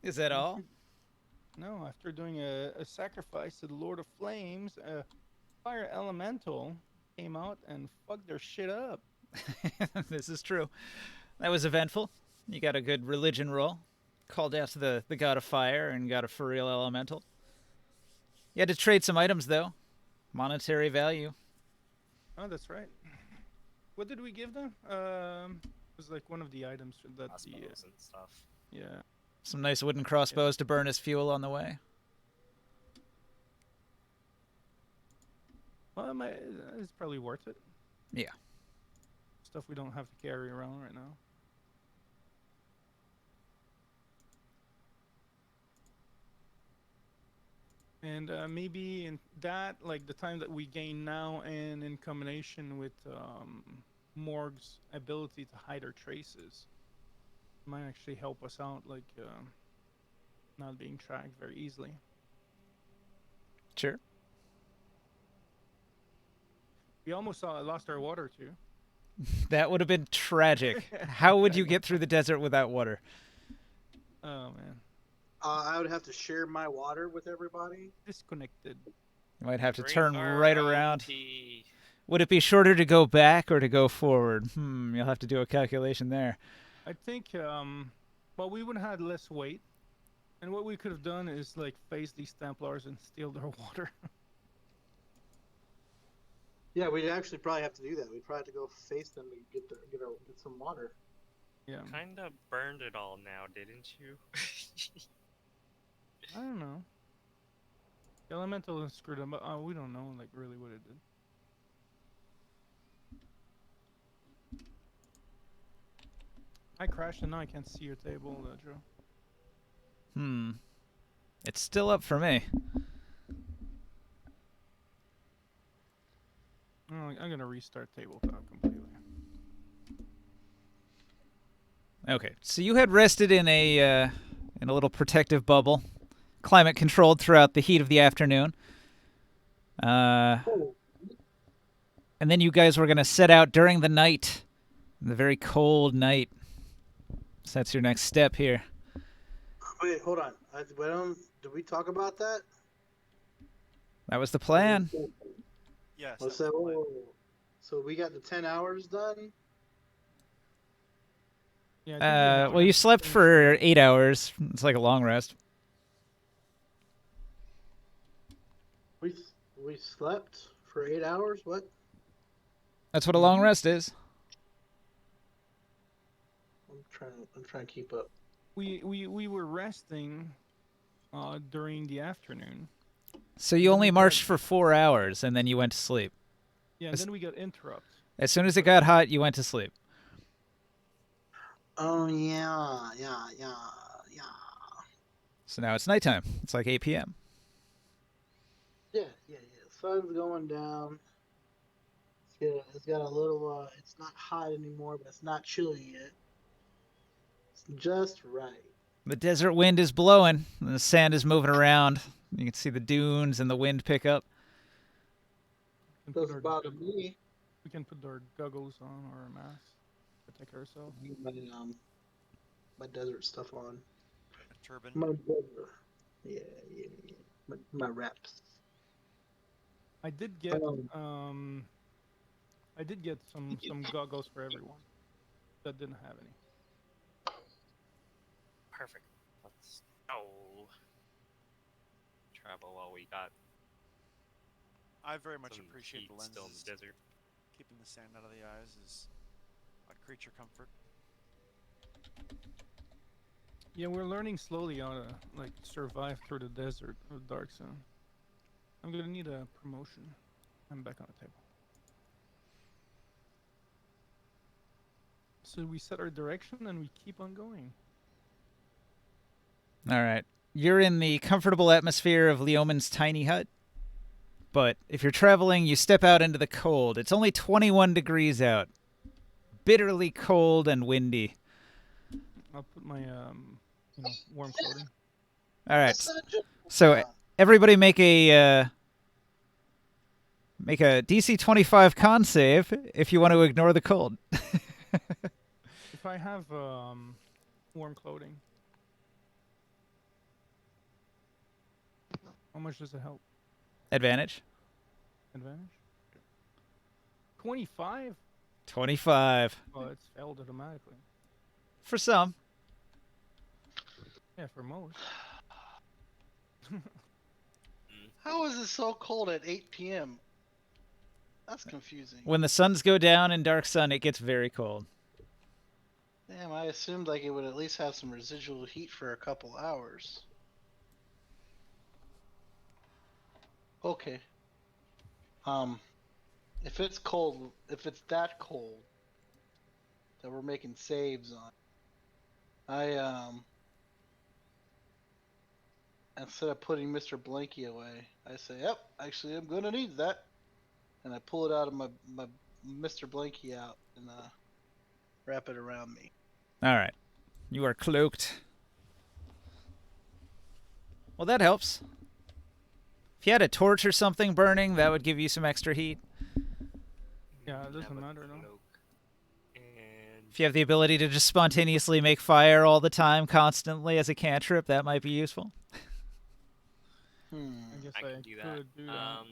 Is that all? No, after doing a sacrifice to the Lord of Flames, a fire elemental came out and fucked their shit up. This is true. That was eventful. You got a good religion roll. Called out to the god of fire and got a for real elemental. You had to trade some items though. Monetary value. Oh, that's right. What did we give them? It was like one of the items that the Crossbows and stuff. yeah. Some nice wooden crossbows to burn as fuel on the way. Well, it's probably worth it. Yeah. Stuff we don't have to carry around right now. And maybe in that, like the time that we gain now, and in combination with Morg's ability to hide our traces, might actually help us out, like not being tracked very easily. Sure. We almost lost our water too. That would have been tragic. How would you get through the desert without water? Oh man, I would have to share my water with everybody. disconnected. You might have to Drink turn our right own around. tea. Would it be shorter to go back or to go forward? You'll have to do a calculation there. I think well, we would have had less weight, and what we could have done is like face these Templars and steal their water. Yeah, we'd actually probably have to do that. We'd probably have to go face them to get some water. Yeah, Kind of burned it all now, didn't you? I don't know. The elemental has screwed them up. We don't know, like really what it did. I crashed and now I can't see your table, Joe. It's still up for me. Oh, I'm gonna restart tabletop completely. Okay, so you had rested in a little protective bubble, climate controlled throughout the heat of the afternoon. And then you guys were gonna set out during the night, the very cold night. So that's your next step here. Wait, hold on. Did we talk about that? That was the plan. Yes. Let's say, so we got the 10 hours done. Yeah. I think Well, you slept for 8 hours. It's like a long rest. We slept for 8 hours. What? That's what a long rest is. I'm trying to keep up. we were resting during the afternoon. So you only marched for 4 hours and then you went to sleep. Yeah, and then we got interrupted. As soon as it got hot, you went to sleep. Oh yeah. So now it's nighttime. It's like 8 p.m. Yeah. Sun's going down. It's got a little. It's not hot anymore, but it's not chilly yet. It's just right. The desert wind is blowing, and the sand is moving around. You can see the dunes and the wind pick up. Doesn't bother me. We can put our goggles on or a mask, protect ourselves. My desert stuff on. A turban. My desert. Yeah. My wraps. I did get some goggles for everyone that didn't have any. Perfect. Let's go. Travel while we got I very much some appreciate heat the still in lenses. the desert. Keeping the sand out of the eyes is a creature comfort. Yeah, we're learning slowly how to like survive through the desert or dark zone. I'm gonna need a promotion. I'm back on the table. So we set our direction and we keep on going. All right. You're in the comfortable atmosphere of Leoman's tiny hut. But if you're traveling, you step out into the cold. It's only 21 degrees out. Bitterly cold and windy. I'll put my warm clothing. All right. So everybody make a DC 25 con save if you want to ignore the cold. If I have warm clothing, How much does it help? Advantage. Advantage? 25? 25. Oh, it's failed automatically. For some. Yeah, for most. How is it so cold at 8 p.m.? That's confusing. When the suns go down in dark sun, it gets very cold. Damn, I assumed like it would at least have some residual heat for a couple hours. Okay. If it's cold, if it's that cold that we're making saves on, instead of putting Mr. Blanky away, I say, yep, actually I'm gonna need that. And I pull it out of my Mr. Blanky out and wrap it around me. All right. You are cloaked. Well, that helps. If you had a torch or something burning, that would give you some extra heat. Yeah, it doesn't Have a matter, no. cloak. And If you have the ability to just spontaneously make fire all the time, constantly as a cantrip, that might be useful. I guess I can do that. could do that.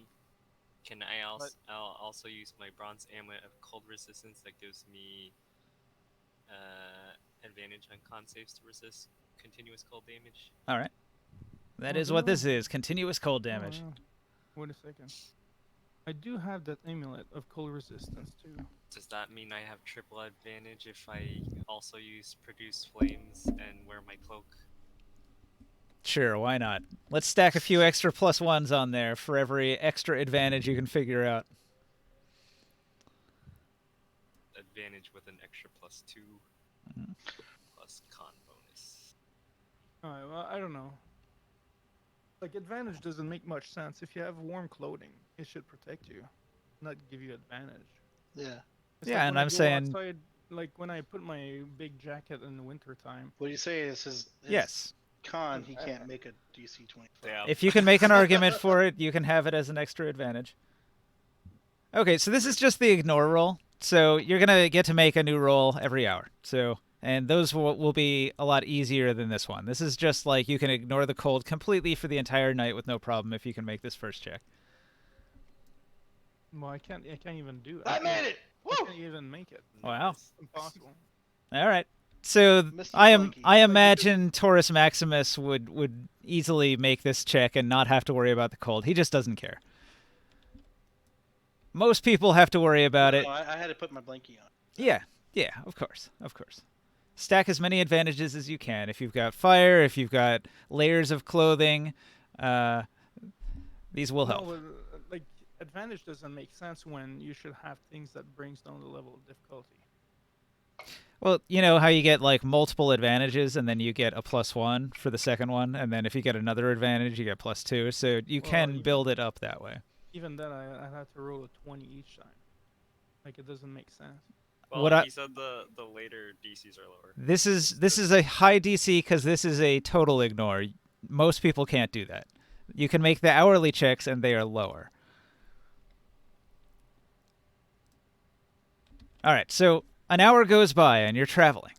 Can I also I'll also use my bronze amulet of cold resistance that gives me advantage on con saves to resist continuous cold damage. All right. That Oh, is you what know- this is. Continuous cold Oh, damage. yeah. Wait a second. I do have that amulet of cold resistance too. Does that mean I have triple advantage if I also use produce flames and wear my cloak? Sure, why not? Let's stack a few extra +1s on there for every extra advantage you can figure out. Advantage with an extra +2 plus con bonus. Alright, well, I don't know. Like, advantage doesn't make much sense. If you have warm clothing, it should protect you, not give you advantage. Yeah. It's Yeah, like and when I I'm go saying- outside, like when I put my big jacket in the winter time. What do you say? This is Yes. con. He can't make a DC 25. Yeah. If you can make an argument for it, you can have it as an extra advantage. Okay, so this is just the ignore roll. So you're going to get to make a new roll every hour. And those will be a lot easier than this one. This is just like you can ignore the cold completely for the entire night with no problem if you can make this first check. Well, I can't even do it. I made it! I Woo! can't even make it. Wow. Nice. Impossible. All right. So Mr. I Blanky. imagine Taurus Maximus would easily make this check and not have to worry about the cold. He just doesn't care. Most people have to worry about it. No, I had to put my blankie on. Yeah, of course. Stack as many advantages as you can. If you've got fire, if you've got layers of clothing, these will help. No, but, like, advantage doesn't make sense when you should have things that brings down the level of difficulty. Well, you know how you get like multiple advantages and then you get a +1 for the second one, and then if you get another advantage, you get +2. So you Well, can even- build it up that way. Even then, I had to roll a 20 each time. Like, it doesn't make sense. Well, What I- he said the later DCs are lower. This is a high DC because this is a total ignore. Most people can't do that. You can make the hourly checks and they are lower. All right, so an hour goes by and you're traveling,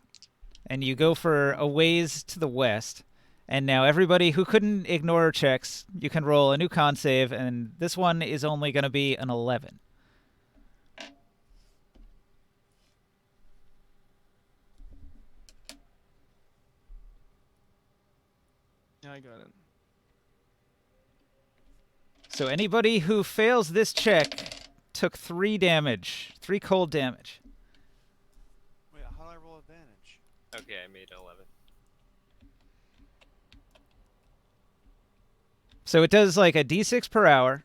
and you go for a ways to the west, and now everybody who couldn't ignore checks, you can roll a new con save, and this one is only going to be an 11. Yeah, I got it. So anybody who fails this check took 3 damage, 3 cold damage. Wait, how do I roll advantage? Okay, I made 11. So it does like a d6 per hour,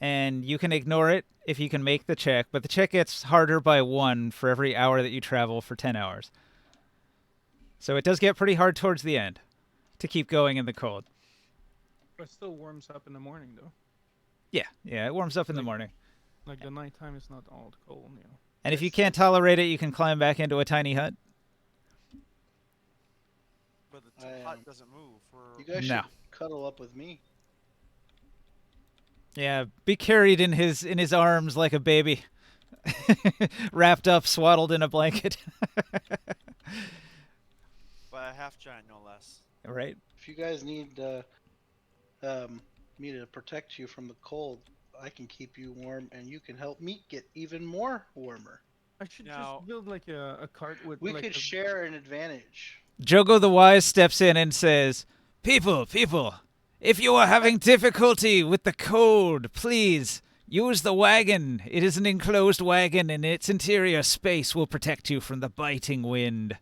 and you can ignore it if you can make the check, but the check gets harder by 1 for every hour that you travel for 10 hours. So it does get pretty hard towards the end to keep going in the cold. But it still warms up in the morning, though. Yeah, it warms up in the morning. Like, the nighttime is not all cold, you know. And if you can't tolerate it, you can climb back into a tiny hut. But the I, hut doesn't move. You guys No. should cuddle up with me. Yeah, be carried in his arms like a baby. Wrapped up, swaddled in a blanket. By a half giant, no less. Right? If you guys need me to protect you from the cold, I can keep you warm, and you can help me get even more warmer. I should Now- just build like a cart with We like could a, share an advantage. Jogo the Wise steps in and says, people, if you are having difficulty with the cold, please use the wagon. It is an enclosed wagon, and its interior space will protect you from the biting wind.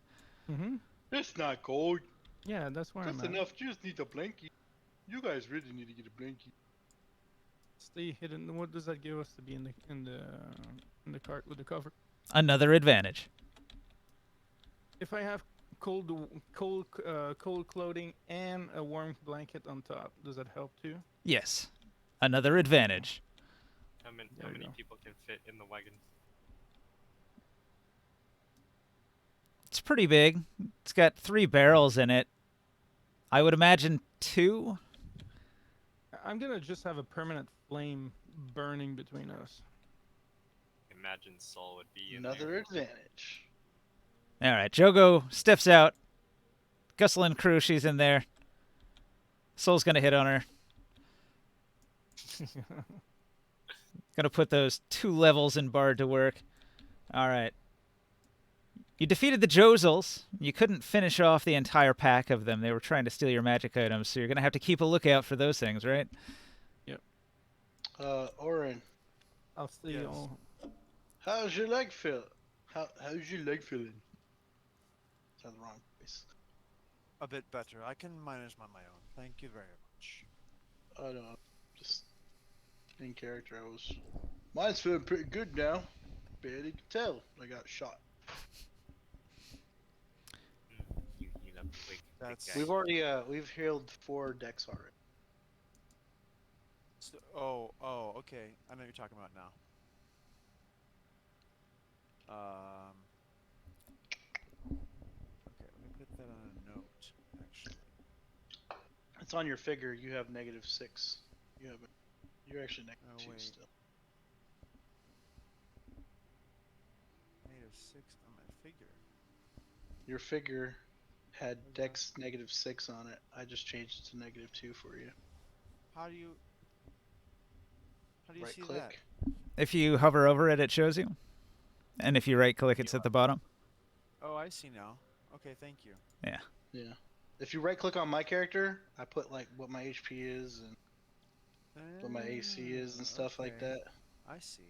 Mm-hmm. It's not cold. Yeah, that's where I'm at. enough. Just need a blankie. You guys really need to get a blankie. Stay hidden. What does that give us to be in the cart with the cover? Another advantage. If I have cold clothing and a warm blanket on top, does that help too? Yes. Another advantage. How There many you go. people can fit in the wagon? It's pretty big. It's got 3 barrels in it. I would imagine 2. I'm gonna just have a permanent flame burning between us. Imagine Saul would be in Another there. advantage. All right, Jogo steps out. Gusselin crew, she's in there. Soul's gonna hit on her. Gonna put those 2 levels in Bard to work. All right. You defeated the Jozels. You couldn't finish off the entire pack of them. They were trying to steal your magic items, so you're gonna have to keep a lookout for those things, right? Oren, I'll stay Yes. all. how's your leg feel? How's your leg feeling? That's the wrong place. A bit better. I can manage my own. Thank you very much. I don't know. Just in character, I was. Mine's feeling pretty good now. Barely can tell. I got shot. You love the big That's- guy. We've healed 4 decks already. So, okay. I know what you're talking about now. Okay, let me put that on a note, actually. It's on your figure. You have -6. You have. You're actually -2 wait. still. -6 on my figure. Your figure had Okay. dex -6 on it. I just changed it to -2 for you. How do you Right see click. If you hover over it, it shows you. And if you right click, it's at the bottom. that? Oh, I see now. Okay, thank you. Yeah. If you right click on my character, I put like what my HP is and what my AC is and stuff like Okay, that. I see.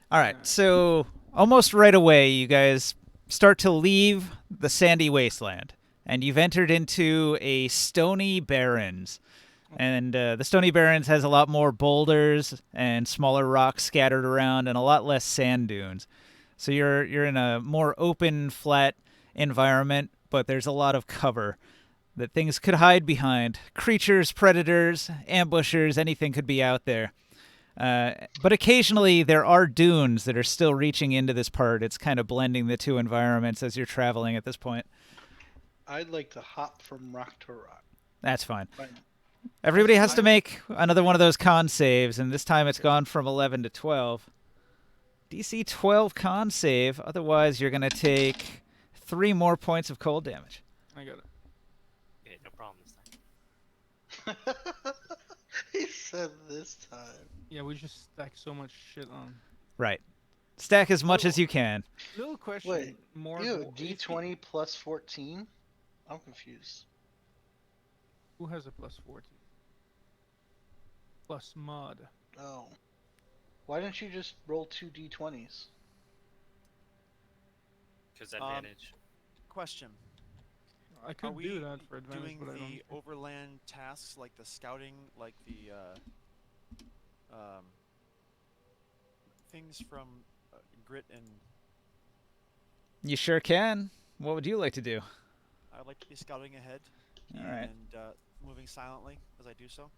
All right, so almost right away, you guys start to leave the sandy wasteland, and you've entered into a stony barrens. And the stony barrens has a lot more boulders and smaller rocks scattered around, and a lot less sand dunes. So you're in a more open, flat environment, but there's a lot of cover that things could hide behind. Creatures, predators, ambushers, anything could be out there. But occasionally there are dunes that are still reaching into this part. It's kind of blending the 2 environments as you're traveling at this point. I'd like to hop from rock to rock. That's fine. Fine. Everybody has That's to fine. make another one of those con saves, and this time it's gone from 11 to 12. DC 12 con save, otherwise you're going to take 3 more points of cold damage. I got it. Okay, no problem this time. He said this time. Yeah, we just stack so much shit on. Right. Stack as much as you can. Little question. Wait, more You have if you- D20 plus 14? I'm confused. Who has a plus 14? Plus mod. Oh. Why didn't you just roll 2 D20s? Because advantage. Question. I Are could we do that for advantage, doing but I don't. the overland tasks like the scouting, like the things from Grit and You sure can. What would you like to do? I'd like to be scouting ahead All right. and moving silently as I do so.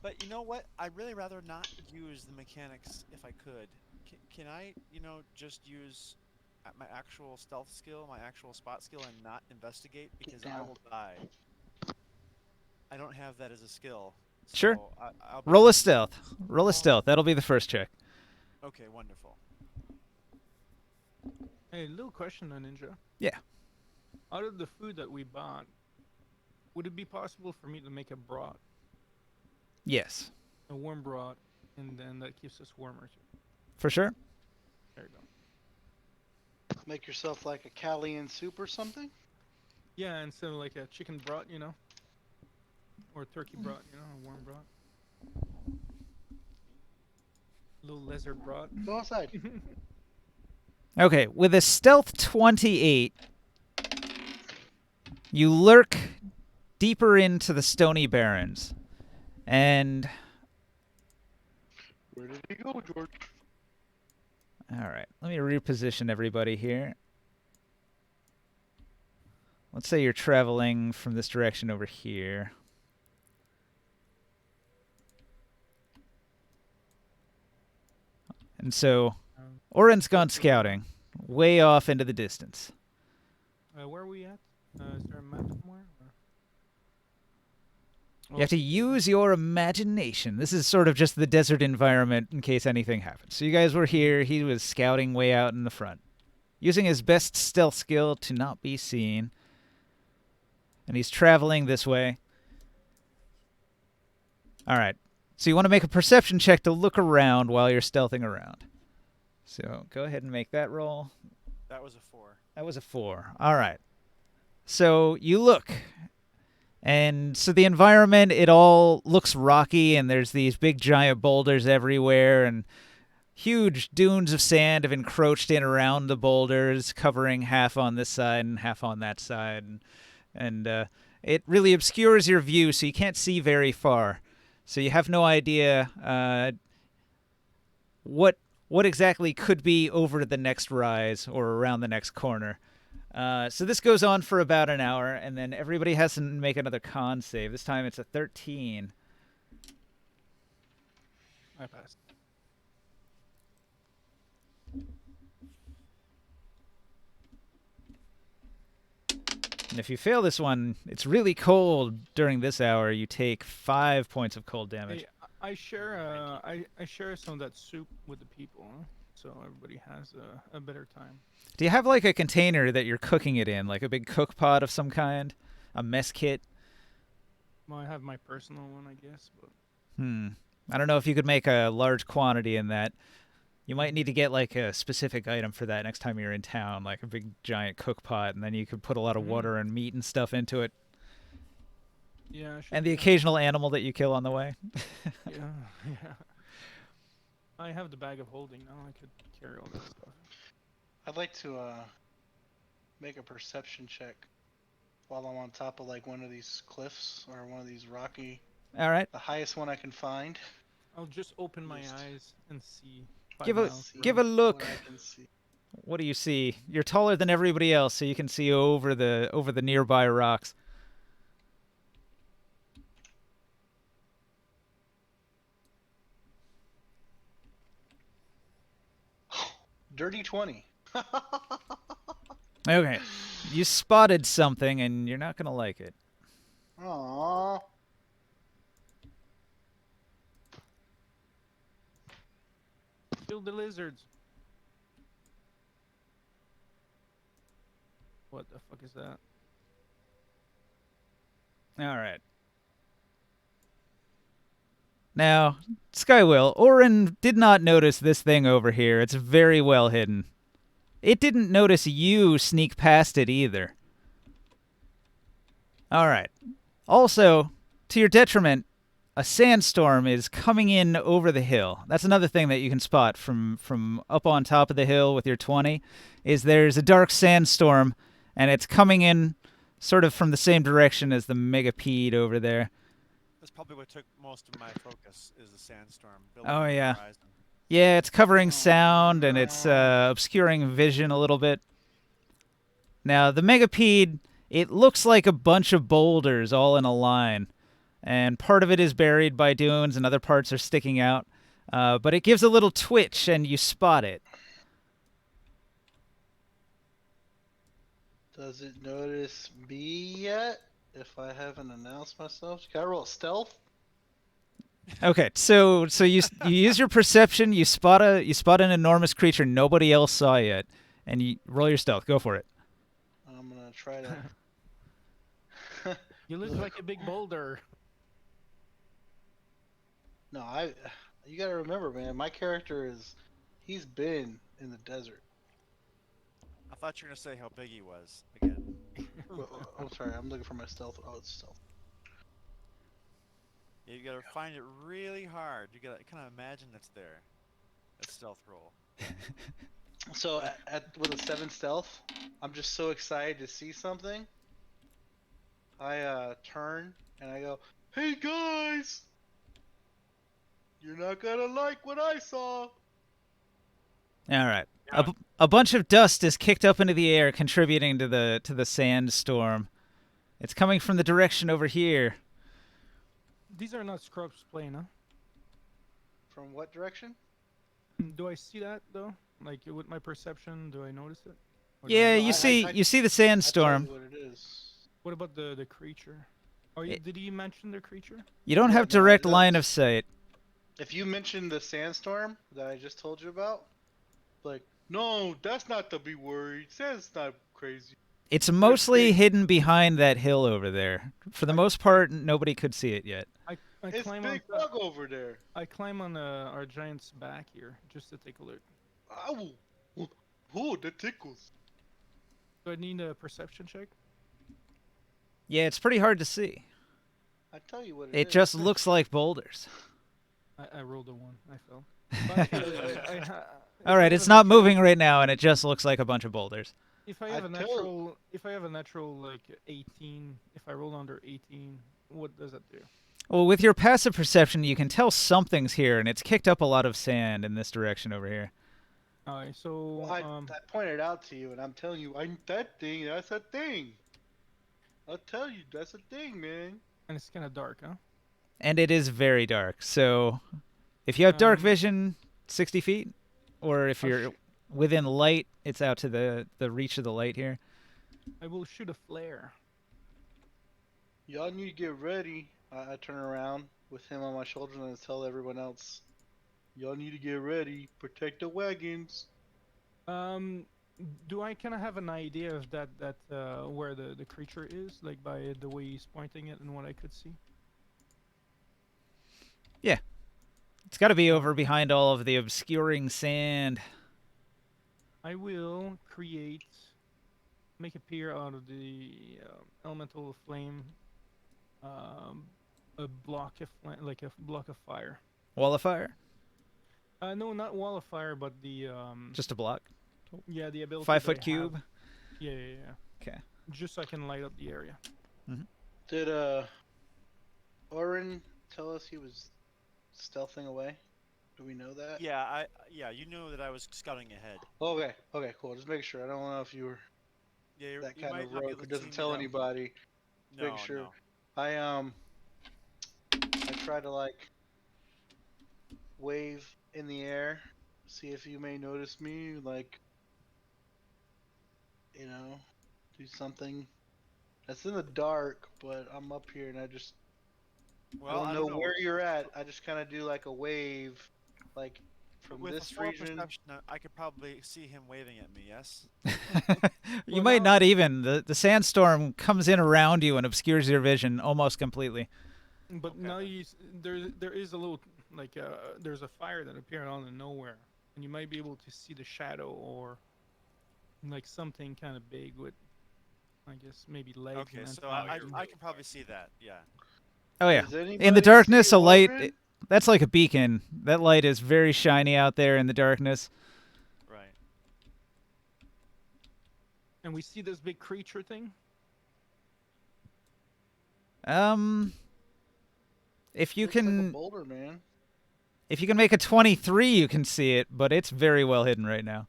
But you know what? I'd really rather not use the mechanics if I could. Can I, just use my actual stealth skill, my actual spot skill, and not investigate? Because I down. will die. I don't have that as a skill. Sure. So I'll be Roll a using- stealth. Roll a stealth. That'll be the first check. Okay, wonderful. Hey, little question, Ninja. Yeah. Out of the food that we bought, would it be possible for me to make a broth, Yes, a warm broth, and then that keeps us warmer too? for sure. There you go. Make yourself like a Calian soup or something. Yeah, instead of like a chicken broth, or turkey broth, a warm broth. A little lizard broth. Go outside. Okay, with a stealth 28, you lurk deeper into the Stony Barrens. And Where did he go, George? all right, let me reposition everybody here. Let's say you're traveling from this direction over here. And so Oren's gone scouting, way off into the distance. Where are we at? Is there a map somewhere? You have to use your imagination. This is sort of just the desert environment in case anything happens. So you guys were here. He was scouting way out in the front, using his best stealth skill to not be seen. And he's traveling this way. All right. So you want to make a perception check to look around while you're stealthing around. So go ahead and make that roll. That was a 4. That was a 4. All right. So you look. And so the environment, it all looks rocky, and there's these big giant boulders everywhere, and huge dunes of sand have encroached in around the boulders, covering half on this side and half on that side. And it really obscures your view, so you can't see very far. So you have no idea what exactly could be over the next rise or around the next corner. So this goes on for about an hour, and then everybody has to make another con save. This time it's a 13. I passed. And if you fail this one, it's really cold during this hour. You take 5 points of cold damage. Hey, I share I share some of that soup with the people, so everybody has a better time. Do you have like a container that you're cooking it in, like a big cook pot of some kind? A mess kit? Well, I have my personal one, I guess, but I don't know if you could make a large quantity in that. You might need to get like a specific item for that next time you're in town, like a big giant cook pot, and then you could put a lot of water and meat and stuff into it. yeah. I should And the do that. occasional animal that you kill on the way. Yeah. I have the bag of holding now. I could carry all that stuff. I'd like to make a perception check while I'm on top of like one of these cliffs or one of these rocky, All right. the highest one I can find. I'll just open my Just- eyes and see. Give a- miles give a around. look. What I can see. What do you see? You're taller than everybody else, so you can see over the nearby rocks. Dirty 20. Okay. You spotted something, and you're not going to like it. Aww. Kill the lizards. What the fuck is that? All right. Now, Skywill, Orin did not notice this thing over here. It's very well hidden. It didn't notice you sneak past it either. All right. Also, to your detriment, a sandstorm is coming in over the hill. That's another thing that you can spot from up on top of the hill with your 20, is there's a dark sandstorm, and it's coming in sort of from the same direction as the Megapede over there. That's probably what took most of my focus is the sandstorm. Oh, building on the yeah. horizon. Yeah, it's covering sound, and it's obscuring vision a little bit. Now, the Megapede, it looks like a bunch of boulders all in a line, and part of it is buried by dunes, and other parts are sticking out. But it gives a little twitch, and you spot it. Does it notice me yet? If I haven't announced myself, can I roll stealth? Okay, so you use your perception. You spot an enormous creature nobody else saw yet, and you roll your stealth. Go for it. I'm gonna gonna try to. You look like a big boulder. No, You gotta remember, man. My character he's been in the desert. I thought you were gonna say how big he was again. I'm sorry. I'm looking for my stealth. Oh, it's stealth. Yeah, you gotta find it really hard. You gotta kind of imagine it's there. That stealth roll. So with a 7 stealth, I'm just so excited to see something. I turn and I go, "Hey guys, you're not gonna like what I saw." All right. A bunch of dust is kicked up into the air, contributing to the sandstorm. It's coming from the direction over here. These are not scrubs playing, huh? From what direction? Do I see that though? Like with my perception, do I notice it? Or Yeah, do I- you see I you see the I tell sandstorm. you what it is. What about the creature? Did he mention the creature? You don't Yeah, have no, I direct don't. line of sight. If you mention the sandstorm that I just told you about, like, no, that's not to be worried. Sand's not crazy. It's mostly big. hidden behind that hill over there. For the most part, nobody could see it yet. I It's climb big on. bug over there. I climb on our giant's back here just to take a look. Ow! Oh, that tickles. Do I need a perception check? Yeah, it's pretty hard to see. I tell you what It is. just looks like boulders. I rolled a 1. I fell. But, if All I right, have it's a not natural- moving right now, and it just looks like a bunch of boulders. If I I have a tell- natural like 18, if I roll under 18, what does that do? Well, with your passive perception, you can tell something's here, and it's kicked up a lot of sand in this direction over here. Alright, so I pointed out to you, and I'm telling you, that thing. That's a thing. I'll tell you, that's a thing, man. and it's kind of dark, huh? And it is very dark, so if you have dark Um, vision, 60 feet, or if I'll you're sh- within light, it's out to the reach of the light here. I will shoot a flare. Y'all need to get ready. I turn around with him on my shoulder and I tell everyone else, y'all need to get ready. Protect the wagons. Do I kind of have an idea of that where the creature is, like by the way he's pointing it and what I could see? It's got to be over behind all of the obscuring sand. I will make appear out of the elemental flame, a block of like a block of fire. Wall of fire? No, not wall of fire, but the Just a block? yeah, the ability. 5 that foot I have. cube? Yeah, yeah, yeah. Okay. Just so I can light up the area. Did Orin tell us he was stealthing away? Do we know that? Yeah, you know that I was scouting ahead. Okay, cool. Just make sure. I don't know if you were Yeah, that you kind might of not be rogue able who to doesn't see tell me now. anybody. No, Make sure. no. I try to like wave in the air, see if you may notice me, like, do something that's in the dark, but I'm up here and I Well, don't know where you're at. I just kind of do like a wave, like from With this a 4 region. perception, I could probably see him waving at me. Yes. You Well, might now- not even. The sandstorm comes in around you and obscures your vision almost completely. But Okay, now then. there is a little like there's a fire that appeared out of nowhere, and you might be able to see the shadow or like something kind of big with, I guess maybe legs. Okay, and so antennas. I can probably see that. Yeah. Oh, yeah. Does In anybody the darkness, see a light. Orin? That's like a beacon. That light is very shiny out there in the darkness. Right. And we see this big creature thing. If you Looks like a can, boulder, man. if you can make a 23, you can see it, but it's very well hidden right now.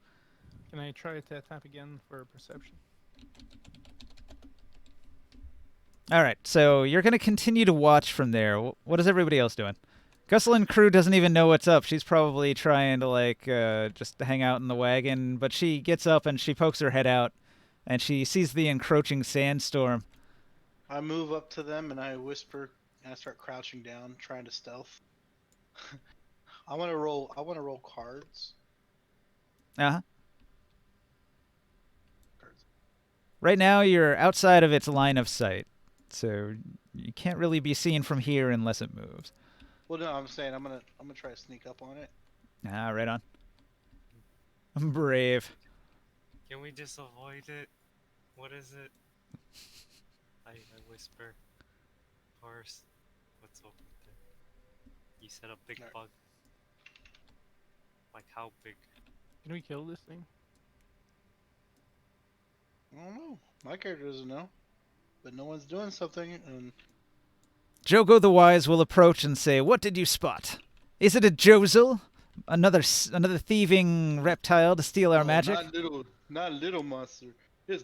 Can I try to tap again for perception? All right, so you're gonna continue to watch from there. What is everybody else doing? Gusselin crew doesn't even know what's up. She's probably trying to like just hang out in the wagon, but she gets up and she pokes her head out, and she sees the encroaching sandstorm. I move up to them and I whisper and I start crouching down, trying to stealth. I want to roll cards. Uh huh. Cards. Right now, you're outside of its line of sight, so you can't really be seen from here unless it moves. Well, no, I'm saying I'm gonna try to sneak up on it. Ah, right on. I'm brave. Can we just avoid it? What is it? I whisper. Horse. What's over there? You said a big Alright. bug. Like how big? Can we kill this thing? I don't know. My character doesn't know, but no one's doing something, and Jogo the Wise will approach and say, "What did you spot? Is it a Josel? Another thieving reptile to steal our no, magic? not little monster. It's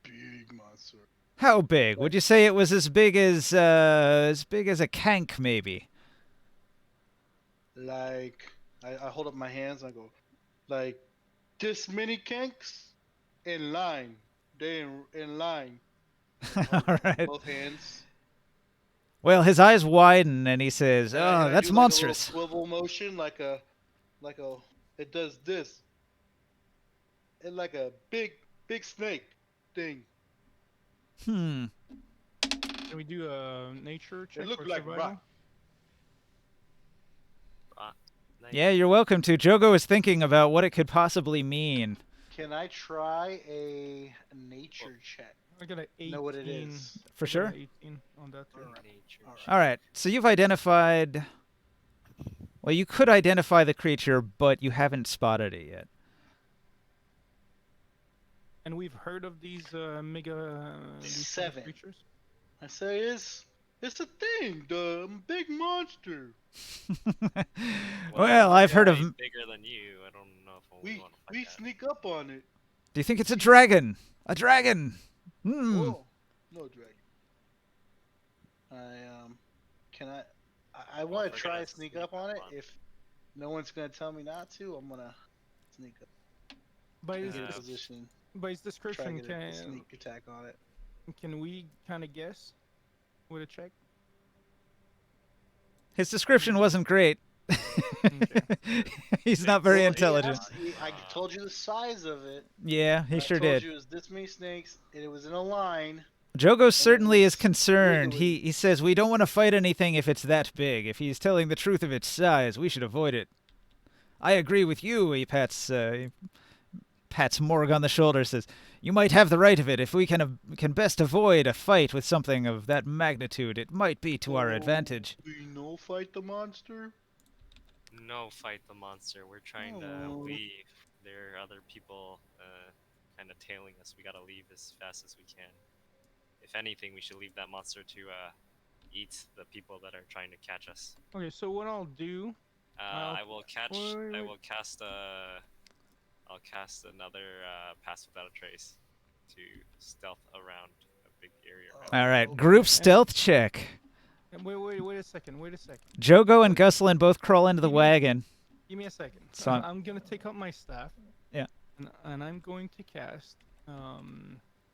big monster. How big? Would you say it was as big as a kank, maybe?" Like I hold up my hands and I go, like this many kinks in line. They in line. All right. Both hands. Well, his eyes widen and he says, And "Oh, I that's do, like, monstrous." a little swivel motion, like a, it does this. It's like a big snake thing. Hmm. Can we do a nature check? It looked for like survival? rock. Nice. Yeah, you're welcome to. Jogo is thinking about what it could possibly mean. Can I try a nature check? I got an 18. Know what it is? For I got sure. an 18 on that too. Alright. Nature. Alright. All right. So you've identified. Well, you could identify the creature, but you haven't spotted it yet. And we've heard of these these sort of 7. creatures. I say it's a thing, the big monster. Well, I've heard of. Way bigger than you. I don't know if we want to fight We that. sneak up on it. Do you think it's a dragon? A dragon. Hmm. Whoa, no dragon. Can I Well, want if to we're try gonna to sneak sneak up on it. up on- If no one's gonna tell me not to, I'm gonna sneak up. By Get his, in Yeah. position. by his Try to description, get a sneak attack on it. can we kind of guess with a check? His description wasn't great. He's not very Well, intelligent. I told you the size of it. Yeah, he I sure told did. you it was this many snakes, and it was in a line. Jogo certainly is was concerned. wiggly. He says we don't want to fight anything if it's that big. If he's telling the truth of its size, we should avoid it. I agree with you. He pats Morg on the shoulder. Says you might have the right of it. If we can best avoid a fight with something of that magnitude, it might be to our Oh, advantage. We no fight the monster. No, fight the monster. We're trying to Oh. leave. There are other people kind of tailing us. We gotta leave as fast as we can. If anything, we should leave that monster to eat the people that are trying to catch us. Okay, so what I'll do, I will catch. wait, I wait. will cast I'll cast another pass without a trace to stealth around a big area. All right, group stealth check. wait a second, Jogo and Gusselin both crawl into the Give me- wagon. Give me a second. So- I'm gonna take out my staff. Yeah. And I'm going to cast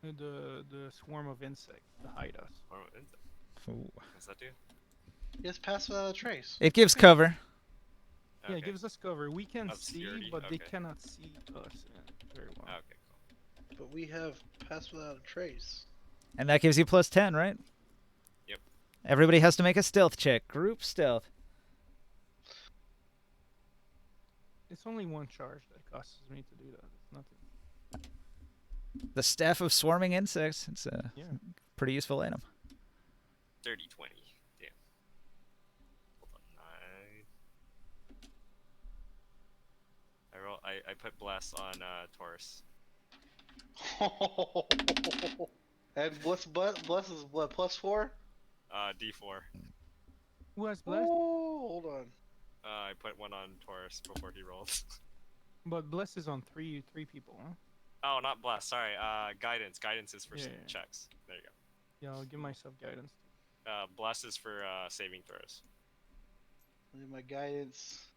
the swarm of insects to hide us. Or what is it? Ooh. What's that do? Yes, pass without a trace. It gives cover. Yeah, Okay. it gives us cover. We can Obscurity, see, but they okay. cannot see us very well. Okay, cool. But we have pass without a trace. And that gives you plus 10, right? Yep. Everybody has to make a stealth check. Group stealth. It's only one charge that costs me to do that. It's nothing. The staff of swarming insects. It's a Yeah. pretty useful item. 30, 20. Damn. Hold on. 9. I put blast on Taurus. And what's bless is what, +4? D4. Who has bless? Oh, hold on. I put one on Taurus before he rolls. But bless is on three people, huh? Oh, not blast. Sorry. Guidance. Guidance is for Yeah, yeah. checks. There you go. Yeah, I'll give myself guidance. Blast is for saving throws. Look at my guidance.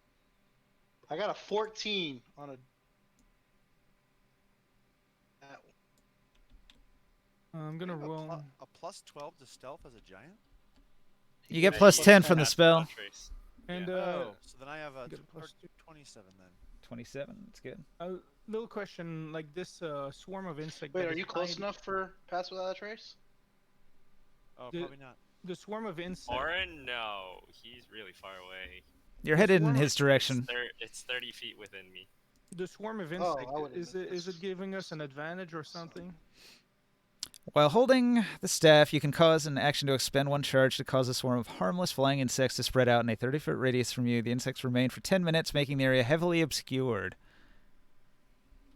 I got a 14 on a. That one. I'm gonna You have roll. a plus 12 to stealth as a giant? You get Yeah, plus you 10 can from the pass spell. without trace. And Yeah. uh, So then I have a get a plus 2. 27 then. 27. That's good. Little question, like this swarm of insect. Wait, that are is you close hiding- enough for pass without a trace? Oh, The- probably not. The swarm of insect. Orin, no, he's really far away. You're The headed in swarm of- his direction. It's 30 feet within me. The swarm of Oh, insect. I would've Is meant it is this. it giving us an advantage or something? While holding the staff, you can cause an action to expend one charge to cause a swarm of harmless flying insects to spread out in a 30-foot radius from you. The insects remain for 10 minutes, making the area heavily obscured.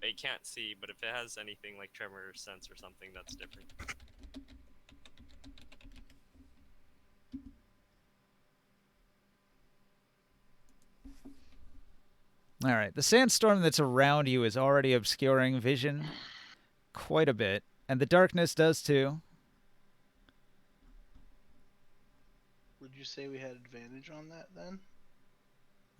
They can't see, but if it has anything like tremor sense or something, that's different. All right. The sandstorm that's around you is already obscuring vision quite a bit, and the darkness does too. Would you say we had advantage on that then?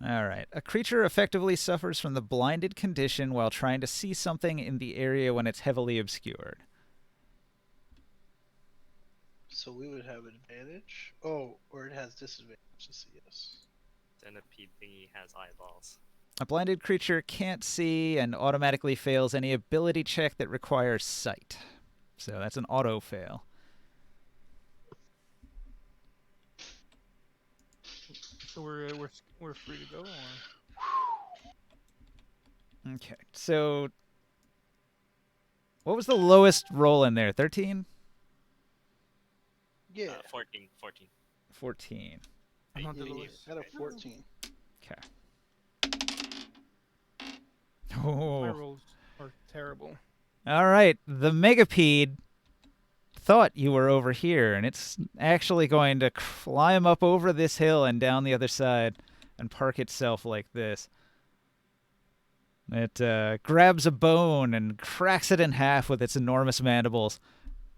All right. A creature effectively suffers from the blinded condition while trying to see something in the area when it's heavily obscured. So we would have advantage. Oh, or it has disadvantage to see us. Centipede thingy has eyeballs. A blinded creature can't see and automatically fails any ability check that requires sight. So that's an auto fail. So we're free to go. Or... Okay. So what was the lowest roll in there? 13? Yeah. 14. 14. 14. I'm not the Yeah, lowest. Out of 14. Okay. My Oh. rolls are terrible. All right. The Megapede thought you were over here, and it's actually going to climb up over this hill and down the other side and park itself like this. It grabs a bone and cracks it in half with its enormous mandibles.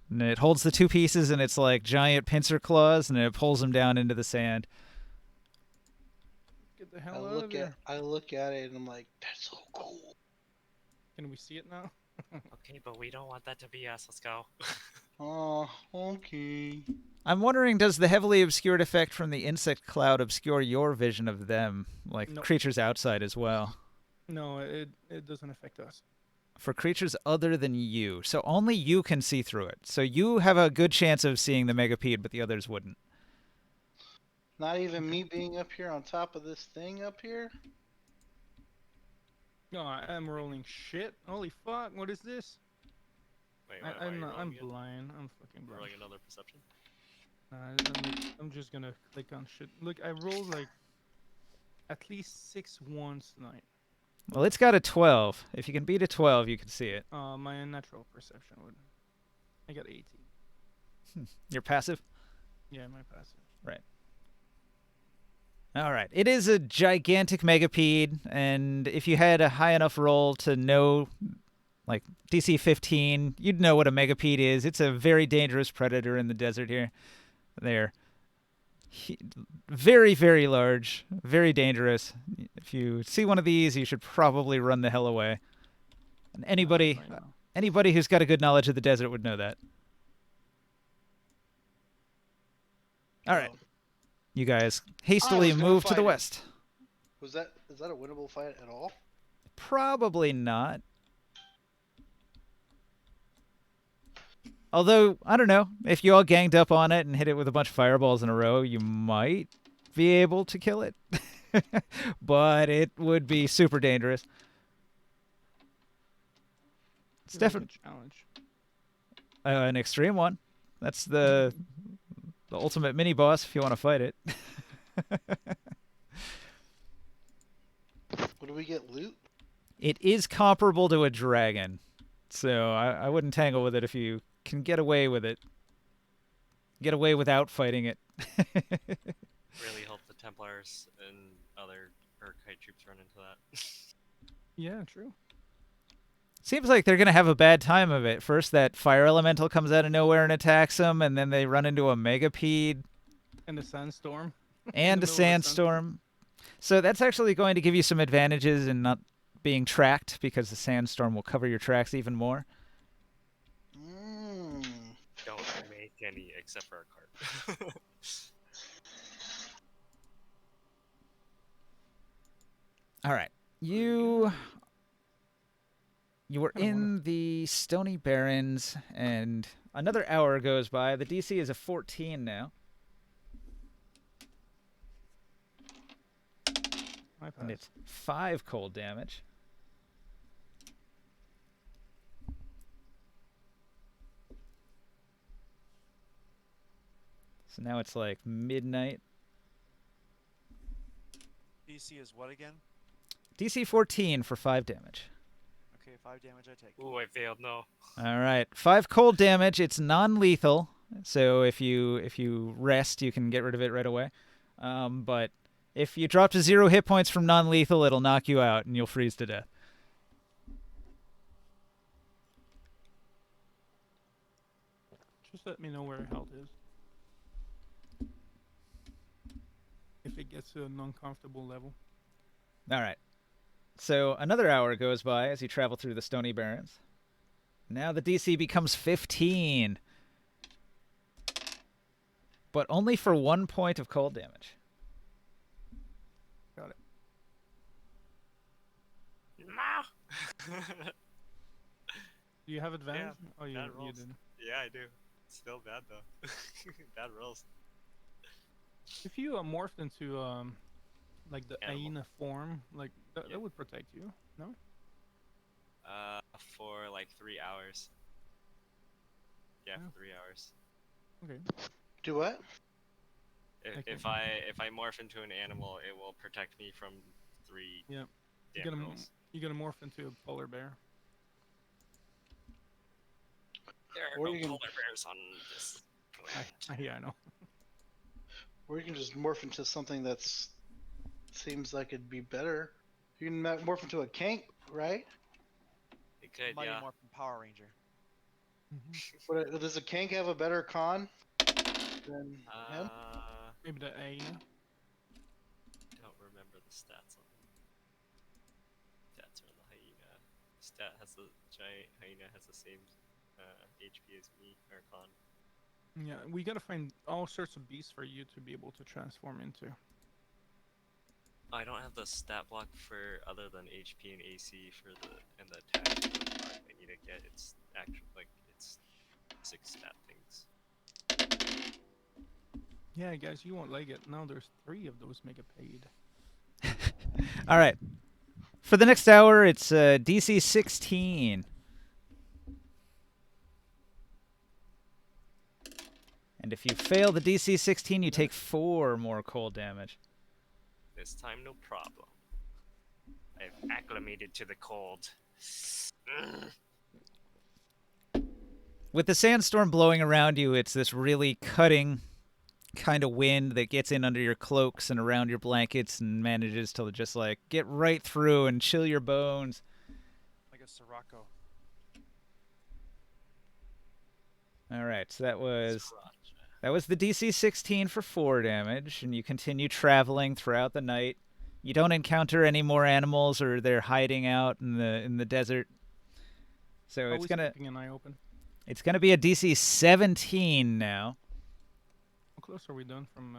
And it holds the two pieces in its like giant pincer claws, and it pulls them down into the sand. Get the hell out of here. I look at it and I'm like, that's so cool. Can we see it now? Okay, but we don't want that to be us. Let's go. Oh, okay. I'm wondering, does the heavily obscured effect from the insect cloud obscure your vision of them, like Nope. creatures outside as well? No, it doesn't affect us. For creatures other than you. So only you can see through it. So you have a good chance of seeing the Megapede, but the others wouldn't. Not even me being up here on top of this thing up here? No, I'm rolling shit. Holy fuck! What is this? Wait, why are you rolling I'm again? blind. I'm fucking blind. Rolling another perception. I'm just gonna click on shit. Look, I rolled like at least 6 ones tonight. Well, it's got a 12. If you can beat a 12, you can see it. My natural perception would. I got 18. You're passive? Yeah, my passive. All right. It is a gigantic Megapede, and if you had a high enough roll to know, like DC 15, you'd know what a Megapede is. It's a very dangerous predator in the desert here. They're very, very large, very dangerous. If you see one of these, you should probably run the hell away. And anybody Right now. anybody who's got a good knowledge of the desert would know that. All right. You guys hastily gonna move to the fight it. west. Is that a winnable fight at all? Probably not. Although, I don't know, if you all ganged up on it and hit it with a bunch of fireballs in a row, you might be able to kill it. But it would be super dangerous. It's Seems like a definitely challenge. an extreme one. That's the ultimate mini boss if you want to fight it. What do we get? Loot? It is comparable to a dragon, so I wouldn't tangle with it if you can get away with it. Get away without fighting it. Really hope the Templars and other Uruk-hai troops run into that. Yeah, true. Seems like they're going to have a bad time of it. First, that fire elemental comes out of nowhere and attacks them, and then they run into a Megapede And the sandstorm. and the a middle of a sandstorm. So that's actually going to give you some advantages in not being tracked, because the sandstorm will cover your tracks even more. Mmm. Don't make any except for a cart. All right. You were Kinda wanna- in the Stony Barrens, and another hour goes by. The DC is a 14 now, I and pass. it's 5 cold damage. So now it's like midnight. DC is what again? DC 14 for 5 damage. Okay, 5 damage I take. Ooh, I failed. No. All right, 5 cold damage. It's non-lethal, so if you rest, you can get rid of it right away. But if you drop to 0 hit points from non-lethal, it'll knock you out and you'll freeze to death. Just let me know where health is. If it gets to an uncomfortable level. All right. So another hour goes by as you travel through the Stony Barrens. Now the DC becomes 15, but only for 1 point of cold damage. Got it. No. Do you have advantage? Oh, you that rolls. did. Yeah, I do. Still bad though. Bad rolls. If you morphed into like the Animal. Aina form, like that Yeah. would protect you. No? For like 3 hours. Yeah, Oh. for 3 hours. Okay. Do what? If Okay. I morph into an animal, it will protect me from 3 Yeah. You damn gotta rolls. you gotta morph into a polar bear. There are Or no you can- polar bears on this planet. Yeah, I know. Or you can just morph into something that's seems like it'd be better. You can morph into a kank, right? It could, Mighty yeah. Morphin Power Ranger. But does a kank have a better con than him? Maybe the Aina. Don't remember the stats on him. Stats are the hyena. Giant hyena has the same HP as me, or con. Yeah, we gotta find all sorts of beasts for you to be able to transform into. I don't have the stat block for other than HP and AC for the attack. The card I need to get it's actually like it's 6 stat things. Yeah, guys, you won't like it. Now there's 3 of those Megapede. All right. For the next hour, it's DC 16. And if you fail the DC 16, you take 4 more cold damage. This time, no problem. I've acclimated to the cold. With the sandstorm blowing around you, it's this really cutting kind of wind that gets in under your cloaks and around your blankets and manages to just like get right through and chill your bones. Like a Sirocco. All right, so that was Sriracha. the DC 16 for 4 damage, and you continue traveling throughout the night. You don't encounter any more animals, or they're hiding out in the desert. So Always keeping an eye open. it's gonna be a DC 17 now. How close are we done from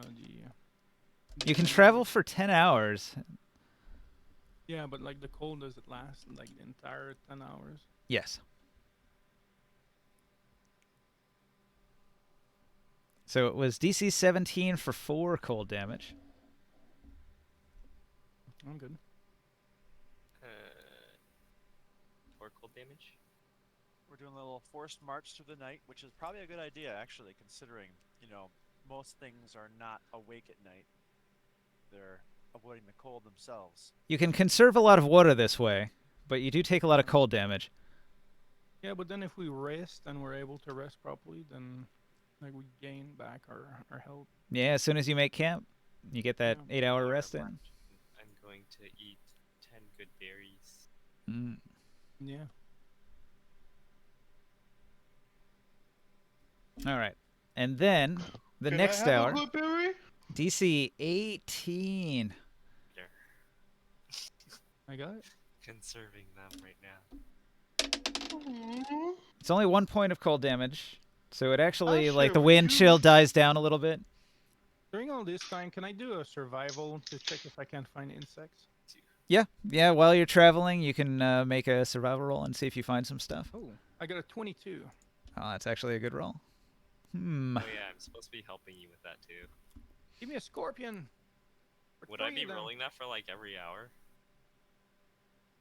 You can travel for 10 hours. Yeah, but like the cold, does it last like the entire 10 hours? Yes. So it was DC 17 for 4 cold damage. I'm good. 4 cold damage. We're doing a little forced march through the night, which is probably a good idea, actually, considering, most things are not awake at night. They're avoiding the cold themselves. You can conserve a lot of water this way, but you do take a lot of cold damage. Yeah, but then if we rest and we're able to rest properly, then like we gain back our health. Yeah, as soon as you make camp, you get that Yeah. 8-hour Water rest in. march. I'm going to eat 10 good berries. Mm. Yeah. All right. And then the Can next I have hour, a good berry? DC 18. There. I got it. Conserving them right now. It's only 1 point of cold damage. So it actually, I'll like, share the with wind you. chill dies down a little bit. During all this time, can I do a survival to check if I can find insects? Yeah. While you're traveling, you can make a survival roll and see if you find some stuff. Oh, I got a 22. Oh, that's actually a good roll. Hmm. Oh yeah, I'm supposed to be helping you with that too. Give me a scorpion. For Would I 3 be of them. rolling that for like every hour?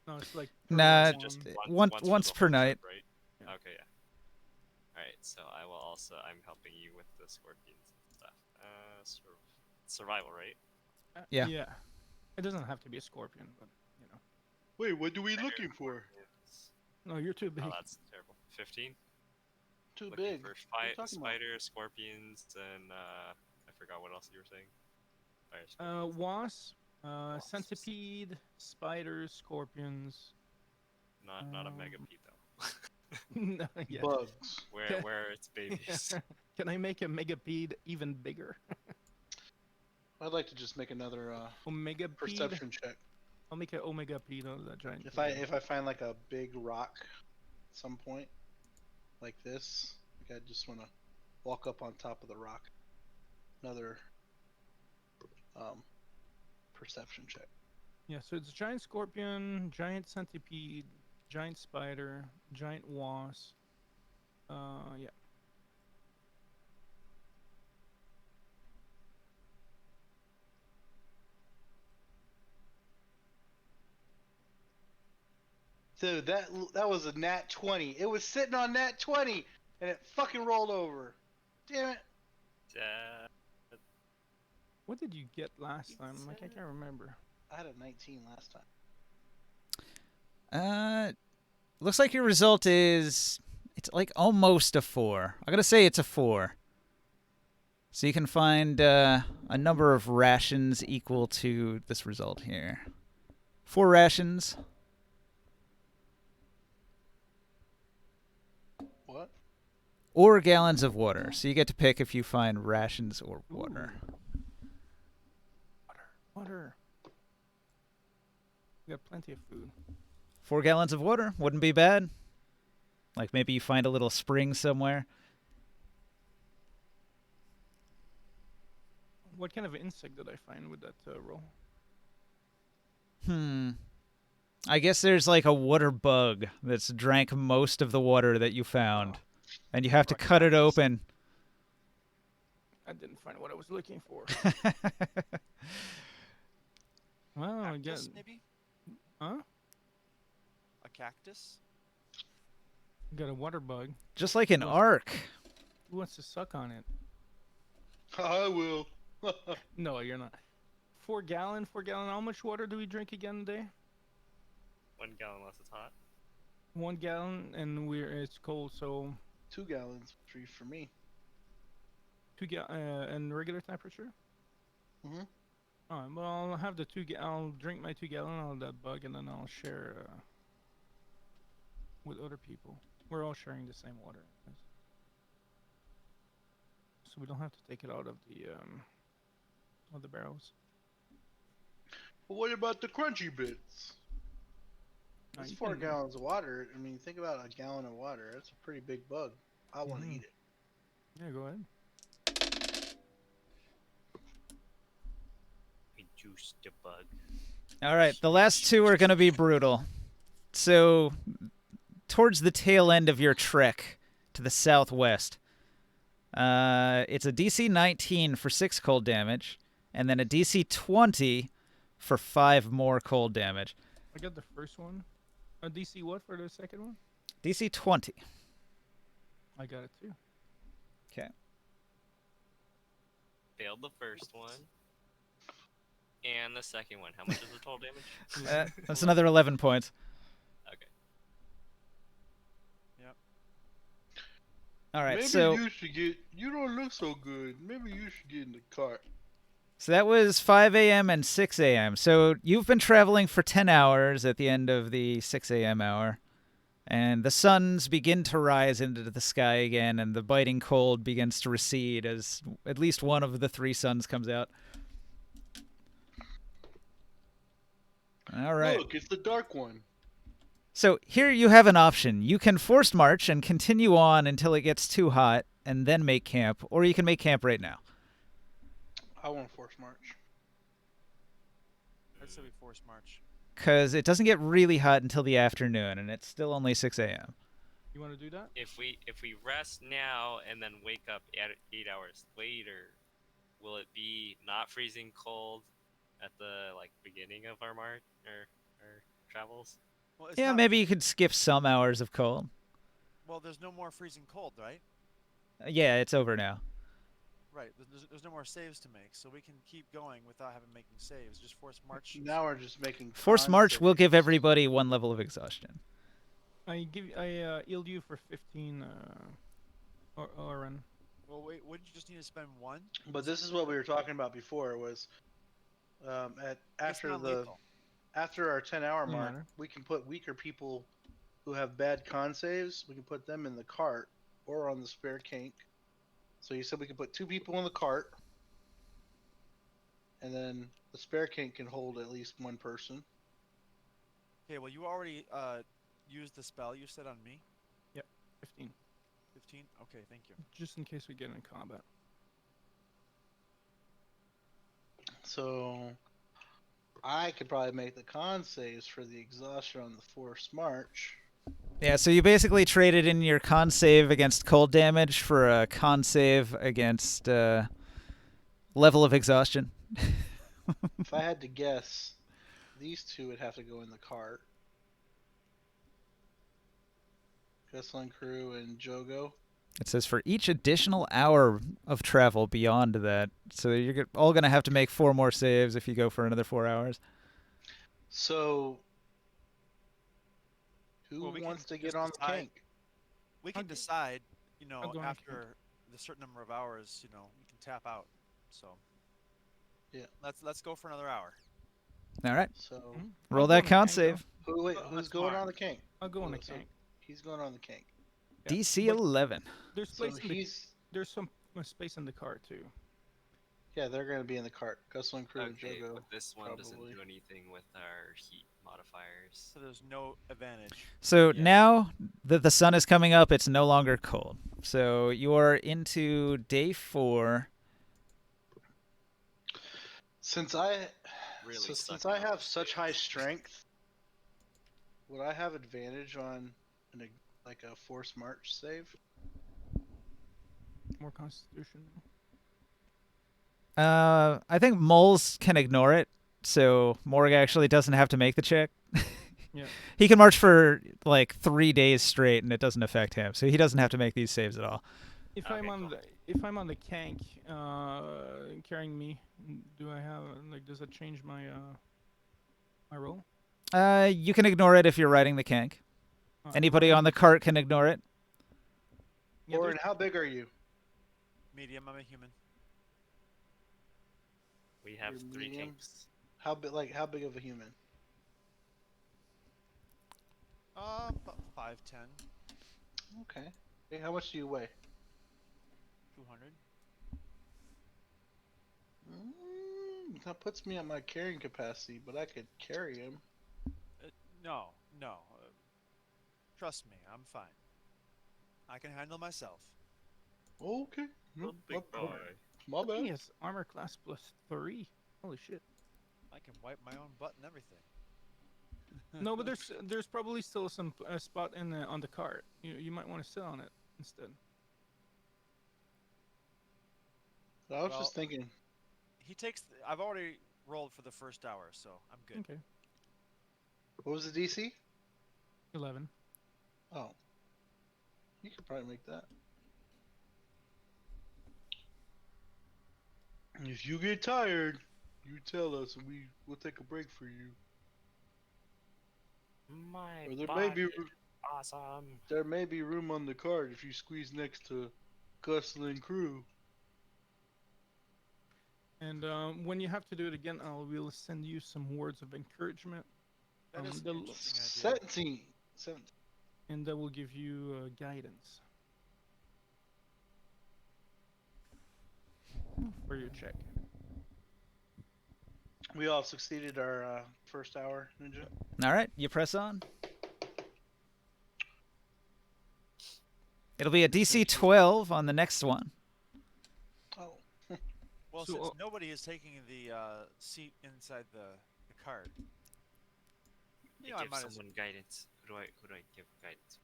No, it's like Nah, Or is it just once for once the per whole trip, night. right? Yeah. Okay, yeah. All right, so I'm helping you with the scorpions and stuff. Survival, right? Yeah. Yeah. It doesn't have to be a scorpion, but you know. Wait, what are we looking for? Scorpions. No, you're too big. Oh, that's terrible. 15. Too Looking big. for What are you talking about? spiders, scorpions, and I forgot what else you were saying. Spiders, scorpions. Wasp, Wasps. centipede, spiders, scorpions. Not a um, megapede though. No, yeah. Bugs. where it's babies. Can I make a megapede even bigger? I'd like to just make another Omegapede. perception check. I'll make an omegapede out of that giant. If I find like a big rock at some point, like this, like I just want to walk up on top of the rock. Another perception check. Yeah, so it's a giant scorpion, giant centipede, giant spider, giant wasp. Yeah. So that was a nat 20. It was sitting on nat 20, and it fucking rolled over. Damn it! What did you get last time? Like I can't remember. I had a 19 last time. Looks like your result is it's like almost a 4. I'm gonna say it's a 4. So you can find a number of rations equal to this result here. 4 rations. What? Or gallons of water. So you get to pick if you find rations or water. Water. We got plenty of food. 4 gallons of water wouldn't be bad. Like maybe you find a little spring somewhere. What kind of insect did I find with that roll? I guess there's like a water bug that's drank most of the water that you found. And you have to cut it open. I didn't find what I was looking for. Well, I guess. Cactus, maybe? Huh? A cactus? Got a water bug. Just like an ark. Who wants to suck on it? I will. No, you're not. 4 gallon. How much water do we drink again a day? 1 gallon unless it's hot. 1 gallon, and it's cold, so 2 gallons for me. 2 and regular temperature. Mhm. All right. Well, I'll have the I'll drink my 2 gallon out of that bug, and then I'll share with other people. We're all sharing the same water, so we don't have to take it out of the barrels. But what about the crunchy bits? That's You 4 can- gallons of water. I mean, think about a gallon of water. That's a pretty big bug. I want to Mhm. eat it. Yeah, go ahead. We juiced the bug. All right, the last 2 are going to be brutal. So, towards the tail end of your trek to the southwest, it's a DC 19 for 6 cold damage, and then a DC 20 for 5 more cold damage. I got the first one. DC what for the second one? DC 20. I got it too. Okay. Failed the first one. And the second one. How much is the total damage? That's another 11 points. Okay. All right, Maybe so you should get. You don't look so good. Maybe you should get in the cart. so that was 5 a.m. and 6 a.m. So you've been traveling for 10 hours at the end of the 6 a.m. hour. And the suns begin to rise into the sky again, and the biting cold begins to recede as at least one of the 3 suns comes out. All right. Look, it's the dark one. So here you have an option. You can forced march and continue on until it gets too hot and then make camp, or you can make camp right now. I want to force march. I'd say we force march. because it doesn't get really hot until the afternoon, and it's still only 6 a.m. You want to do that? If we rest now and then wake up 8 hours later, will it be not freezing cold at the beginning of our march or our travels? Well, it's Yeah, not. maybe you could skip some hours of cold. Well, there's no more freezing cold, right? Yeah, it's over now. Right. There's no more saves to make, so we can keep going without having making saves. Just force march. Now we're just making. Forced march will give saves. everybody 1 level of exhaustion. I yield you for 15 or run. Well, wait. Wouldn't you just need to spend 1? But this is what we were talking about before. Was It's after not the lethal. after our 10-hour No mark, matter. we can put weaker people who have bad con saves. We can put them in the cart or on the spare kink. So you said we can put 2 people in the cart, and then the spare kink can hold at least 1 person. Okay. Well, you already used the spell you said on me. 15. 15. Okay. Thank you. Just in case we get in combat. So I could probably make the con saves for the exhaustion on the forced march. Yeah, so you basically traded in your con save against cold damage for a con save against level of exhaustion. If I had to guess, these 2 would have to go in the cart. Gusling Crew and Jogo. It says for each additional hour of travel beyond that. So you're all going to have to make 4 more saves if you go for another 4 hours. So who Well, we can wants to get just on the decide- kink? We can Okay. decide. I'll go on After the certain number of hours, we can tap out. So. Yeah. Let's go for another hour. All right. So Mhm. Roll I'll go that on the con tank, save. who's that's going smart. on the kink? I'll go on the So tank. he's going on the kink. Yeah, DC but 11. There's So space in the, he's there's some space in the car too. yeah, they're going to be in the cart. Gusling Crew Okay, and Jogo. but this one doesn't probably. do anything with our heat modifiers. So there's no advantage. So Yeah. now that the sun is coming up, it's no longer cold. So you're into day 4. Since I Really since sucking I on have those such high saves. strength, would I have advantage on a force march save? More constitution. I think moles can ignore it, so Morg actually doesn't have to make the check. Yeah. He can march for like 3 days straight, and it doesn't affect him, so he doesn't have to make these saves at all. If Okay, I'm on cool. the kank carrying me, do I have does that change my my roll? You can ignore it if you're riding the kank. Anybody on the cart can ignore it. Yeah, Orin, how big are you? Medium. I'm a human. We have You're 3 medium? kinks. How big of a human? About 5'10", Okay. Hey, how much do you weigh? 200. That puts me at my carrying capacity, but I could carry him. No. Trust me, I'm fine. I can handle myself. Okay. The big boy. My He bad. has armor class +3. Holy shit. I can wipe my own butt and everything. No, but there's probably still some spot in on the cart. You might want to sit on it instead. I was Well- just thinking. He takes. I've already rolled for the first hour, so I'm good. Okay. What was the DC? 11. Oh. You could probably make that. If you get tired, you tell us and we'll take a break for you. My Or there body may be is awesome. there may be room on the cart if you squeeze next to Gusling Crew. And when you have to do it again, we'll send you some words of encouragement, That is an the- interesting idea. 17. and that will give you guidance for your check. We all succeeded our first hour, Ninja. All right, you press on. It'll be a DC 12 on the next one. Oh. Well, So, since nobody is taking the seat inside the cart, You know, I give might as someone guidance. Who do I give guidance?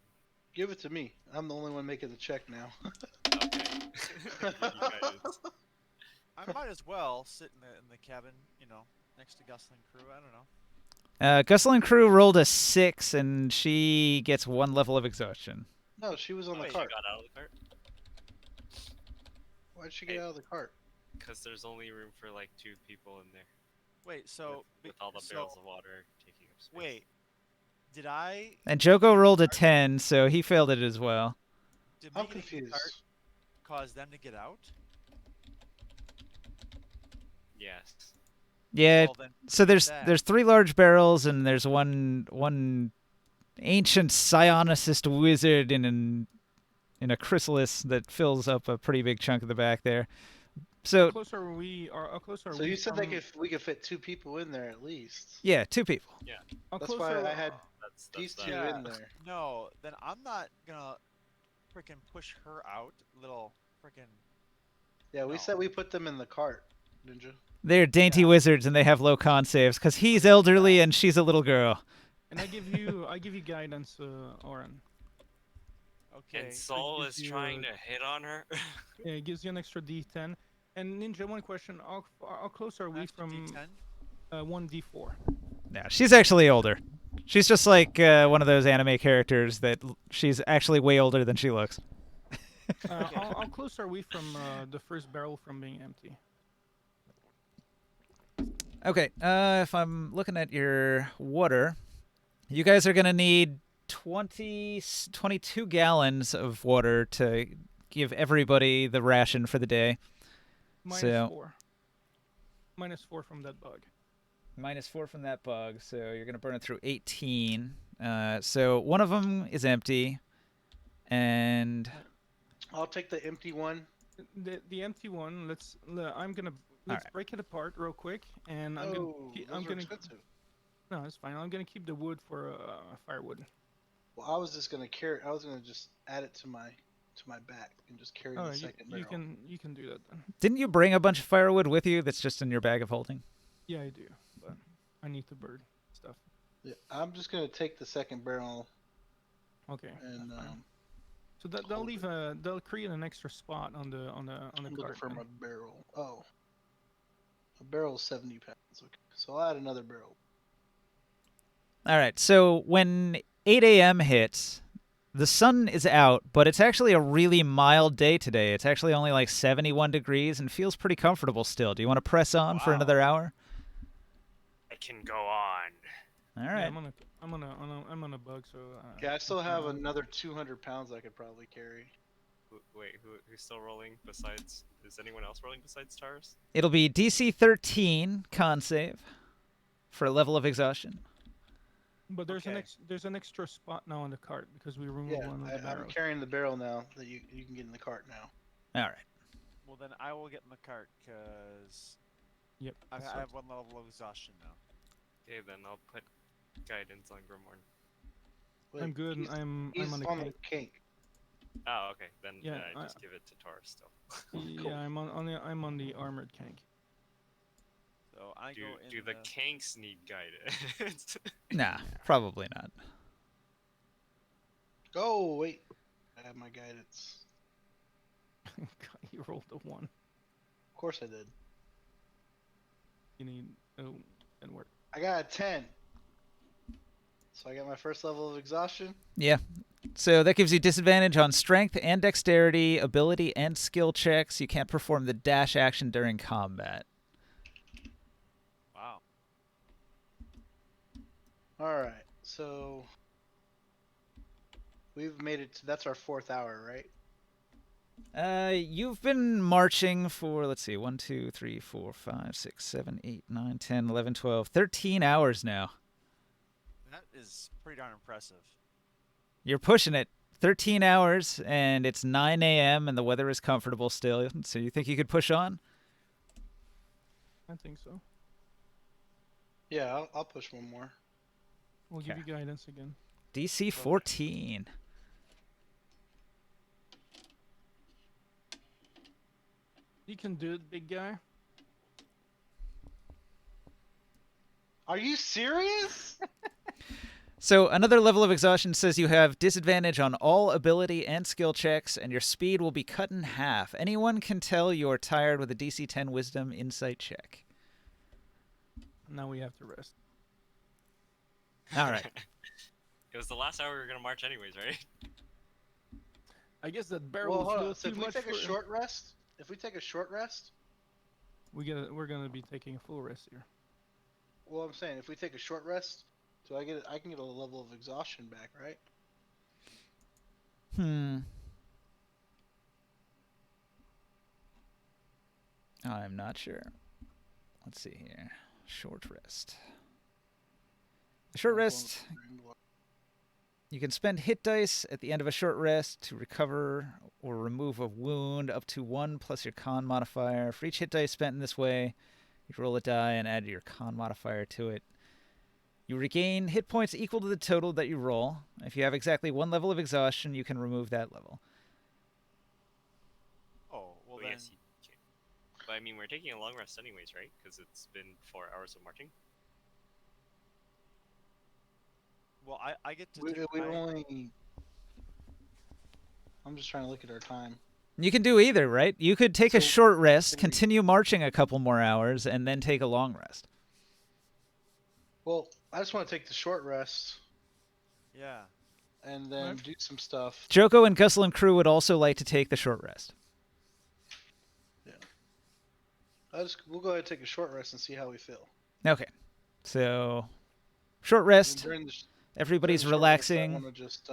Give it to me. I'm the only one making the check now. Okay. Give you guidance. well sit in the cabin, you know, next to Gusling crew. I don't know. Gusling crew rolled a 6, and she gets 1 level of exhaustion. No, she was on the Wait. She cart. got out of the cart Why'd she get Hey. out of the cart? because there's only room for like 2 people in there Wait, so with all the barrels of water taking up space. wait, did I And Joko rolled a 10, so he failed it as well. did I'm me getting in the confused. cart cause them to get out? Yes. Yeah. Well, then So there's that. 3 large barrels, and there's one ancient psionicist wizard in a chrysalis that fills up a pretty big chunk of the back there. So How close are we? How close are So we? you said from, we could fit 2 people in there at least. yeah, 2 people. How That's close why are, I had That's these 2 Yeah. in there. No, then I'm not gonna freaking push her out, little freaking. Yeah, we No. said we put them in the cart, Ninja. They're dainty Yeah. wizards, and they have low con saves because he's elderly and she's a little girl. and I give you guidance, Oren. Okay. And Saul gives is you trying a- to hit on her. Yeah, it gives you an extra D10. And Ninja, one question: how close are we Extra from D10. 1D4? Yeah, she's actually older. She's just like one of those anime characters that she's actually way older than she looks. How close are we from the first barrel from being empty? Okay, if I'm looking at your water, you guys are going to need 22 gallons of water to give everybody the ration for the day. Minus So- 4. Minus 4 from that bug. Minus 4 from that bug, so you're going to burn it through 18. So one of them is empty, and I'll take the empty one. The empty one. Let's Alright. break it apart real quick, and I'm Those are gonna expensive. no, it's fine. I'm gonna keep the wood for firewood. Well, I was just gonna carry. I was gonna just add it to my back and just carry Oh, the second barrel. you can do that then. didn't you bring a bunch of firewood with you that's just in your bag of holding? Yeah, I do, but I need to burn stuff. Yeah, I'm just gonna take the second barrel Okay. and that's fine. So hold they'll create an extra spot on the I'm looking cart. for then. my barrel. Oh, a barrel's 70 pounds. Okay, so I'll add another barrel. All right, so when 8 a.m. hits, the sun is out, but it's actually a really mild day today. It's actually only like 71 degrees and feels pretty comfortable still. Do you want to press on for Wow. another hour? I can go on. All Yeah, right. I'm on a bug, so. Okay, I still have um, another 200 pounds I could probably carry. Who's still rolling besides? Is anyone else rolling besides Tars? It'll be DC 13 con save for a level of exhaustion. But there's Okay. there's an extra spot now on the cart because we removed Yeah, one of the I'm barrels. carrying the barrel now that you can get in the cart now. All right. Well, then I will get in the cart because Yep. I that's have 1 level of exhaustion now. Okay, then I'll put guidance on Grimorn. I'm good. He's, I'm he's on the on cake. the cake. Oh, okay. Then Yeah, I just give it to Tars still. Yeah, I'm on the armored tank. So I Do go in do the Kanks need guidance? Nah, probably not. Oh wait, I have my guidance. God, you rolled a 1. Of course I did. You need and work. I got a 10. So I got my first level of exhaustion. Yeah. So that gives you disadvantage on strength and dexterity, ability and skill checks. You can't perform the dash action during combat. Wow. All right, so we've made it. That's our 4th hour, right? You've been marching for, let's see, 1, 2, 3, 4, 5, 6, 7, 8, 9, 10, 11, 12, 13 hours now. That is pretty darn impressive. You're pushing it. 13 hours, and it's 9 a.m., and the weather is comfortable still. So you think you could push on? I think so. Yeah, I'll push one more. We'll give Okay. you guidance again. DC 14. You can do it, big guy. Are you serious? So another level of exhaustion says you have disadvantage on all ability and skill checks, and your speed will be cut in half. Anyone can tell you are tired with a DC 10 Wisdom Insight check. Now we have to rest. All right. It was the last hour we were gonna march anyways, right? I guess that barrel Well, was a hold little on. So too if we much take a for short rest, we're gonna be taking a full rest here. well, I'm saying if we take a short rest, I can get a level of exhaustion back, right? I'm not sure. Let's see here. Short rest. A short I'm going rest, with the green block. you can spend hit dice at the end of a short rest to recover or remove a wound up to 1 plus your con modifier. For each hit dice spent in this way, you roll a die and add your con modifier to it. You regain hit points equal to the total that you roll. If you have exactly 1 level of exhaustion, you can remove that level. Oh, well Oh, then. yes, you can. But I mean, we're taking a long rest anyways, right? Because it's been 4 hours of marching. Well, I get to We take my. only. I'm just trying to look at our time. You can do either, right? You could take a So, short rest, can we- continue marching a couple more hours, and then take a long rest. Well, I just want to take the short rest Yeah. and then Right. do some stuff. Joko and Gussel and crew would also like to take the short rest. We'll go ahead and take a short rest and see how we feel. Okay. So, short And rest. during the Everybody's short rest, I relaxing. want to just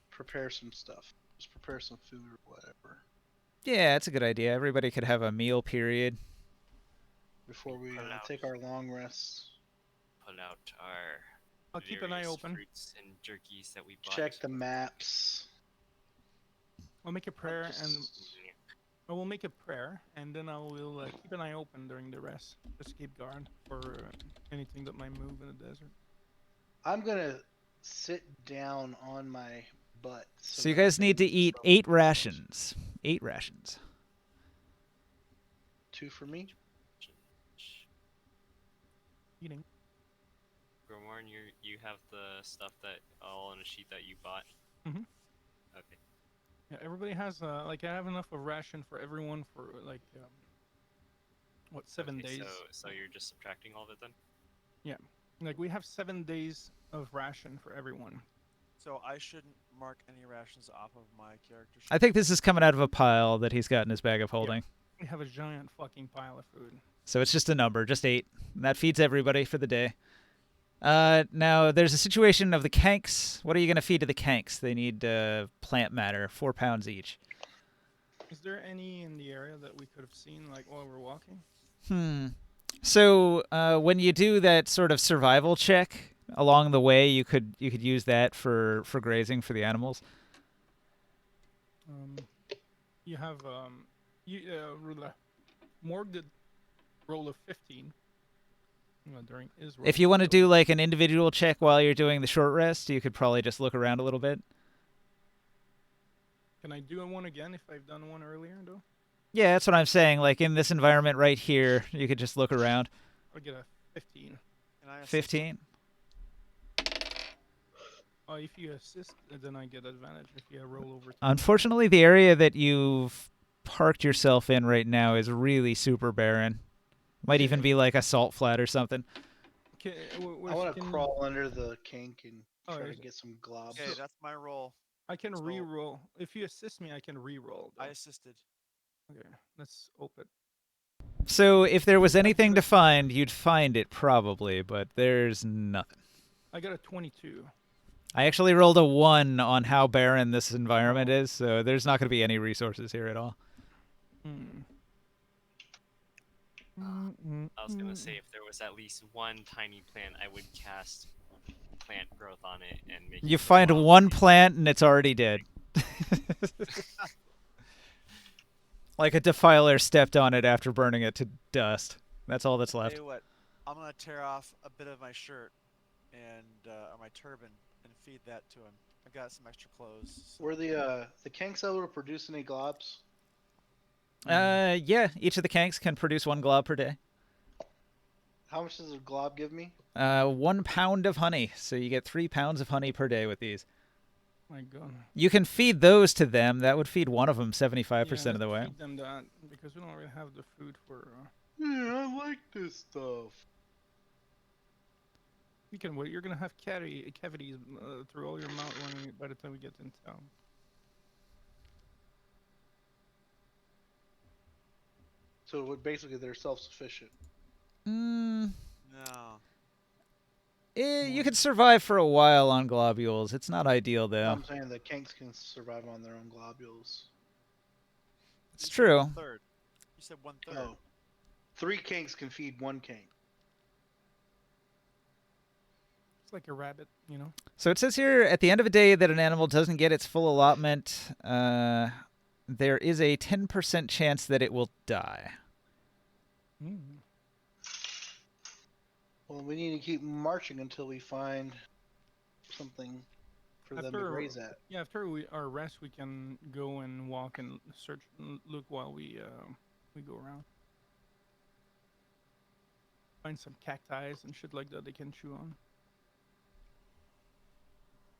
prepare some stuff. Just prepare some food or whatever Yeah, that's a good idea. Everybody could have a meal period. before we Put it out. take our long rests. Pull out our I'll keep an eye various open. fruits and jerkies that we bought. Check the maps. I'll make a prayer and Just- I will make a prayer, and then I will keep an eye open during the rest. Just keep guard for anything that might move in the desert. I'm gonna sit down on my butt. So you that I guys can need to eat from 8 the rations. 8 rations. 2 for me. Eating. Gormorn, you have the stuff that all on a sheet that you bought. Mhm. Okay. Yeah, everybody has I have enough of ration for everyone for 7 Okay, days. So you're just subtracting all of it then? Like we have 7 days of ration for everyone. So I shouldn't mark any rations off of my character sheet. I think this is coming out of a pile that he's got in his bag of holding. We have a giant fucking pile of food. So it's just a number, just 8. And that feeds everybody for the day. Now, there's a situation of the kanks. What are you going to feed to the kanks? They need plant matter, 4 pounds each. Is there any in the area that we could have seen like while we're walking? So when you do that sort of survival check along the way, you could use that for grazing for the animals. You have Morg did roll of 15 during his roll. If you want to so- do like an individual check while you're doing the short rest, you could probably just look around a little bit. Can I do one again if I've done one earlier though? Yeah, that's what I'm saying. Like in this environment right here, you could just look around. I'll get a 15. And I assist- 15. If you assist, then I get advantage if you roll over. 10. Unfortunately, the area that you've parked yourself in right now is really super barren. Might even be like a salt flat or something. I want to crawl under the kink and Oh, try to is it? get some globs. Okay, that's my roll. I can So- re-roll. If you assist me, I can re-roll. I though. assisted. Okay, let's open. So if there was anything to find, you'd find it probably, but there's nothing. I got a 22. I actually rolled a 1 on how barren this environment is, so there's not going to be any resources here at all. I was gonna say if there was at least one tiny plant, I would cast plant growth on it and make. You it find grow. one plant and it's already dead. Like a defiler stepped on it after burning it to dust. That's all that's Tell left. you what, I'm gonna tear off a bit of my shirt and or my turban and feed that to him. I've got some extra clothes. Were the kinks able to produce any globs? Yeah, each of the kanks can produce 1 glob per day. How much does a glob give me? 1 pound of honey. So you get 3 pounds of honey per day with these. My God. You can feed those to them. That would feed one of them 75% Yeah, of the let's way. feed them that because we don't really have the food for. Yeah, I like this stuff. We can wait. You're gonna have cavities through all your mouth by the time we get in town. So basically, they're self-sufficient. Mm, No. you could survive for a while on globules. It's not ideal, though. I'm saying the kinks can survive on their own globules. It's You said true. 1/3. You said 1/3. Oh, 3 kinks can feed 1 kink. It's like a rabbit, you know. So it says here at the end of a day that an animal doesn't get its full allotment, there is a 10% chance that it will die. Mm. Well, we need to keep marching until we find something for them to graze at. Yeah, after our rest, we can go and walk and search, and look while we go around. Find some cacti and shit like that they can chew on.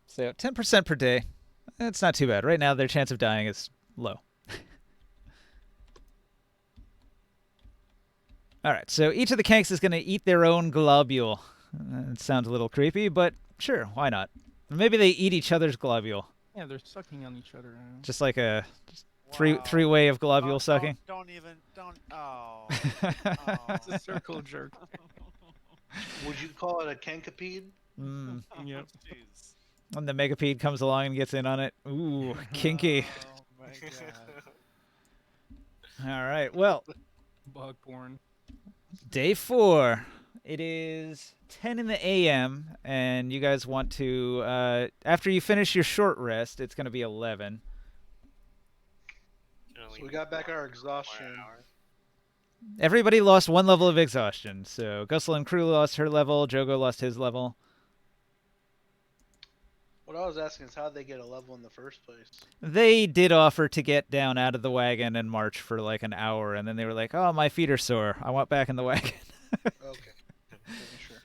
So 10% per day. It's not too bad. Right now, their chance of dying is low. All right, so each of the kanks is going to eat their own globule. It sounds a little creepy, but sure, why not? Maybe they eat each other's globule, Yeah, they're sucking on each other. just like a Wow. three-way of globule Don't- sucking. Don't even. Don't. Oh. It's a circle jerk. Would you call it a kankapede? Mm. Yep. Jeez. When the Megapede comes along and gets in on it. Ooh, kinky. Oh my God. All right, well, Bug porn. day 4. It is 10 in the a.m., and you guys want to, after you finish your short rest, it's going to be 11. So we got back our exhaustion. Everybody lost 1 level of exhaustion. So Gusel and Crew lost her level, Jogo lost his level. What I was asking is how'd they get a level in the first place? They did offer to get down out of the wagon and march for like an hour, and then they were like, oh, my feet are sore. I want back in the wagon. Okay, making sure.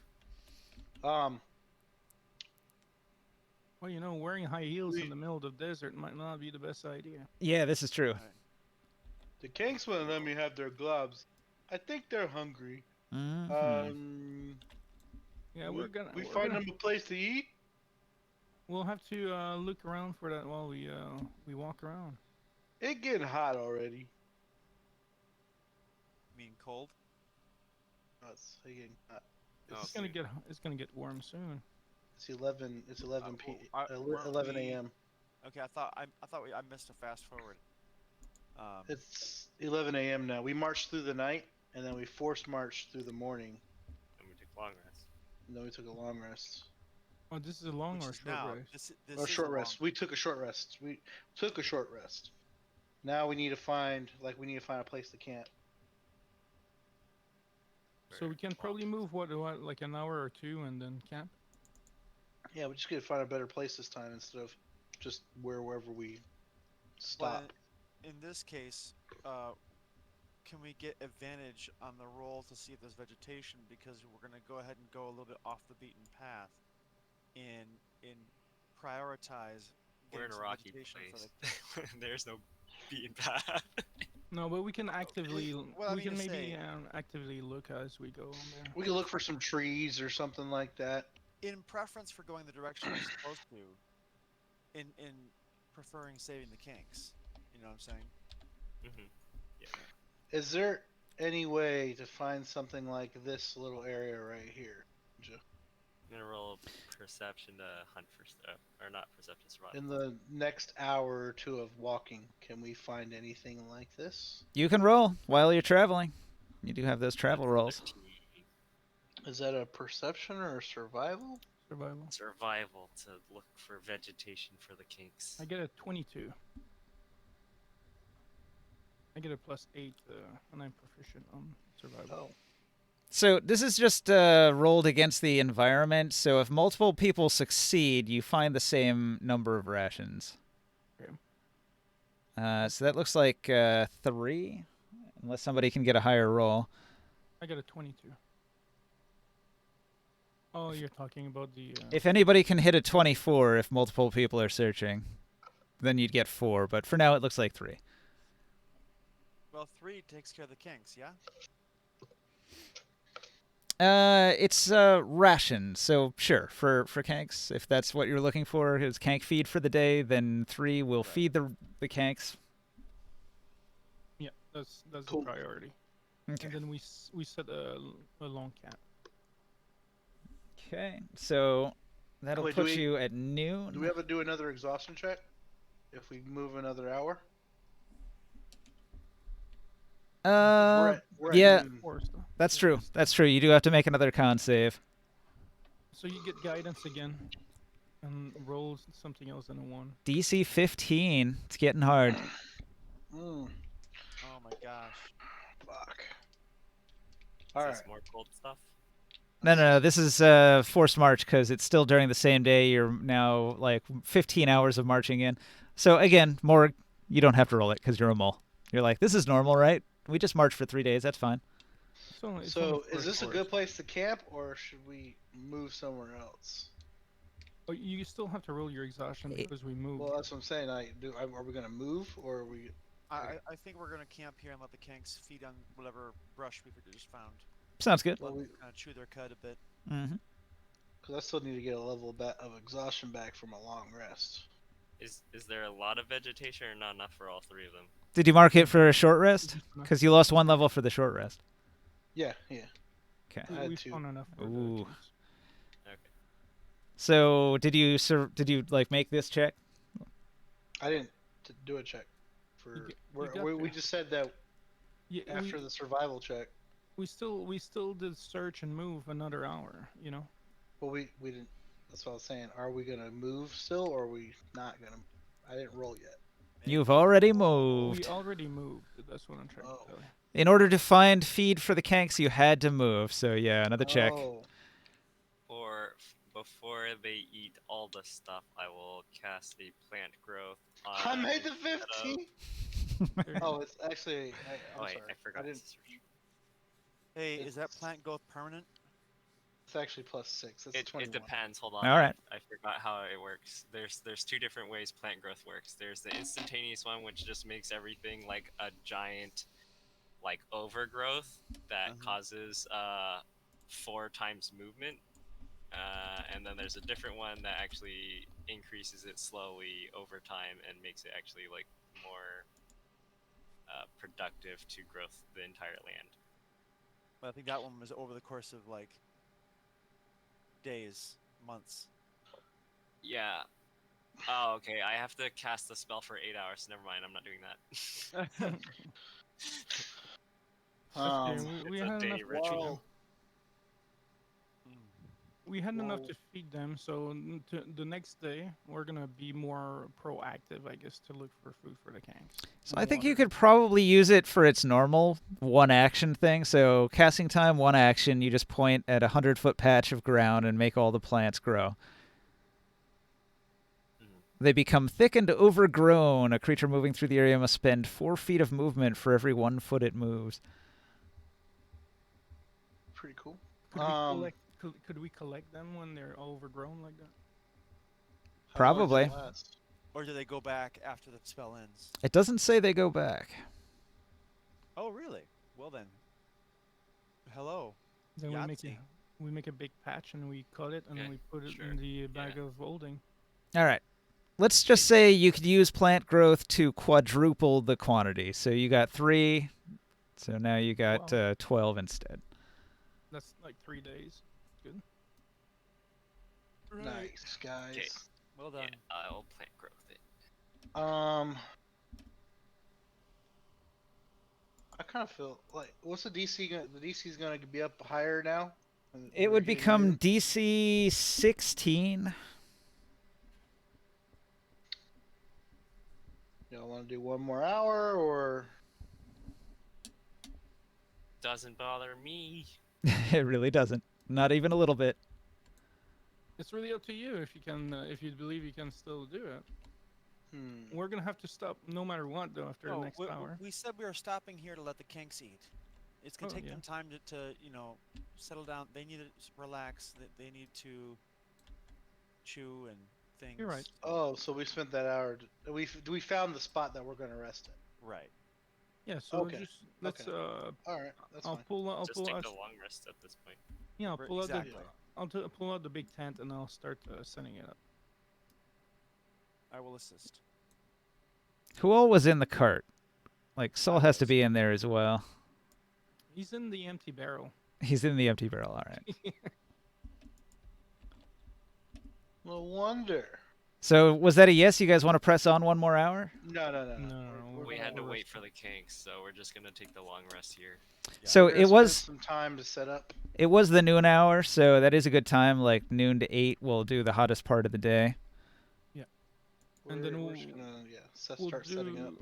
Well, you know, wearing high heels in the middle of the desert might not be the best idea. Yeah, this is true. The kinks wouldn't let me have their gloves. I think they're hungry. Mhm. Yeah, we we're gonna. find them a place to eat. We'll have to look around for that while we walk around. It getting hot already. Mean cold? It's getting hot. Oh, It's gonna get warm soon. It's 11. It's 11 p. weren't 11 we- a.m. Okay, I thought I missed a fast forward. It's 11 a.m. now. We marched through the night, and then we forced marched through the morning, And we took long rest. and then we took a long rest. Oh, this is a long which or is short now. rest? This Or is short a rest. long- We took a short rest. We took a short rest. Now we need to find a place to camp. So we can probably move what like an hour or two and then camp. Yeah, we just gotta find a better place this time instead of just wherever we Well, stop. in this case, can we get advantage on the roll to see if there's vegetation? Because we're gonna go ahead and go a little bit off the beaten path, and prioritize. We're in getting a some rocky vegetation for place. There's no beaten path. No, but we can actively What I we mean can to maybe say- actively look as we go on there. We can look for some trees or something like that. In preference for going the direction we're supposed to, in preferring saving the kinks. You know what I'm saying? Mm-hmm. Yeah. Is there any way to find something like this little area right here? I'm gonna roll perception to hunt for stuff, or not perception, survival. In the next hour or two of walking, can we find anything like this? You can roll while you're traveling. You do have those travel rolls. 15. Is that a perception or a survival? Survival. Survival to look for vegetation for the kinks. I get a 22. I get a +8, and I'm proficient on survival. Oh. So this is just rolled against the environment. So if multiple people succeed, you find the same number of rations. Okay. So that looks like 3, unless somebody can get a higher roll. I get a 22. Oh, you're talking about the. If anybody can hit a 24 if multiple people are searching, then you'd get 4, but for now it looks like 3. Well, 3 takes care of the kinks, yeah? It's ration, so sure, for kanks, if that's what you're looking for, is kank feed for the day, then 3 will Right. feed the kanks. Yeah, that's Cool. the priority. Okay. And then we set a long cap. Okay, so that'll Wait, do put we- you at noon. Do we have to do another exhaustion check if we move another hour? We're at yeah, noon. that's true. That's true. You do have to make another con save. So you get guidance again, and roll something else than a 1. DC 15. It's getting hard. Mm, Oh my gosh. fuck. Is All this right. more cold stuff? No. This is forced march because it's still during the same day. You're now like 15 hours of marching in. So again, more. You don't have to roll it because you're a mole. You're like, this is normal, right? We just marched for 3 days. That's fine. It's only So, 4 is this a hours. good place to camp, or should we move somewhere else? Oh, you still have to roll your exhaustion because we moved. Well, that's what I'm saying. Are we gonna move, or are we? I think we're gonna camp here and let the kinks feed on whatever brush we just found. Sounds good. Well, Let them kind of chew their cud a bit. Mm-hmm. Because I still need to get a level of exhaustion back from a long rest. Is there a lot of vegetation or not enough for all 3 of them? Did you mark it for a short rest? Just enough. Because you lost 1 level for the short rest. Yeah. Okay. I had We 2. found enough for Ooh. the kinks. Okay. So did you like make this check? I didn't do a check for. You got We there. just said that Yeah, after the survival check. we still did search and move another hour. You know. Well, we didn't. That's what I was saying. Are we gonna move still, or are we not gonna? I didn't roll yet. You've already We moved. already moved. That's what I'm trying Oh. to tell you. In order to find feed for the kanks, you had to move. So yeah, another check. Oh, Or before they eat all the stuff, I will cast a plant growth on. I made the instead of- 15. There you Oh, go. it's actually. I'm Wait, sorry. I forgot. didn't. to search. Hey, is that It's- plant growth permanent? It's actually +6. It's It 21. depends. Hold on. All right. I forgot how it works. There's 2 different ways plant growth works. There's the instantaneous one, which just makes everything like a giant, like overgrowth that causes 4 times movement. And then there's a different one that actually increases it slowly over time and makes it actually like more productive to growth the entire land. But I think that one was over the course of like days, months. Yeah. Oh, okay. I have to cast the spell for 8 hours. Never mind. I'm not doing that. Okay, Um, we it's a had day enough. ritual. Wow. We had enough Well- to feed them, so the next day we're gonna be more proactive, I guess, to look for food for the kanks. So and I think you water. could probably use it for its normal 1 action thing. So casting time, 1 action. You just point at a 100-foot patch of ground and make all the plants grow. Mhm. They become thick and overgrown. A creature moving through the area must spend 4 feet of movement for every 1 foot it moves. Pretty cool. Could we collect? Could we collect them when they're overgrown like that? How long does it Probably. last? Or do they go back after the spell ends? It doesn't say they go back. Oh, really? Well then. Hello. Then Yahtzee. we make a big patch and we cut it and Okay, we put it sure, in the bag of holding. All right. Let's just say you could use plant growth to quadruple the quantity. So you got 3. So now you got Wow. 12 instead. That's like 3 days. Good. Nice, guys. Okay. Well done. Yeah, I'll plant growth it. I kind of feel like what's the DC? The DC's gonna be up higher now. and It we're would getting become near- DC 16. Y'all want to do 1 more hour or? Doesn't bother me. It really doesn't. Not even a little bit. It's really up to you if you can, if you believe you can still do it. We're gonna have to stop no matter what though after No, the next we, hour. we said we were stopping here to let the kinks eat. It's gonna Oh, take yeah. them time to settle down. They need to relax. They need to chew and things. You're right. So, Oh, so we spent that hour. We found the spot that we're gonna rest at. right. Yeah. So Okay, just let's okay. All right, that's I'll fine. I'll Just pull take out. the long rest at this point. Yeah, I'll Right, pull out exactly. pull out the big tent and I'll start setting it up. I will assist. Who all was in the cart? Like, Saul I has to was. be in there as well. He's in the empty barrel. He's in the empty barrel, all right. No wonder. So, was that a yes? You guys want to press on one more hour? No. No, We gonna had to rest wait for up. the kinks, so we're just gonna take the long rest here. Yeah. So We're gonna it spend was some time to set up. the noon hour, so that is a good time. Like noon to 8, we'll do the hottest part of the day. And then We're just gonna we'll start setting up.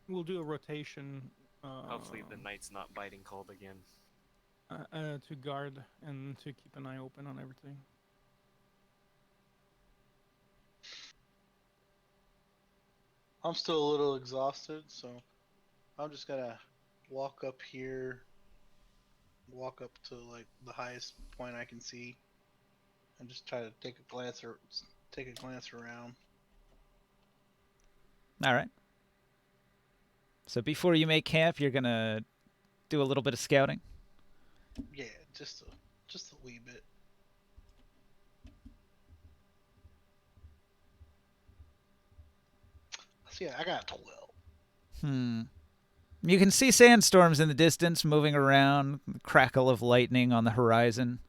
We'll do a rotation. Hopefully the night's not biting cold again. To guard and to keep an eye open on everything. I'm still a little exhausted, so I'm just gonna walk up here, walk up to like the highest point I can see, and just try to take a glance around. All right. So before you make camp, you're gonna do a little bit of scouting. Yeah, just a wee bit. So yeah, I got 12. You can see sandstorms in the distance moving around, the crackle of lightning on the horizon.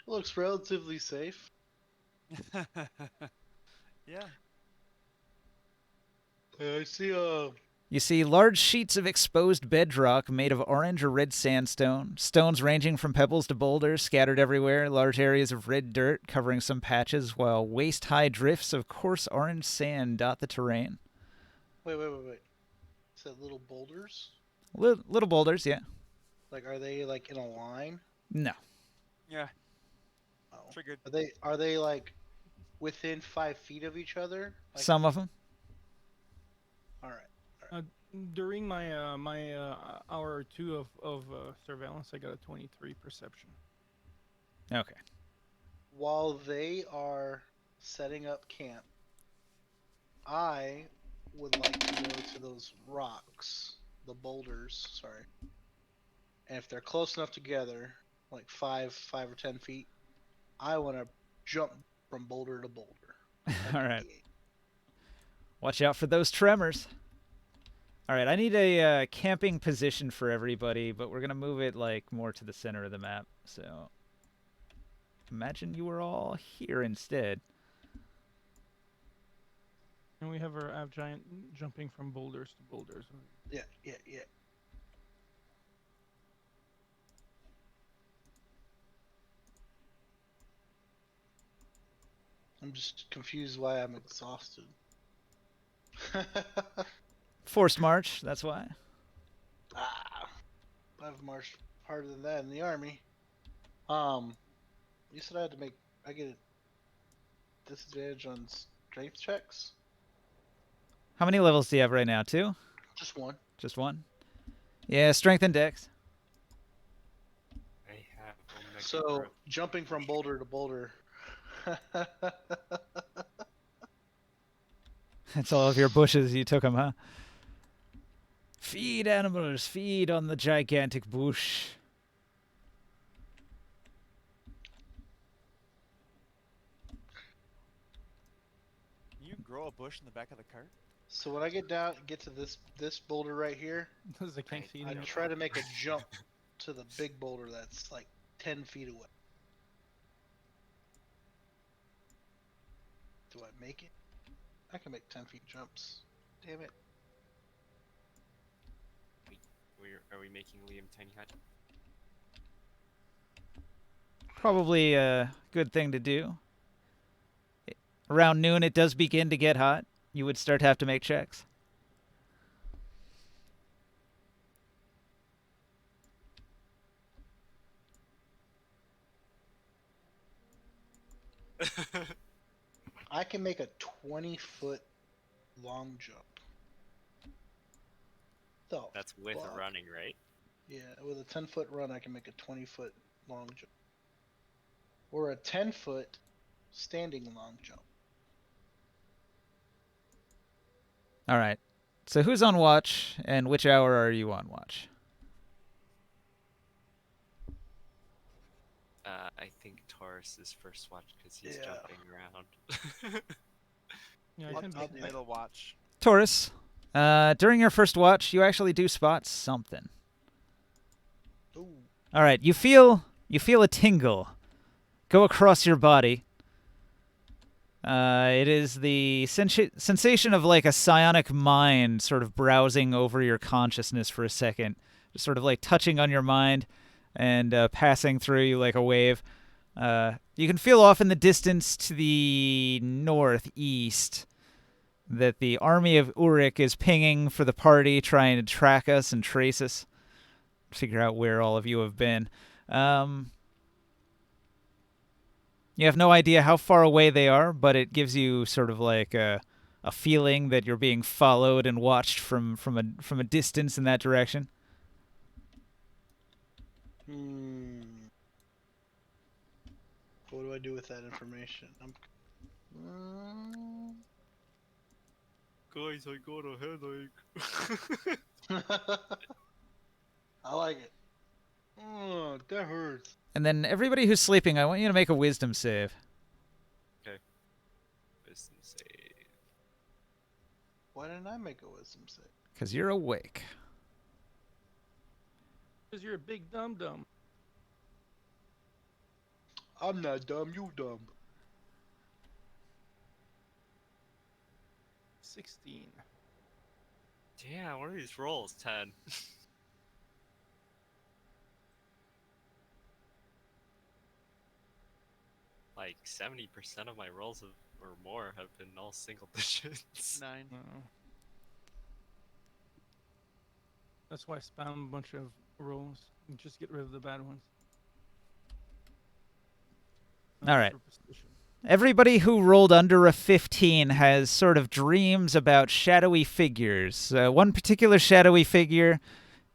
Looks relatively safe. Yeah. I see You see large sheets of exposed bedrock made of orange or red sandstone, stones ranging from pebbles to boulders scattered everywhere, large areas of red dirt covering some patches, while waist-high drifts of coarse orange sand dot the terrain. Wait. Is that little boulders? Little boulders, yeah. Like, are they like in a line? No. Yeah. Oh. Figured. Are they like within 5 feet of each other? Like, Some of them. all right. During my hour or two of surveillance, I got a 23 perception. Okay. While they are setting up camp, I would like to go to those rocks, the boulders, sorry. And if they're close enough together, like 5 or 10 feet, I want to jump from boulder to boulder. All right. Watch out for those tremors. All right, I need a camping position for everybody, but we're going to move it like more to the center of the map. So imagine you were all here instead. And we have our Av Giant jumping from boulders to boulders. Yeah. I'm just confused why I'm exhausted. Forced march, that's why. I've marched harder than that in the army. You said I get a disadvantage on strength checks? How many levels do you have right now? 2? Just one. Just 1? Yeah, strength and dex. I have Omega So, growth. jumping from boulder to boulder. That's all of your bushes. You took them, huh? Feed animals. Feed on the gigantic bush. Can you grow a bush in the back of the cart? So when I get to this boulder right here, Does the king feed I him? try to make a jump to the big boulder that's like 10 feet away. Do I make it? I can make 10 feet jumps. Damn it. Are we making Liam tiny hut? Probably a good thing to do. Around noon, it does begin to get hot. You would start to have to make checks. I can make a 20-foot long jump. The That's with fuck? running, right? Yeah, with a 10-foot run, I can make a 20-foot long jump. Or a 10-foot standing long jump. All right. So who's on watch, and which hour are you on watch? I think Taurus is first watch because he's Yeah. jumping around. Yeah, I I'll, can be. I'll do middle watch. Taurus, during your first watch, you actually do spot something. Ooh. All right, you feel a tingle go across your body. It is the sensation of like a psionic mind sort of browsing over your consciousness for a second, just sort of like touching on your mind and passing through you like a wave. You can feel off in the distance to the northeast that the army of Uruk is pinging for the party, trying to track us and trace us, figure out where all of you have been. You have no idea how far away they are, but it gives you sort of like a feeling that you're being followed and watched from a distance in that direction. What do I do with that information? Guys, I got a headache. I like it. Oh, that hurts. And then everybody who's sleeping, I want you to make a wisdom save. Wisdom save. Why didn't I make a wisdom save? Because you're awake. Because you're a big dum dum. I'm not dumb, you dumb. 16. Damn, what are these rolls? 10. Like 70% of my rolls or more have been all single digits. 9. That's why I spam a bunch of rolls and just get rid of the bad ones. All right. Superstition. Everybody who rolled under a 15 has sort of dreams about shadowy figures. One particular shadowy figure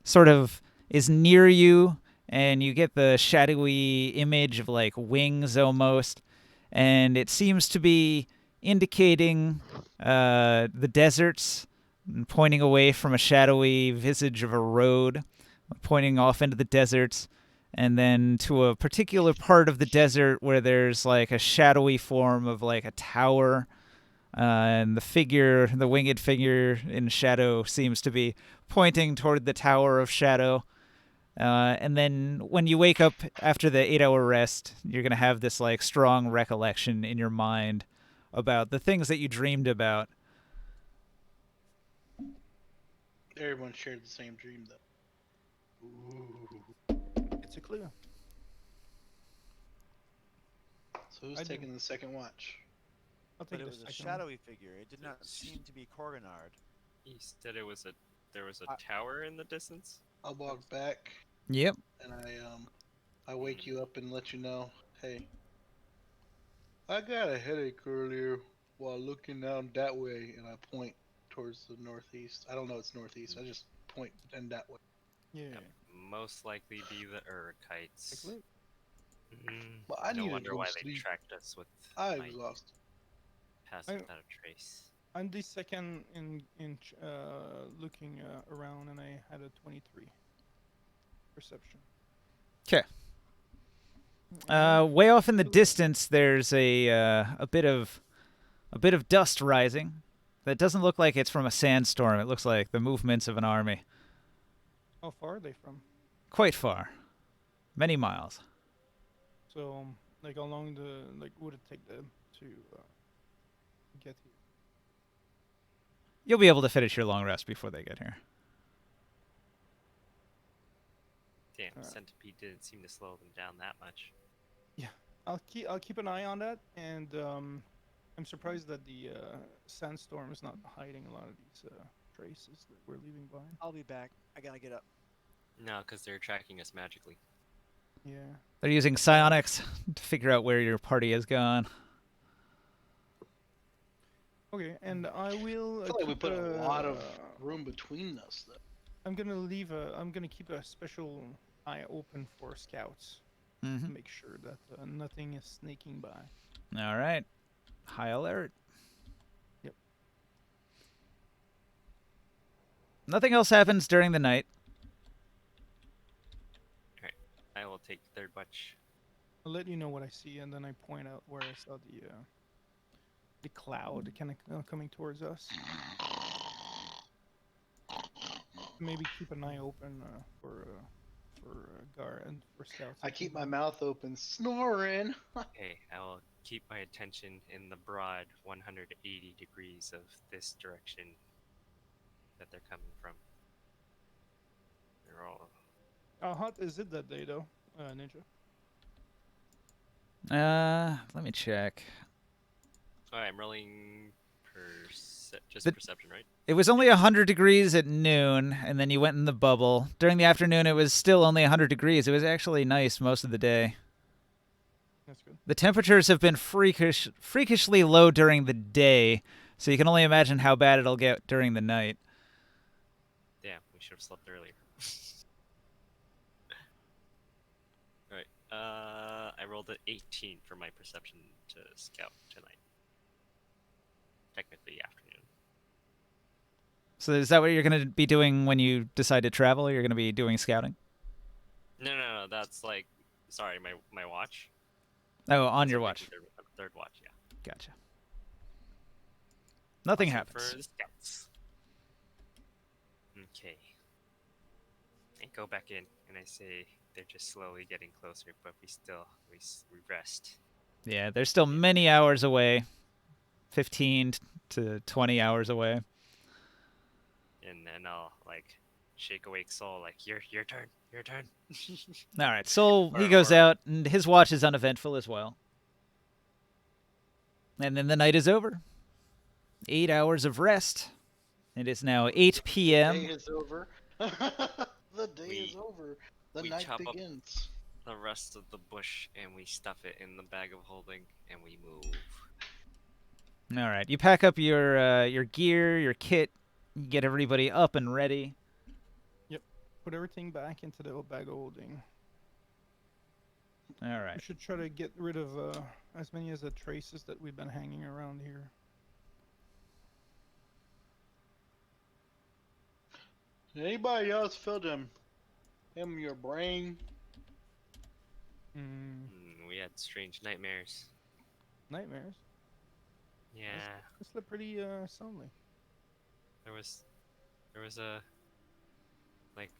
sort of is near you, and you get the shadowy image of like wings almost, and it seems to be indicating the deserts, pointing away from a shadowy visage of a road, pointing off into the deserts, and then to a particular part of the desert where there's like a shadowy form of like a tower, and the winged figure in shadow seems to be pointing toward the Tower of Shadow. And then when you wake up after the 8-hour rest, you're going to have this like strong recollection in your mind about the things that you dreamed about. Everyone shared the same dream, though. Ooh. It's a clue. So who's I do. taking the second watch? I'll But take it the was a second one. shadowy figure. It did not seem to be Korganard. You said there was a I- tower in the distance? I'll walk back Yep. and I wake you up and let you know, hey, I got a headache earlier while looking down that way, and I point towards the northeast. I don't know it's northeast. I just point and that way. Yeah. Most likely be the Urukites. Take a look. But I no need to wonder go why to they sleep. tracked us with I'm my exhausted. pass I- without a trace. I'm the second in looking around, and I had a 23 perception. 'Kay. Way off in the distance, there's a bit of dust rising. That doesn't look like it's from a sandstorm. It looks like the movements of an army. How far are they from? Quite far, many miles. So, like, how long would it take them to get here? You'll be able to finish your long rest before they get here. Damn, Alright. Centipede didn't seem to slow them down that much. I'll keep an eye on that, and I'm surprised that the sandstorm is not hiding a lot of these traces that we're leaving behind. I'll be back. I gotta get up. No, because they're tracking us magically. Yeah. They're using psionics to figure out where your party has gone. Okay, and I will. I feel like we keep, put a lot of room between us, though. I'm gonna leave a. I'm gonna keep a special eye open for scouts to Mm-hmm. make sure that nothing is sneaking by. All right. High alert. Yep. Nothing else happens during the night. Alright. I will take third watch. I'll let you know what I see, and then I point out where I saw the cloud kind of coming towards us. Maybe keep an eye open for guard and for scouts. I that keep come my by. mouth open, snoring. Okay, I will keep my attention in the broad 180 degrees of this direction that they're coming from. They're all How hot is it that day, though, Ninja? Let me check. Alright, I'm rolling just The- perception, right? It was only 100 degrees at noon, and then you went in the bubble. During the afternoon, it was still only 100 degrees. It was actually nice most of the day. That's good. The temperatures have been freakishly low during the day, so you can only imagine how bad it'll get during the night. Damn, we should have slept earlier. Alright, I rolled an 18 for my perception to scout tonight. Technically afternoon. So is that what you're going to be doing when you decide to travel? You're going to be doing scouting? No, that's like, sorry, my watch. Oh, on That's your what watch. makes it third watch, yeah. Gotcha. Nothing Watching happens. For the scouts. Okay. I go back in and I say they're just slowly getting closer, but we rest. Yeah, they're still many hours away. 15 to 20 hours away. And then I'll like shake awake soul like your turn. All right, so he Or- goes or- out, and his watch is uneventful as well. And then the night is over. 8 hours of rest. It is now 8 Day p.m. is over. The day is We- over. The we night chop up- begins. the rest of the bush and we stuff it in the bag of holding and we move. All right, you pack up your gear, your kit, you get everybody up and ready. Put everything back into the old bag of holding. All We right. should try to get rid of as many as the traces that we've been hanging around here. Anybody else feel them in your brain? We had strange nightmares. Nightmares. Yeah, I slept pretty soundly. there was a like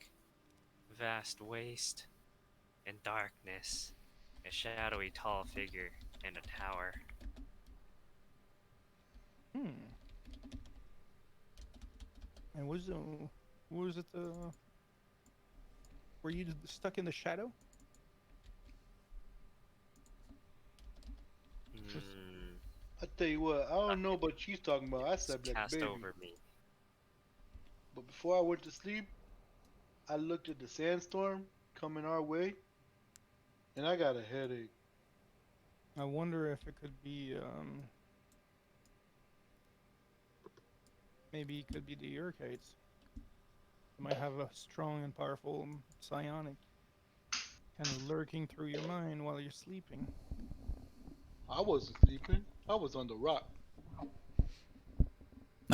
vast waste and darkness, a shadowy tall figure and a tower. And was it were you stuck in the shadow? Mm, I tell you what, I don't know what you talking about. I it's slept like a cast baby. over me. But before I went to sleep, I looked at the sandstorm coming our way, and I got a headache. I wonder if it could be maybe it could be the Urkates. It might have a strong and powerful psionic kind of lurking through your mind while you're sleeping. I wasn't sleeping. I was on the rock. All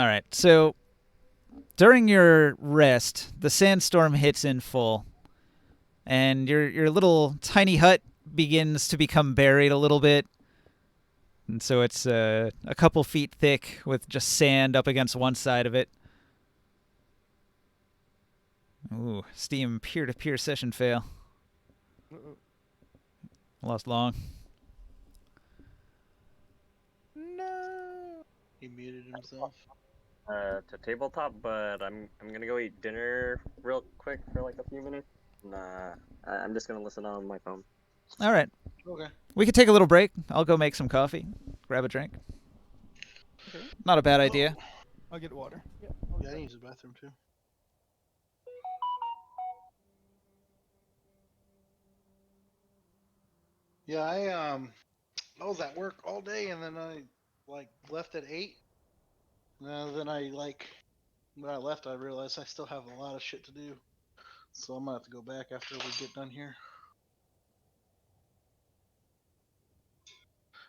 right. So during your rest, the sandstorm hits in full, and your little tiny hut begins to become buried a little bit. And so it's a couple feet thick with just sand up against one side of it. Ooh, Steam peer-to-peer session fail. Uh-oh. Lost long. No. He muted himself. To tabletop, but I'm gonna go eat dinner real quick for like a few minutes. Nah, I'm just gonna listen on my phone. All right. Okay. We could take a little break. I'll go make some coffee, grab a drink. Okay. Not a bad idea. I'll get water. Yeah. Yeah, I need to use the bathroom too. Yeah, I was at work all day, and then I like left at 8. Then I like When I left, I realized I still have a lot of shit to do. So I'm gonna have to go back after we get done here.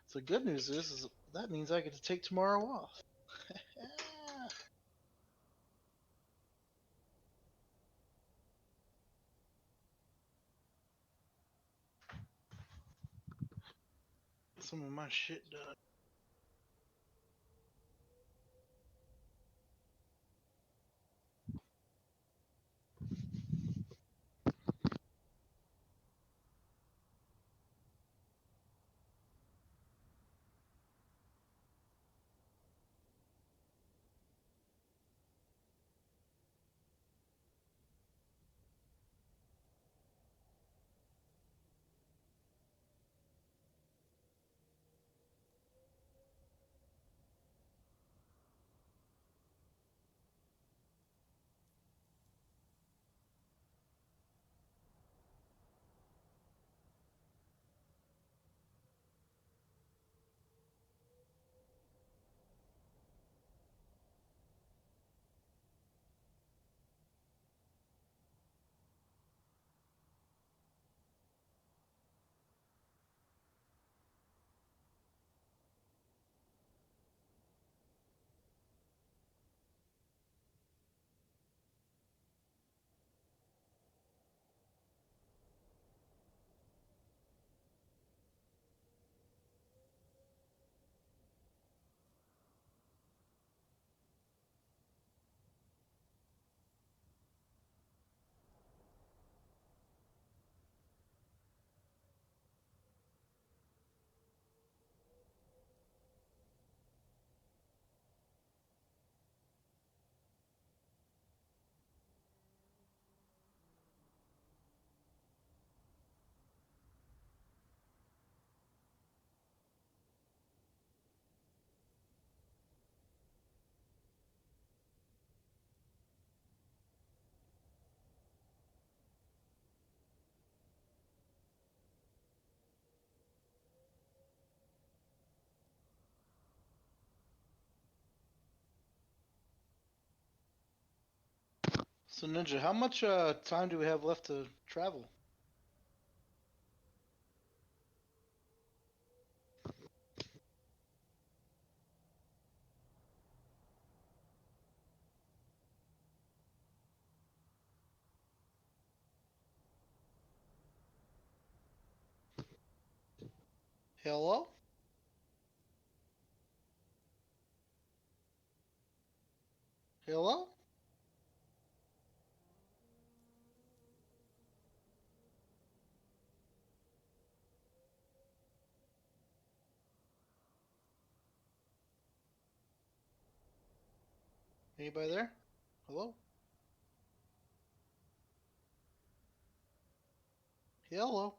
So the good news is that means I get to take tomorrow off. Some of my shit done. So Ninja, how much time do we have left to travel? Hello? Hello? Anybody there? Hello? Hello?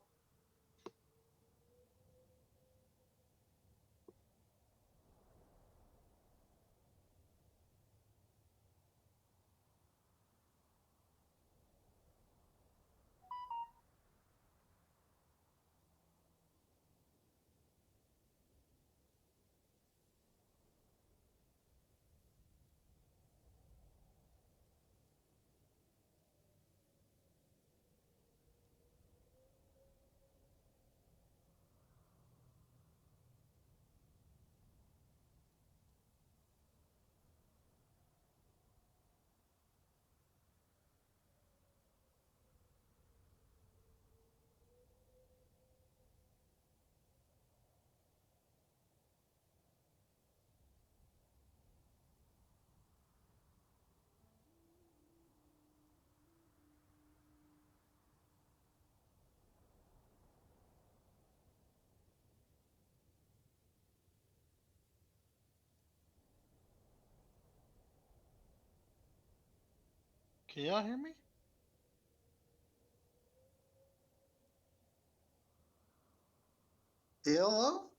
Can y'all hear me? Hello?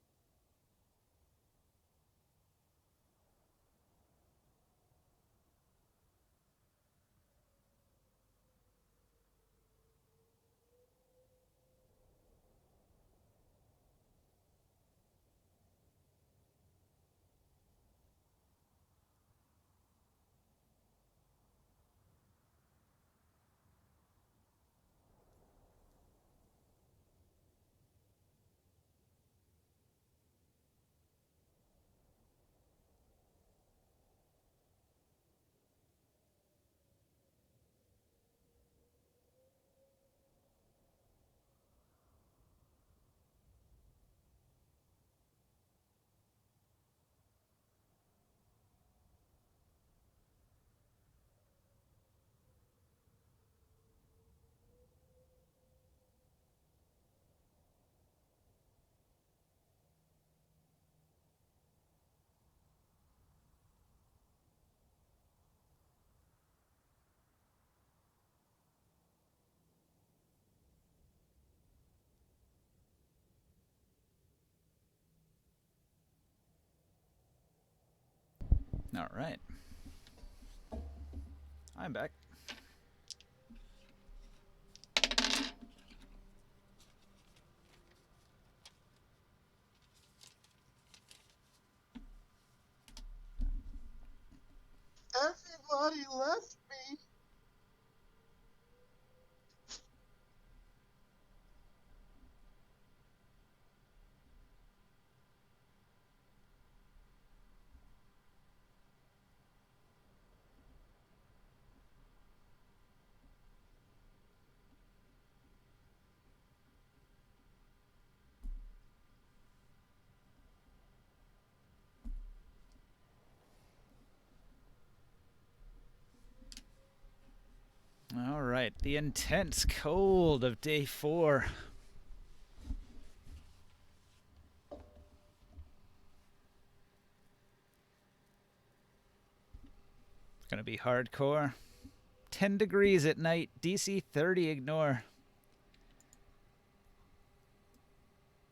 All right. I'm back. Everybody left me. All right. The intense cold of day 4. Gonna be hardcore. 10 degrees at night. DC 30. Ignore.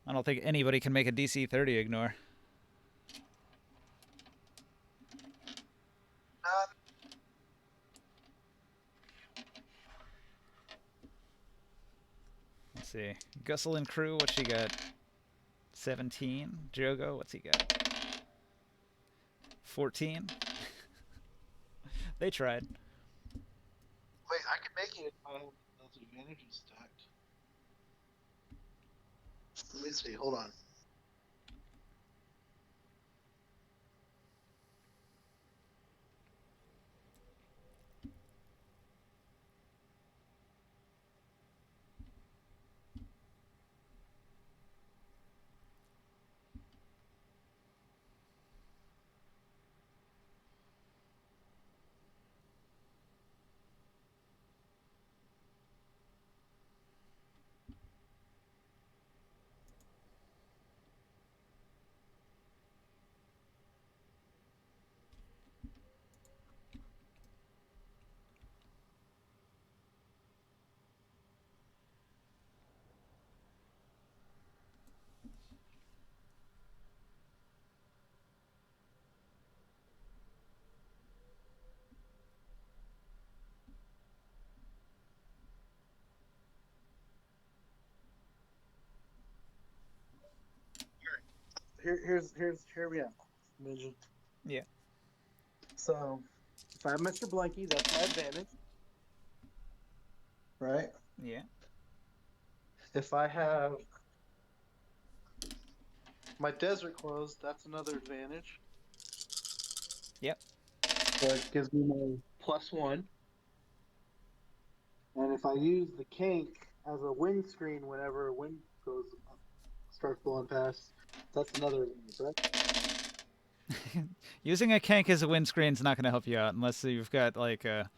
I don't think anybody can make a DC 30 ignore. Let's see. Gussel and crew, what she got? 17. Jogo, what's he got? 14. They tried. Wait, I can make it if I have those advantages stacked. Let me see. Hold on. Here we are. Ninja. Yeah. So, if I have Mr. Blanky, that's my advantage. Right? Yeah. If I have my desert clothes, that's another advantage. Yep. So it gives me my +1. And if I use the kink as a windscreen whenever a wind goes starts blowing past, that's another advantage, right? Using a kank as a windscreen's not going to help you out unless you've got like a.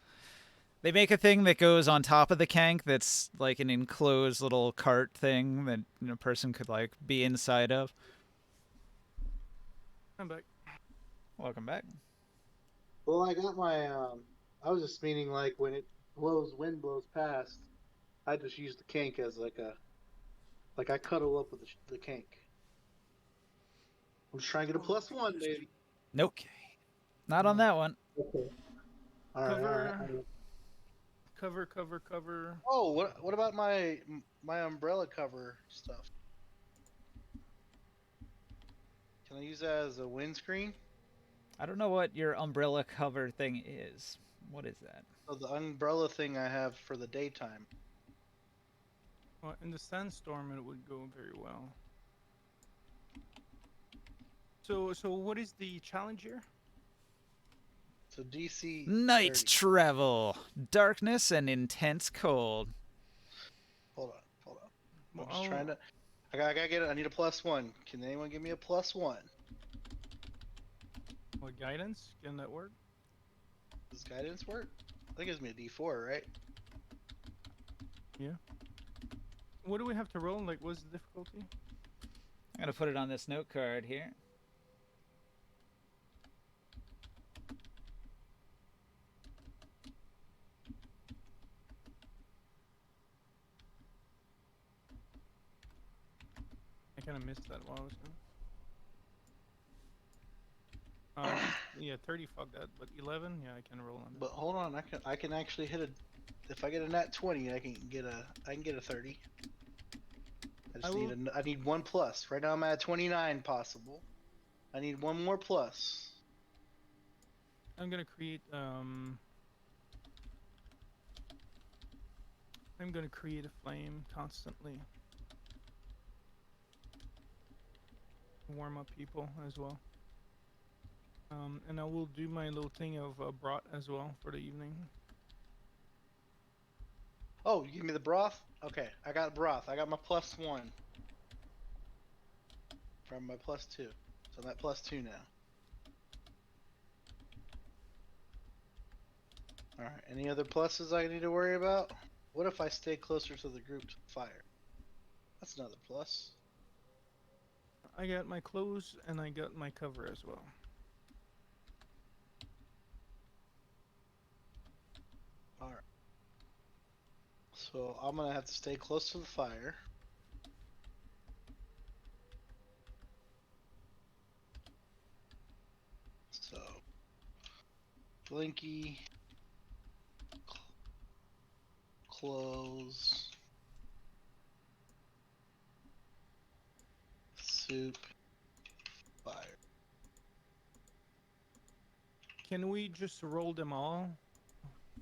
They make a thing that goes on top of the kank that's like an enclosed little cart thing that a person could like be inside of. I'm back. Welcome back. Well, I got my. I was just meaning like when wind blows past, I just use the kink as like a. Like I cuddle up with the kink. I'm just trying to get a +1, baby. Nope. Not on that one. Okay. All right, all Cover, right, all right. cover. Oh, what about my umbrella cover stuff? Can I use that as a windscreen? I don't know what your umbrella cover thing is. What is that? Oh, the umbrella thing I have for the daytime. Well, in the Sandstorm, it would go very well. So what is the challenge here? So DC Night 30. travel, darkness, and intense cold. Hold on. Well, I'm just trying to. I gotta get it. I need a +1. Can anyone give me a +1? What guidance? Can that work? Does guidance work? I think it gives me a D4, right? Yeah. What do we have to roll? Like, what's the difficulty? I'm gonna put it on this note card here. I kind of missed that while I was yeah, 30. Fuck that. But 11, yeah, I can roll on that. But hold on, I can actually hit a. If I get a nat 20, I can get a 30. I just will- I need one plus. Right now I'm at 29 possible. I need one more plus. I'm gonna create I'm gonna create a flame constantly. Warm up people as well. And I will do my little thing of brat as well for the evening. Oh, you give me the broth? Okay, I got broth. I got my +1 from my +2. So I'm at +2 now. Alright, any other pluses I need to worry about? What if I stay closer to the group to fire? That's another plus. I got my clothes and I got my cover as well. Alright. So I'm gonna have to stay close to the fire. So, Blinky, clothes, soup, fire. Can we just roll them all,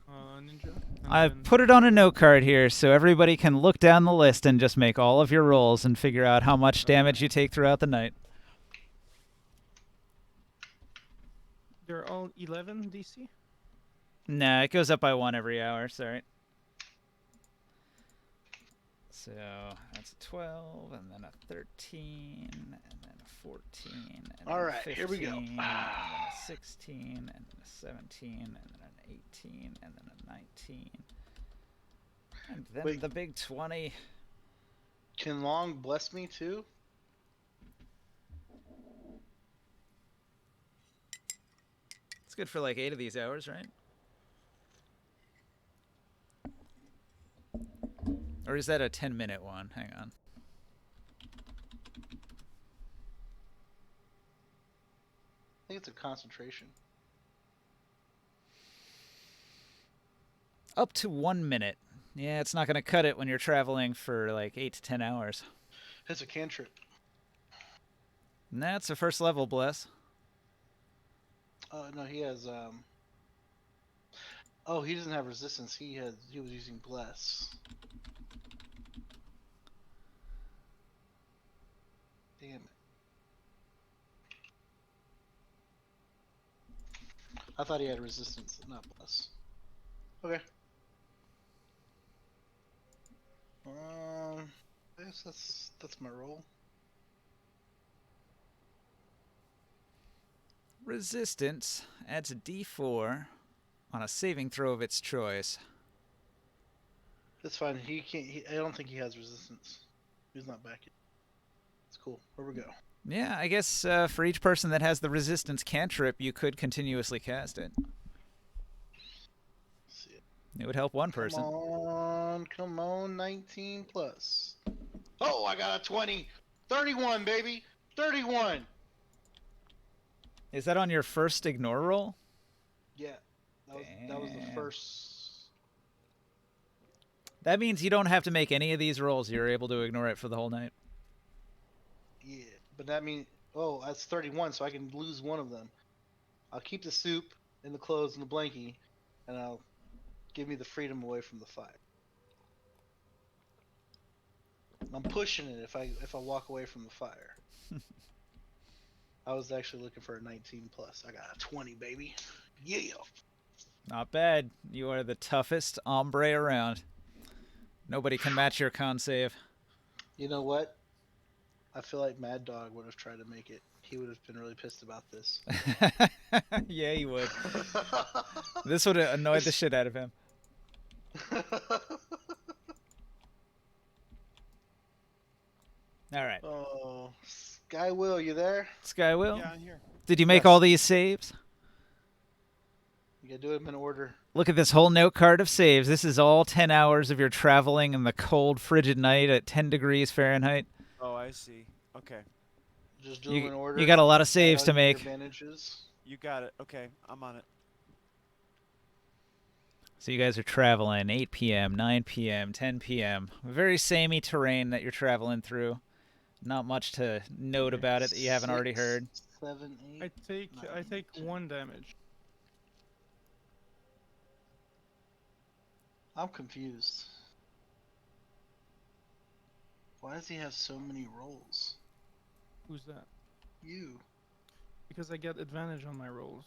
Ninja? And I've then- put it on a note card here so everybody can look down the list and just make all of your rolls and figure out how much damage you take throughout the night. They're all 11 DC? Nah, it goes up by 1 every hour, sorry. So that's a 12, and then a 13, and then a 14, and then All a right, 15, here we go. and then a 16, and then a 17, and then an 18, and then a 19. And then Wait. the big 20. Can Long bless me too? It's good for like 8 of these hours, right? Or is that a 10-minute one? Hang on. I think it's a concentration. Up to 1 minute. Yeah, it's not going to cut it when you're traveling for like 8 to 10 hours. It's a cantrip. And that's a first level bless. Oh no, he has Oh, he doesn't have resistance. He was using bless. Damn it. I thought he had resistance, not bless. Okay. I guess that's my roll. Resistance adds a d4 on a saving throw of its choice. That's fine. He can't. I don't think he has resistance. He's not back yet. It's cool. Where we go? Yeah, I guess for each person that has the resistance cantrip, you could continuously cast it. Let's see it. It would help one person. Come on, 19 plus. Oh, I got a 20. 31, baby. 31. Is that on your first ignore roll? Yeah. That was the Damn. first. That means you don't have to make any of these rolls. You're able to ignore it for the whole night. Yeah. But that means, oh, that's 31, so I can lose one of them. I'll keep the soup and the clothes and the blankie, and I'll give me the freedom away from the fire. I'm pushing it if I walk away from the fire. I was actually looking for a 19 plus. I got a 20, baby. Yeah. Not bad. You are the toughest hombre around. Nobody can match your con save. You know what? I feel like Mad Dog would have tried to make it. He would have been really pissed about this. Yeah, he would. This would have annoyed the shit out of him. All right. Oh, Sky Will, you there? Sky Will, Yeah, I'm here. did you make Yes. all these saves? You gotta do them in order. Look at this whole note card of saves. This is all 10 hours of your traveling in the cold, frigid night at 10 degrees Fahrenheit. Oh, I see. Okay. Just do them in order. You got a lot of Add saves on to your make. Advantages. You got it. Okay, I'm on it. So you guys are traveling 8 p.m., 9 p.m., 10 p.m. Very samey terrain that you're traveling through. Not much to note about it that you haven't already 6, heard. 7, 8. I take 10. 1 damage. I'm confused. Why does he have so many rolls? Who's that? You. Because I get advantage on my rolls.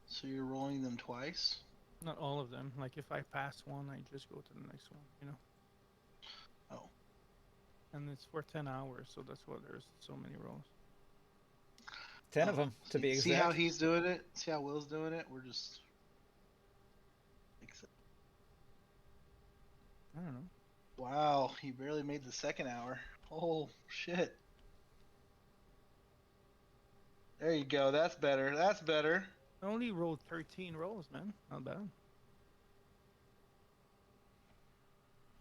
So you're rolling them twice? Not all of them. Like if I pass one, I just go to the next one. You know. Oh. And it's for 10 hours, so that's why there's so many rolls. 10 of them, to be exact. See how he's doing it? See how Will's doing it? We're just. I don't know. Wow, he barely made the second hour. Oh, shit. There you go. That's better. That's better. I only rolled 13 rolls, man. Not bad.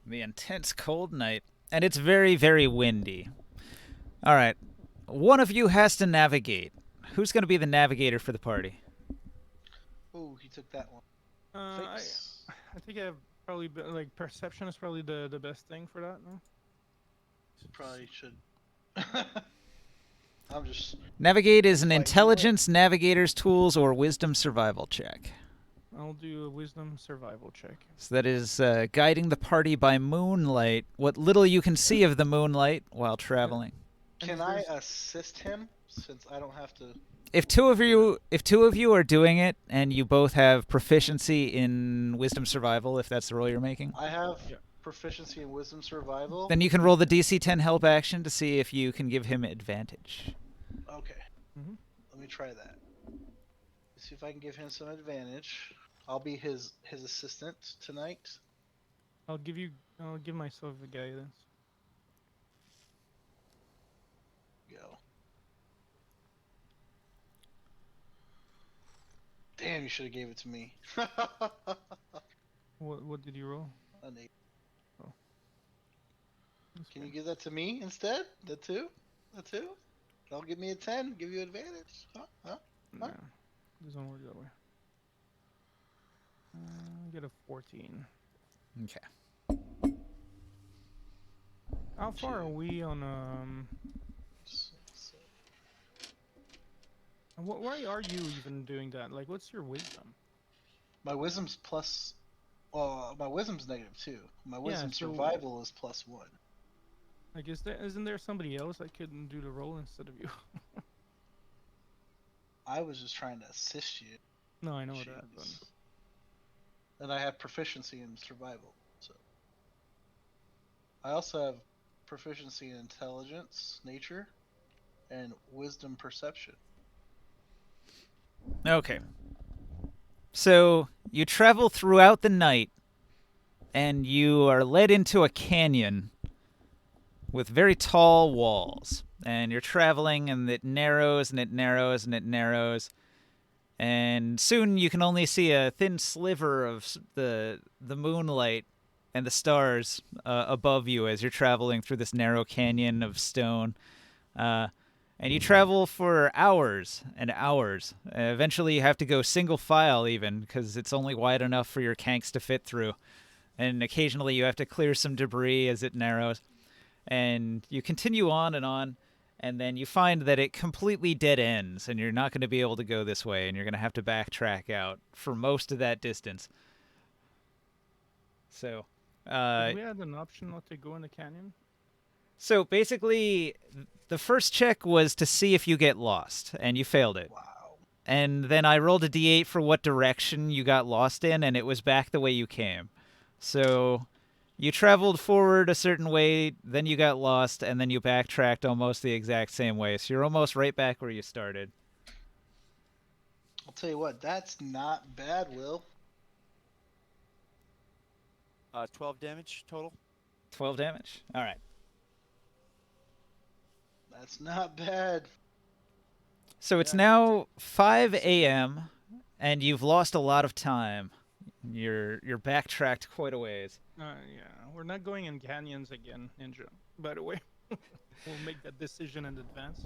The intense cold night. And it's very, very windy. All right. One of you has to navigate. Who's going to be the navigator for the party? Oh, he took that one. I Fix. think I have probably like perception is probably the best thing for that. No. Probably should. I'm just. Navigate is an Fight intelligence, navigator's tools, or wisdom survival check. I'll do a wisdom survival check. So that is guiding the party by moonlight, what little you can see of the moonlight while traveling. Can I assist him since I don't have to? If two of you are doing it and you both have proficiency in wisdom survival, if that's the role you're making, I have Yeah. proficiency in wisdom survival. then you can roll the DC 10 help action to see if you can give him advantage. Okay. Mhm. Let me try that. See if I can give him some advantage. I'll be his assistant tonight. I'll give myself the guidance. Go. Damn, you should have gave it to me. What did you roll? An 8. That's Can you fine. give that to me instead? The 2? The 2? Don't give me a 10. Give you advantage. Huh? No, doesn't work that way. Get a 14. Okay. How far are Two. we on why are you even doing that? Like, what's your wisdom? My wisdom's plus. My wisdom's -2. My wisdom so- survival is +1. Like, isn't there somebody else that couldn't do the roll instead of you? I was just trying to assist you. No, I know that. But... Jeez. And I have proficiency in survival, so. I also have proficiency in intelligence, nature, and wisdom perception. Okay. So you travel throughout the night, and you are led into a canyon with very tall walls. And you're traveling, and it narrows, and it narrows, and it narrows. And soon you can only see a thin sliver of the moonlight and the stars above you as you're traveling through this narrow canyon of stone. And you travel for hours and hours. Eventually you have to go single file even because it's only wide enough for your kanks to fit through. And occasionally you have to clear some debris as it narrows. And you continue on, and then you find that it completely dead ends, and you're not going to be able to go this way, and you're going to have to backtrack out for most of that distance. So, Did we had an option not to go in the canyon? so basically, the first check was to see if you get lost, and you failed it. Wow. And then I rolled a d8 for what direction you got lost in, and it was back the way you came. So you traveled forward a certain way, then you got lost, and then you backtracked almost the exact same way. So you're almost right back where you started. I'll tell you what, that's not bad, Will. 12 damage total. 12 damage. All right. That's not bad. So it's Yeah. now 5 a.m., and you've lost a lot of time. You're backtracked quite a ways. Yeah, we're not going in canyons again, Ninja. By the way, we'll make that decision in advance.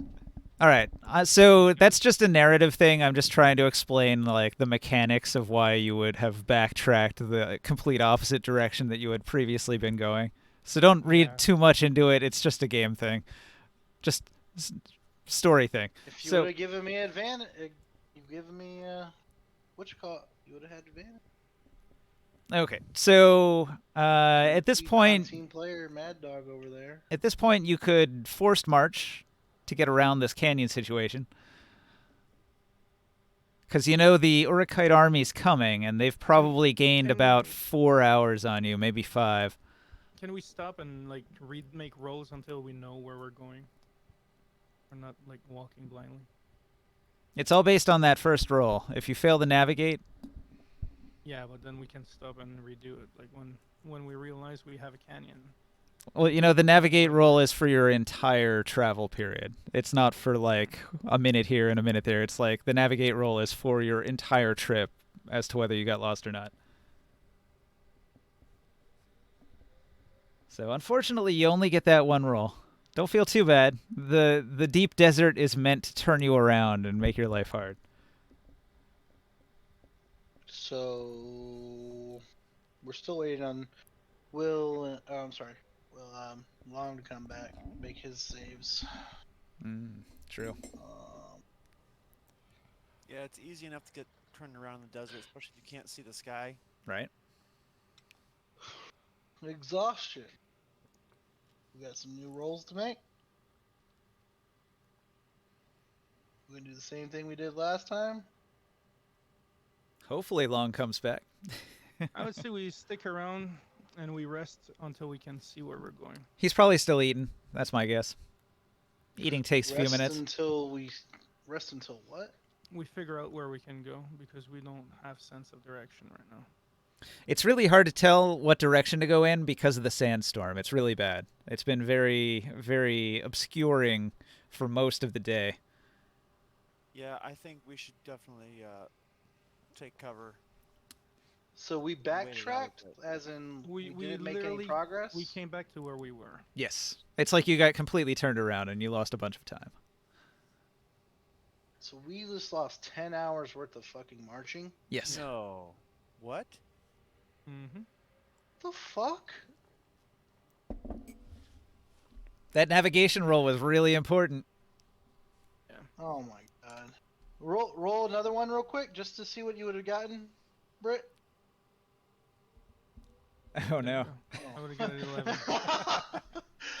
All right. So that's just a narrative thing. I'm just trying to explain like the mechanics of why you would have backtracked the complete opposite direction that you had previously been going. So don't read Yeah. too much into it. It's just a game thing. Just story thing. If you So would have given me advantage, you've given me what you call it? You would have had advantage. okay. So at this Beat point, non-team player Mad Dog over there. you could forced march to get around this canyon situation. Because you know the Urukite army's coming, and they've probably gained can- about 4 hours on you, maybe 5. Can we stop and like make rolls until we know where we're going? We're not like walking blindly. It's all based on that first roll. If you fail to navigate, Yeah, but then we can stop and redo it. Like when we realize we have a canyon. well, you know, the navigate roll is for your entire travel period. It's not for like a minute here and a minute there. It's like the navigate roll is for your entire trip as to whether you got lost or not. So unfortunately, you only get that one roll. Don't feel too bad. The deep desert is meant to turn you around and make your life hard. So we're still waiting on Will. I'm sorry, Will. Long to come back, make his saves. True. Yeah, it's easy enough to get turned around in the desert, especially if you can't see the sky. Right? Exhaustion. We got some new rolls to make. We're gonna do the same thing we did last time. Hopefully, Long comes back. I would say we stick around and we rest until we can see where we're going. He's probably still eating. That's my guess. Eating takes a few minutes. Rest until what? We figure out where we can go because we don't have sense of direction right now. It's really hard to tell what direction to go in because of the sandstorm. It's really bad. It's been very, very obscuring for most of the day. Yeah, I think we should definitely take cover. So we Wait it out a backtracked, bit. as in We didn't make any literally- progress. We came back to where we were. Yes. It's like you got completely turned around and you lost a bunch of time. So we just lost 10 hours worth of fucking marching. Yes. No. What? Mm-hmm. The fuck? That navigation roll was really important. Oh my god. Roll another one real quick just to see what you would have gotten, Britt. Oh no. I would have got an 11.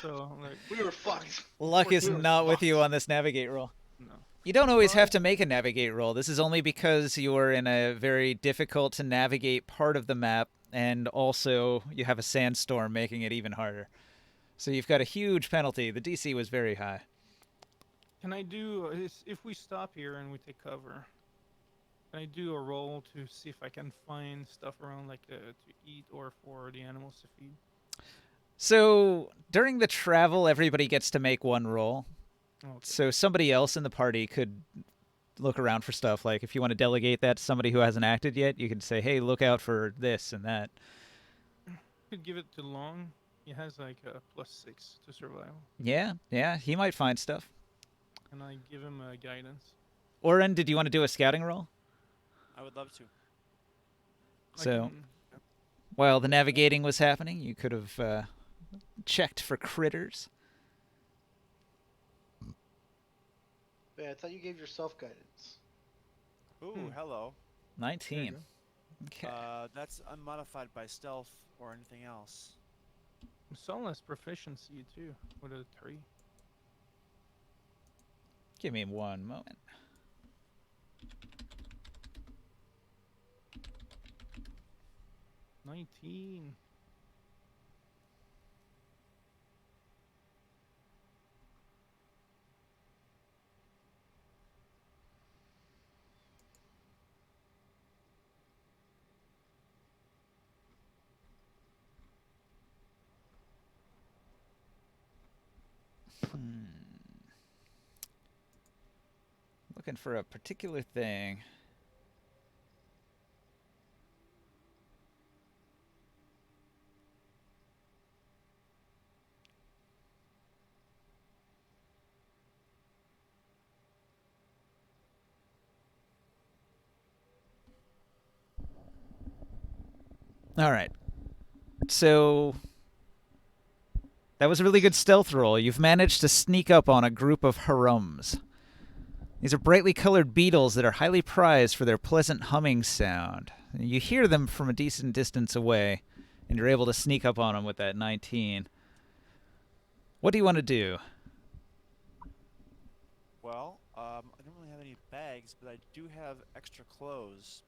So like, We were fucked. Luck is We were not with you fucked. on this navigate roll. no. You don't always have to make a navigate roll. This is only because you are in a very difficult to navigate part of the map, and also you have a sandstorm making it even harder. So you've got a huge penalty. The DC was very high. Can I do if we stop here and we take cover? Can I do a roll to see if I can find stuff around like to eat or for the animals to feed? So during the travel, everybody gets to make one roll. Okay. So somebody else in the party could look around for stuff. Like if you want to delegate that to somebody who hasn't acted yet, you can say, hey, look out for this and that. Could give it to Long. He has like a +6 to survival. Yeah, he might find stuff. And I give him guidance. Oren, did you want to do a scouting roll? I would love to. I So can- while the navigating was happening, you could have checked for critters. Wait, I thought you gave yourself guidance. Ooh, hello. 19. Okay. That's unmodified by stealth or anything else. Sol has proficiency too with a 3. Give me one moment. $19. Looking for a particular thing. All right. So that was a really good stealth roll. You've managed to sneak up on a group of harums. These are brightly colored beetles that are highly prized for their pleasant humming sound. You hear them from a decent distance away, and you're able to sneak up on them with that 19. What do you want to do? Well, I don't really have any bags, but I do have extra clothes.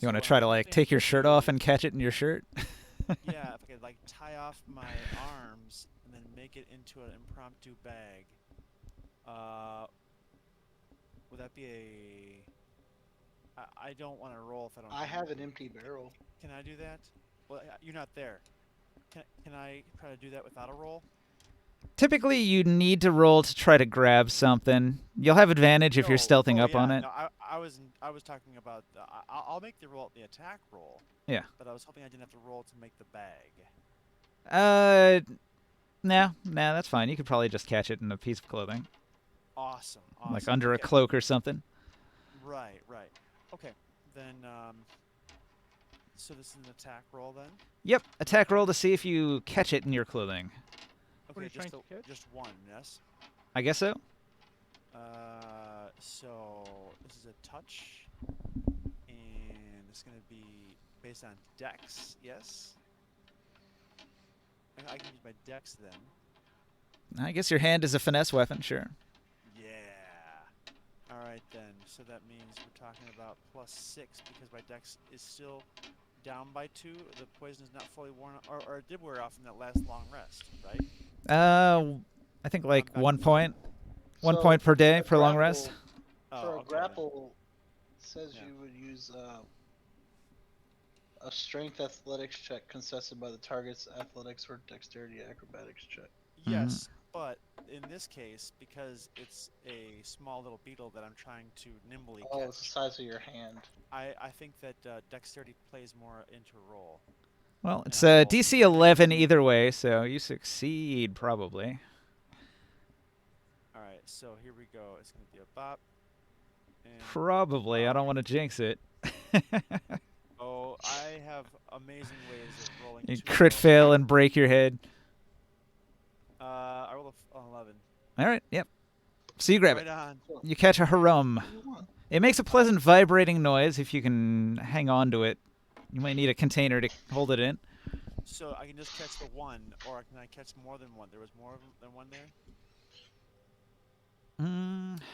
You want to So try I'm to like hoping take your shirt off to- and catch it in your shirt? Yeah, if I could like tie off my arms and then make it into an impromptu bag. Would that be a? I don't want to roll if I don't. I have an empty barrel. Can I do that? Well, you're not there. Can I try to do that without a roll? Typically, you need to roll to try to grab something. You'll have advantage if you're No. stealthing Oh, up yeah, on it. No, I was talking about. I'll make the attack roll. Yeah. But I was hoping I didn't have to roll to make the bag. No, that's fine. You could probably just catch it in a piece of clothing, Awesome. like under a Okay. cloak or something. Right. Okay. Then, so this is an attack roll then? Yep, attack roll to see if you catch it in your clothing. What are you trying to catch? Just one, yes? I guess so. So this is a touch, and it's going to be based on dex, yes? I can use my dex then. I guess your hand is a finesse weapon, sure. Yeah. All right then. So that means we're talking about +6 because my dex is still down by 2. The poison is not fully worn, or it did wear off in that last long rest, right? I think like I'm back 1 to point. One So, point per day a per long rest. grapple- For a okay, then. grapple, it says Yeah. you would use a strength athletics check contested by the target's athletics or dexterity acrobatics check. Yes, but in this case, because it's a small little beetle that I'm trying to nimbly Oh, it's the catch, size of your hand. I think that dexterity plays more into a roll. Well, it's Yeah, roll DC some 11 dice. either way, so you succeed probably. All right, so here we go. It's going to be a bop. And Probably. I don't want to jinx it. oh, I have amazing ways of rolling. You 2 crit rolls. fail and break your head. I rolled an 11. All right, yep. So you grab Right it. on. You catch a harum. What do you want? It makes a pleasant vibrating noise if you can hang on to it. You might need a container to hold it in. So I can just catch the one, or can I catch more than one? There was more than one there?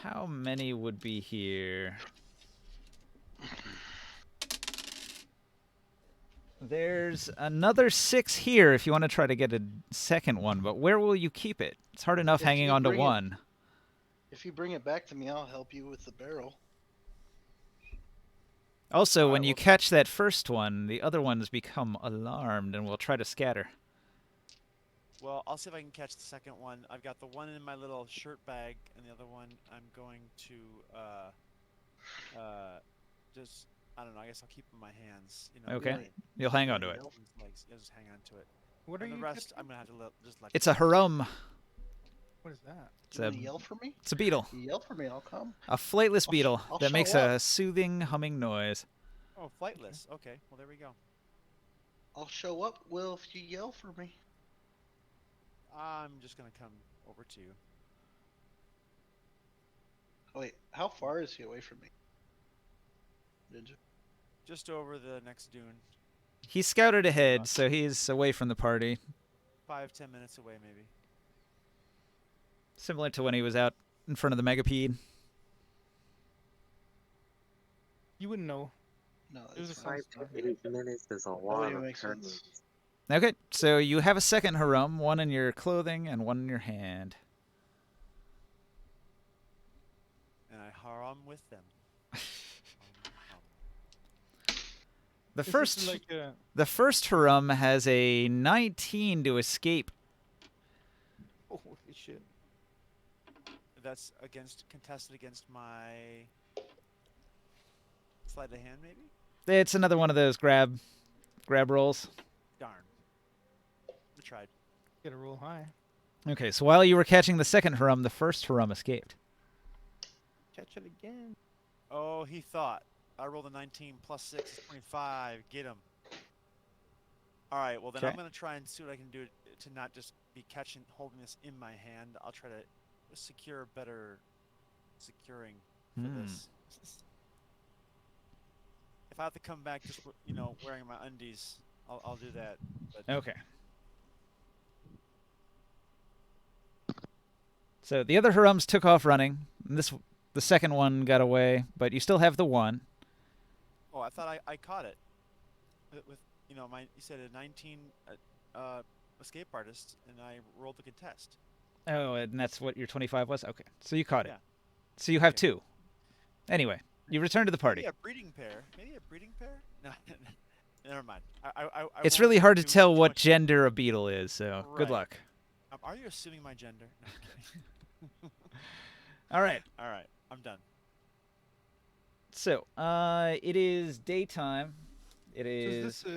How many would be here? There's another 6 here if you want to try to get a second one, but where will you keep it? It's hard enough If hanging you on to bring it- one. If you bring it back to me, I'll help you with the barrel. Also, when Alright, you well- catch that first one, the other ones become alarmed and will try to scatter. Well, I'll see if I can catch the second one. I've got the one in my little shirt bag, and the other one I'm going to, just, I don't know, I guess I'll keep in my hands. You know, Okay. like, You'll hang on to it. legs. Yeah, just hang on to it. What are And the you rest, catching? I'm going to have to just let It's you a harum. What is that? It's You a, want to yell for me? it's a beetle. You yell for me, I'll come. A flightless I'll sh- beetle I'll that makes show a up. soothing humming noise. Oh, flightless. Okay, well, there we go. I'll show up, Will, if you yell for me. I'm just going to come over to you. Oh, wait, how far is he away from me? Did you? Just over the next dune. He scouted ahead, so he's away from the party. 5-10 minutes away, maybe. Similar to when he was out in front of the Megapede. You wouldn't know. No, It was it's a fine. 5 to 8 minutes is a That lot wouldn't of make sense. turns. Okay, so you have a second harum, one in your clothing and one in your hand. And I harum with them. The Is this first like a, the first harum has a 19 to escape. oh, holy shit. That's contested against my sleight of hand, maybe? It's another one of those grab rolls. Darn. I tried. Gotta roll high. Okay, so while you were catching the second harum, the first harum escaped. Catch it again. Oh, he thought. I rolled a 19 plus 6 is 25. Get him. All right. Well, then Okay. I'm gonna try and see what I can do to not just be holding this in my hand. I'll try to secure better securing for this. If I have to come back just wearing my undies, I'll do that. But Okay. So the other Harums took off running. And the second one got away, but you still have the one. oh, I thought I caught it with you said a 19 escape artist, and I rolled the contest. Oh, and that's what your 25 was? Okay. So you caught it. Yeah. So you have Okay. 2. Anyway, you return to the party. Maybe a breeding pair. Maybe a breeding pair. No, never mind. I It's won't really hard to do tell too what much- gender a beetle is, so good Right. luck. Are you assuming my gender? No, I'm kidding. All right. All right, I'm done. So, it is daytime. It So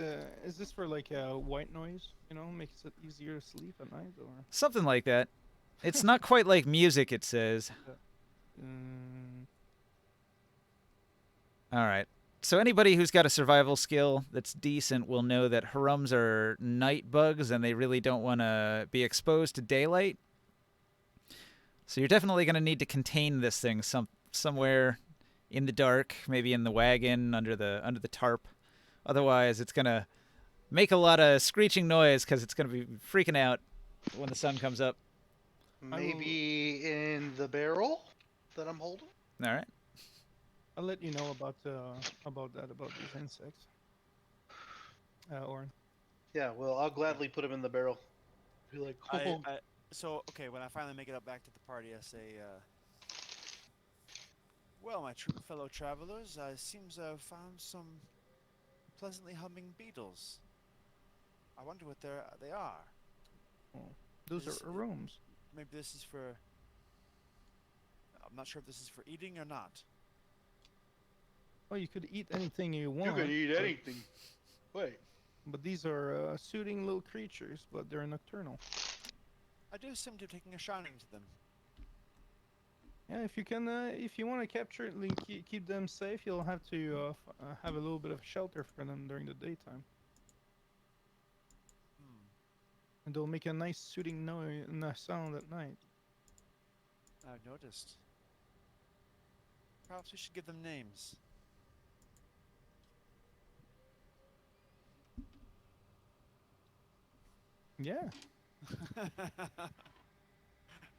is this for like white noise? You know, makes it easier to sleep at night, or? something like that. It's not quite like music, it says. Mm, All right. So anybody who's got a survival skill that's decent will know that Harums are night bugs and they really don't want to be exposed to daylight. So you're definitely going to need to contain this thing somewhere in the dark, maybe in the wagon under the tarp. Otherwise, it's going to make a lot of screeching noise cuz it's going to be freaking out when the sun comes up. Maybe in the barrel that I'm holding. All right. I'll let you know about these insects. Orin. Yeah, well, I'll gladly put him in the barrel. Be like, oh, So okay, when I finally make it back to the party, I say, "Well, my fellow travelers, seems I've found some pleasantly humming beetles. I wonder what they are. Those Is- are rooms. Maybe this is for. I'm not sure if this is for eating or not. Well, you could eat anything you you want. can eat but- anything. Wait, But these are soothing little creatures, but they're nocturnal. I do seem to be taking a shining to them. Yeah, if you want to capture it and keep them safe, you'll have to have a little bit of shelter for them during the daytime, Hmm. and they'll make a nice soothing noise sound at night. I've noticed. Perhaps we should give them names. Yeah.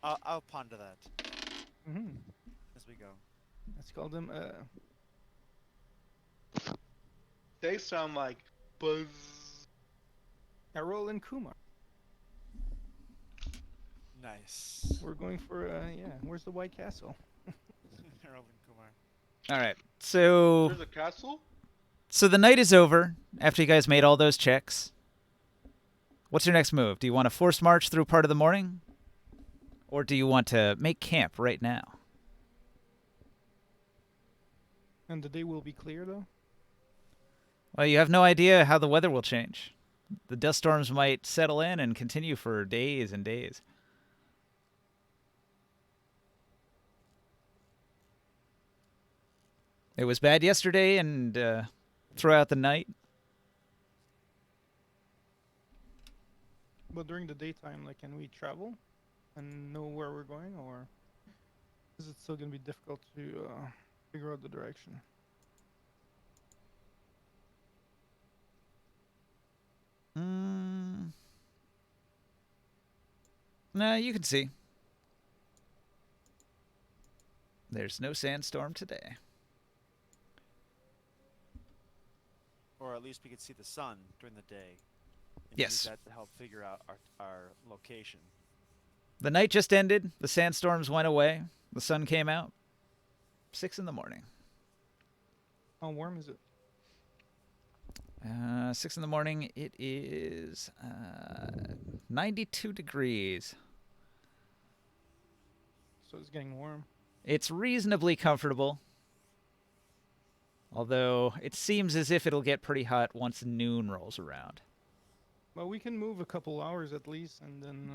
I'll ponder that Mm-hmm. as we go. Let's call them. they sound like buzz. Carol and Kumar. Nice. We're going for yeah. Where's the White Castle? Harold and Kumar. All right. So There's a castle. the night is over after you guys made all those checks. What's your next move? Do you want to force march through part of the morning? Or do you want to make camp right now? And the day will be clear though. Well, you have no idea how the weather will change. The dust storms might settle in and continue for days and days. It was bad yesterday and throughout the night. But during the daytime, like, can we travel and know where we're going, or is it still gonna be difficult to figure out the direction? Nah, you can see. There's no sandstorm today. Or at least we could see the sun during the day. And Yes. use that to help figure out our location. The night just ended. The sandstorms went away. The sun came out. 6 in the morning. How warm is it? 6 in the morning. It is 92 degrees. So it's getting warm. It's reasonably comfortable. Although it seems as if it'll get pretty hot once noon rolls around. Well, we can move a couple hours at least, and then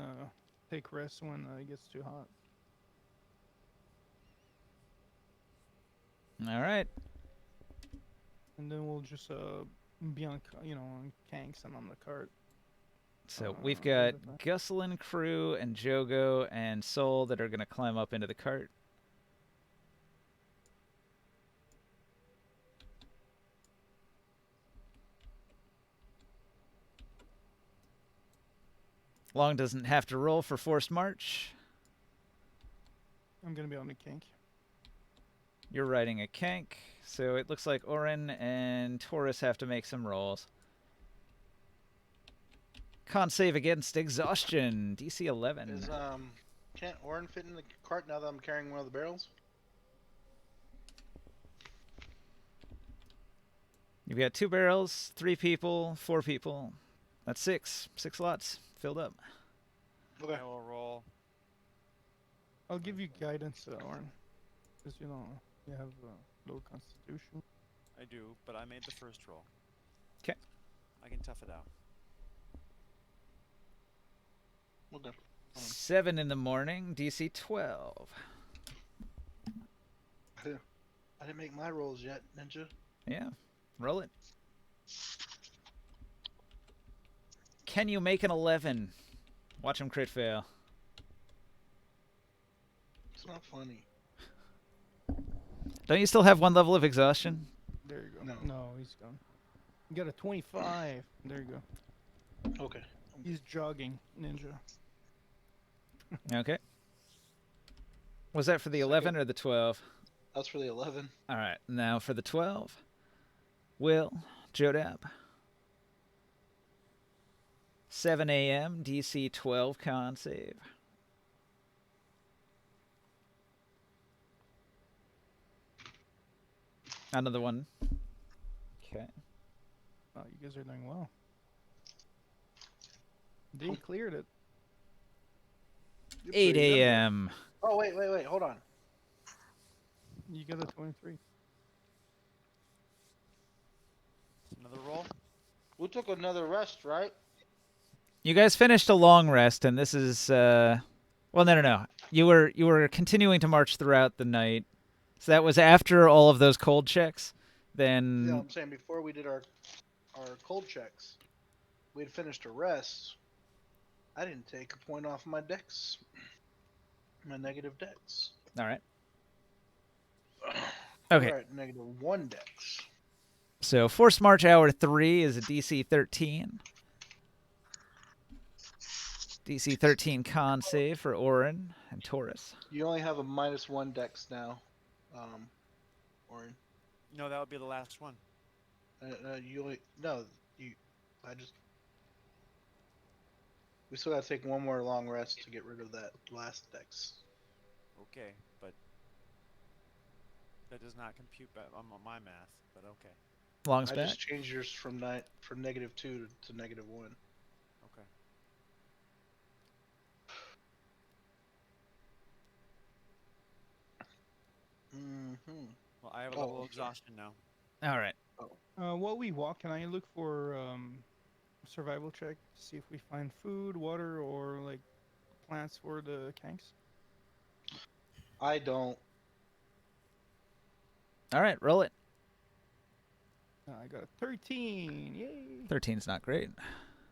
take rest when it gets too hot. All right. And then we'll just Be on, on Kanks and on the cart. So we've What got is it? Gusselin, Crew, and Jogo and Soul that are going to climb up into the cart. Long doesn't have to roll for forced march. I'm gonna be on the Kank. You're riding a Kank, so it looks like Orin and Taurus have to make some rolls. Con save against exhaustion, DC 11. Is can't Orin fit in the cart now that I'm carrying one of the barrels? You've got 2 barrels, 3 people, 4 people. That's 6. 6 slots filled up. Okay. I will roll. I'll give you guidance, Orin, because you have low constitution. I do, but I made the first roll. 'Kay. I can tough it out. Okay. 7 in the morning, DC 12. I didn't make my rolls yet, Ninja. Yeah, roll it. Can you make an 11? Watch him crit fail. It's not funny. Don't you still have 1 level of exhaustion? There you go. No. No, he's gone. You got a 25. There you go. Okay. He's jogging, Ninja. Okay. Was that for the 11 or the 12? That's for the 11. All right, now for the 12. Will, Jodab. 7 a.m., DC 12 con save. Another one. Okay. Oh, you guys are doing well. They cleared it. 8 a.m. Oh, wait. Hold on. You got a 23. Another roll. We took another rest, right? You guys finished a long rest, and this is well, no. You were continuing to march throughout the night, so that was after all of those cold checks. Then Yeah, I'm saying before we did our cold checks, we had finished a rest. I didn't take a point off my dex. My negative dex. all right. Okay. We're at -1 dex. So forced march hour 3 is a DC 13. DC 13 con save for Orin and Taurus. You only have a -1 dex now, Orin. No, that would be the last one. You only no. You. I just. We still gotta take one more long rest to get rid of that last dex. Okay, but that does not compute on my math. But okay, Long's I back. just changed yours from -2 to -1. okay. Mm-hmm. Well, I have a Oh, level of okay. exhaustion now. All right. While we walk, can I look for survival check to see if we find food, water, or like plants for the Kanks? I don't. All right, roll it. I got a 13. Yay! 13's not great.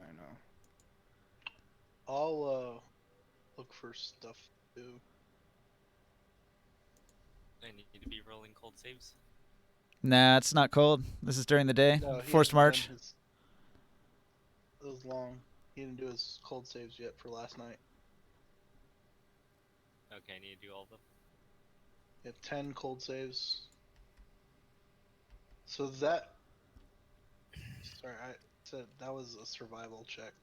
I know. I'll look for stuff to do. I need to be rolling cold saves. Nah, it's not cold. This is during the day. No, he Forced hasn't march. done It was long. He didn't do his cold saves yet for last night. Okay, I need to do all of them. You have 10 cold saves. So that. Sorry, I said that was a survival check.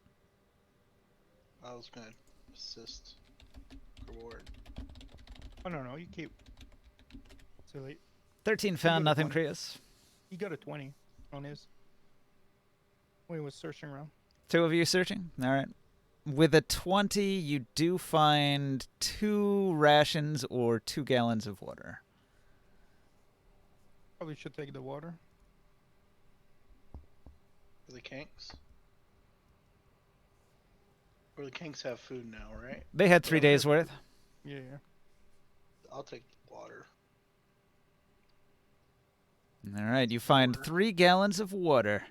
I was gonna assist reward. Oh no, you keep. Silly. 13 got found a nothing, 20. Krios. He got a 20 on his. When he was searching around. 2 of you searching? All right. With a 20, you do find 2 rations or 2 gallons of water. Probably should take the water. For the kinks? Or the kinks have food now, right? They had 3 Yeah, days worth. Yeah. I'll take the water. All right, you find 3 gallons of water.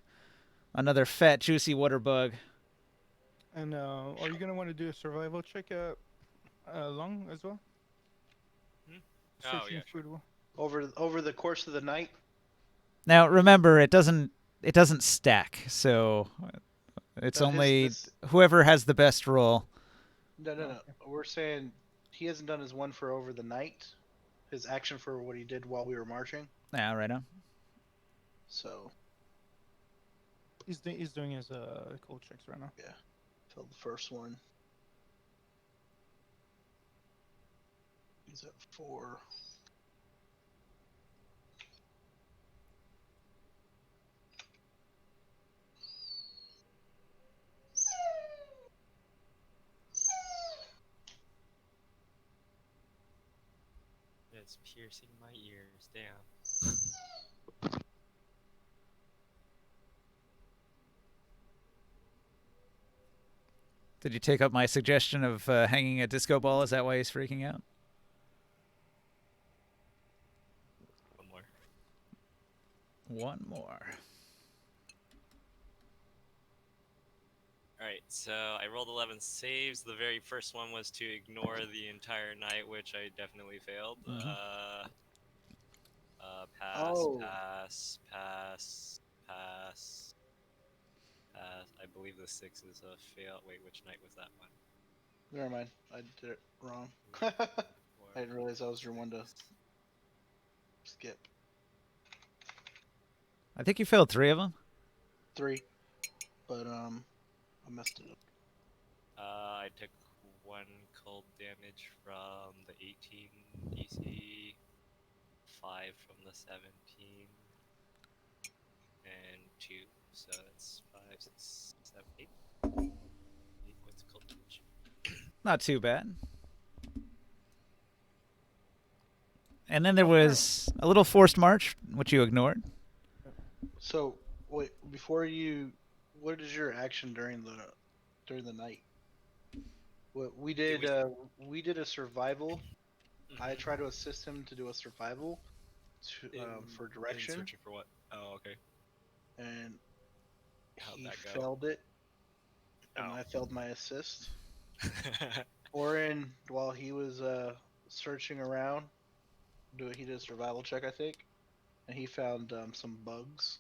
Another fat, juicy water bug. And are you gonna want to do a survival check along as well? Hmm? Oh, Searching yeah, sure. food. Over the course of the night. Now remember, it doesn't stack, so it's No, only this whoever has the best roll. no. We're saying he hasn't done his one for over the night. His action for what he did while we were marching. Ah, right on. So He's doing his cold checks right now. failed the first one. He's at 4. It's piercing my ears. Damn. Did you take up my suggestion of hanging a disco ball? Is that why he's freaking out? One more. One more. Alright, so I rolled 11 saves. The very first one was to ignore the entire night, which I definitely failed. Pass, Oh. pass, pass, pass, pass. I believe the 6 is a fail. Wait, which night was that one? Never mind. I did it wrong. Four, I didn't realize that was your one to six. skip. I think you failed 3 of them. 3. But I messed it up. I took 1 cold damage from the 18 DC, 5 from the 17, and 2. So it's 5, 6, 7, 8. 8 points of cold damage. Not too bad. And then there was a little forced march, which you ignored. So wait, before you, what is your action during the night? What we did, we did a survival. I tried to assist him to do a survival, for direction, Searching for what? Oh, okay. and How'd he that go? failed it, and Oh. I failed my assist. Orin, while he was searching around, he did a survival check, I think, and he found some bugs.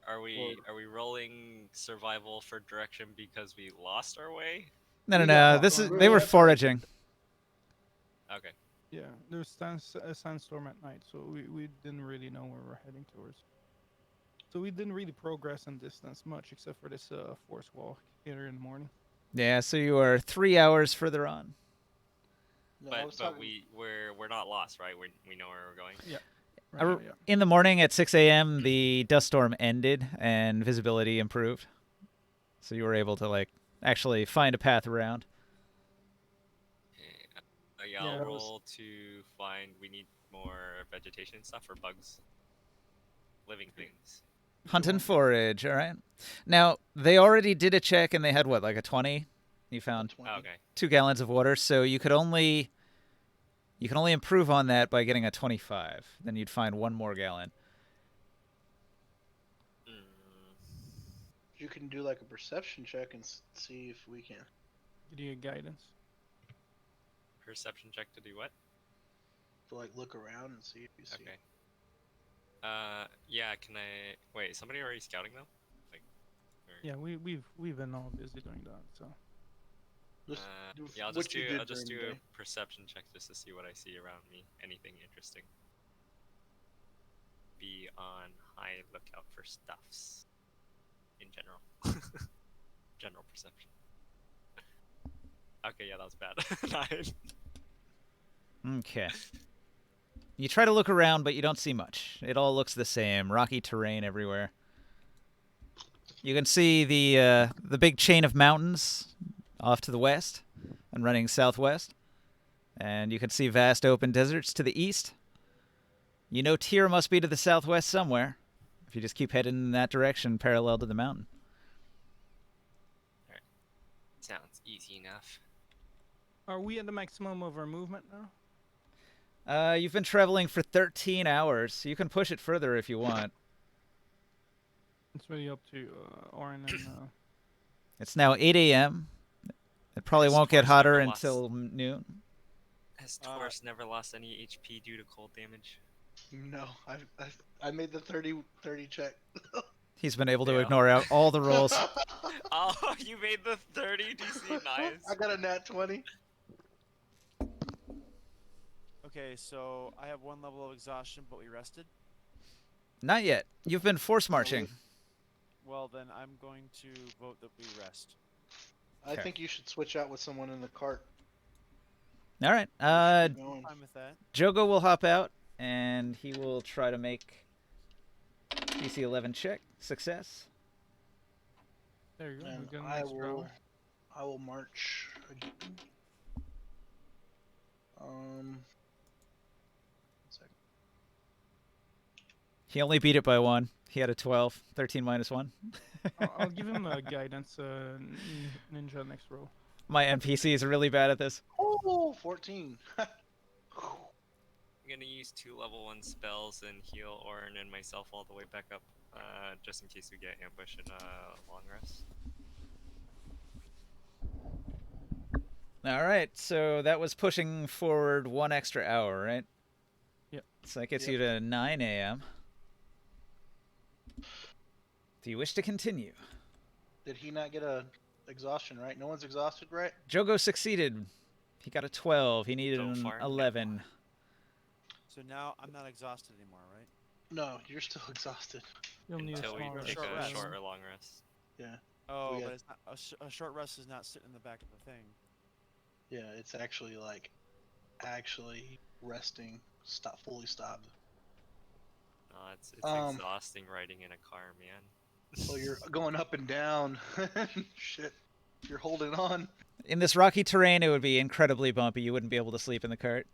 Are we rolling survival for direction because we lost our way? No, no, We no. got This lost. is they were That's why I did foraging. Okay. Yeah, there's a sandstorm at night, so we didn't really know where we're heading towards. So we didn't really progress in distance much, except for this force walk here in the morning. Yeah, so you are 3 hours further on. No, I was talking. we're not lost, right? We know where we're going. Yeah. Right now, yeah. In the morning at 6 a.m., the dust storm ended and visibility improved. So you were able to actually find a path around. Okay. Yeah, I'll roll to find. We need more vegetation stuff or bugs, living things. Hunt and forage, all right. Now, they already did a check and they had what, like a 20? You found 20. Oh, okay. 2 gallons of water, so you can only improve on that by getting a 25. Then you'd find 1 more gallon. You can do like a perception check and see if we can. Give you guidance. Perception check to do what? To like look around and see if you see. Okay. Yeah. Can I wait? Somebody already scouting though? Yeah, we've been all busy doing that. So Yeah, I'll what just you do did I'll just do during the a day. perception check just to see what I see around me. Anything interesting. Be on high lookout for stuffs. In general. General perception. Okay, yeah, that was bad. 9. Okay. You try to look around, but you don't see much. It all looks the same. Rocky terrain everywhere. You can see the big chain of mountains off to the west and running southwest. And you can see vast open deserts to the east. You know Tyr must be to the southwest somewhere. If you just keep heading in that direction, parallel to the mountain. Alright. Sounds easy enough. are we at the maximum of our movement now? You've been traveling for 13 hours. You can push it further if you want. It's really up to Orin and It's now 8 a.m. It probably Has won't get Taurus hotter never lost- until noon. Has Taurus never lost any HP due to cold damage? No, I made the 30 check. He's been able to Yeah. ignore out all the rolls. Oh, you made the 30 DC. Nice. I got a nat 20. Okay, so I have 1 level of exhaustion, but we rested. Not yet. You've been force marching. Well, then I'm going to vote that we rest. I Okay. think you should switch out with someone in the cart. All right. Keep going. Fine with that. Jogo will hop out, and he will try to make DC 11 check. Success. there you go. And We got an I extra will, hour. I will march again. One second. He only beat it by 1. He had a 12. 13 minus 1. I'll give him a guidance ninja next roll. My NPC is really bad at this. Oh, 14. I'm gonna use 2 level 1 spells and heal Orin and myself all the way back up, just in case we get ambushed in a long rest. All right. So that was pushing forward 1 extra hour, right? Yep. So that gets you to 9 a.m. Do you wish to continue? Did he not get a exhaustion, right? No one's exhausted, right? Jogo succeeded. He got a 12. He needed So an far, 11. So now I'm not exhausted anymore, right? No, you're still exhausted. You'll need a Until we small take short a rest. short or long rest. Yeah. Oh, We but got- it's not a short rest is not sitting in the back of the thing. Yeah, it's actually like resting, fully stopped. It's Um, exhausting riding in a car, man. So you're going up and down. Shit. You're holding on. In this rocky terrain, it would be incredibly bumpy. You wouldn't be able to sleep in the cart.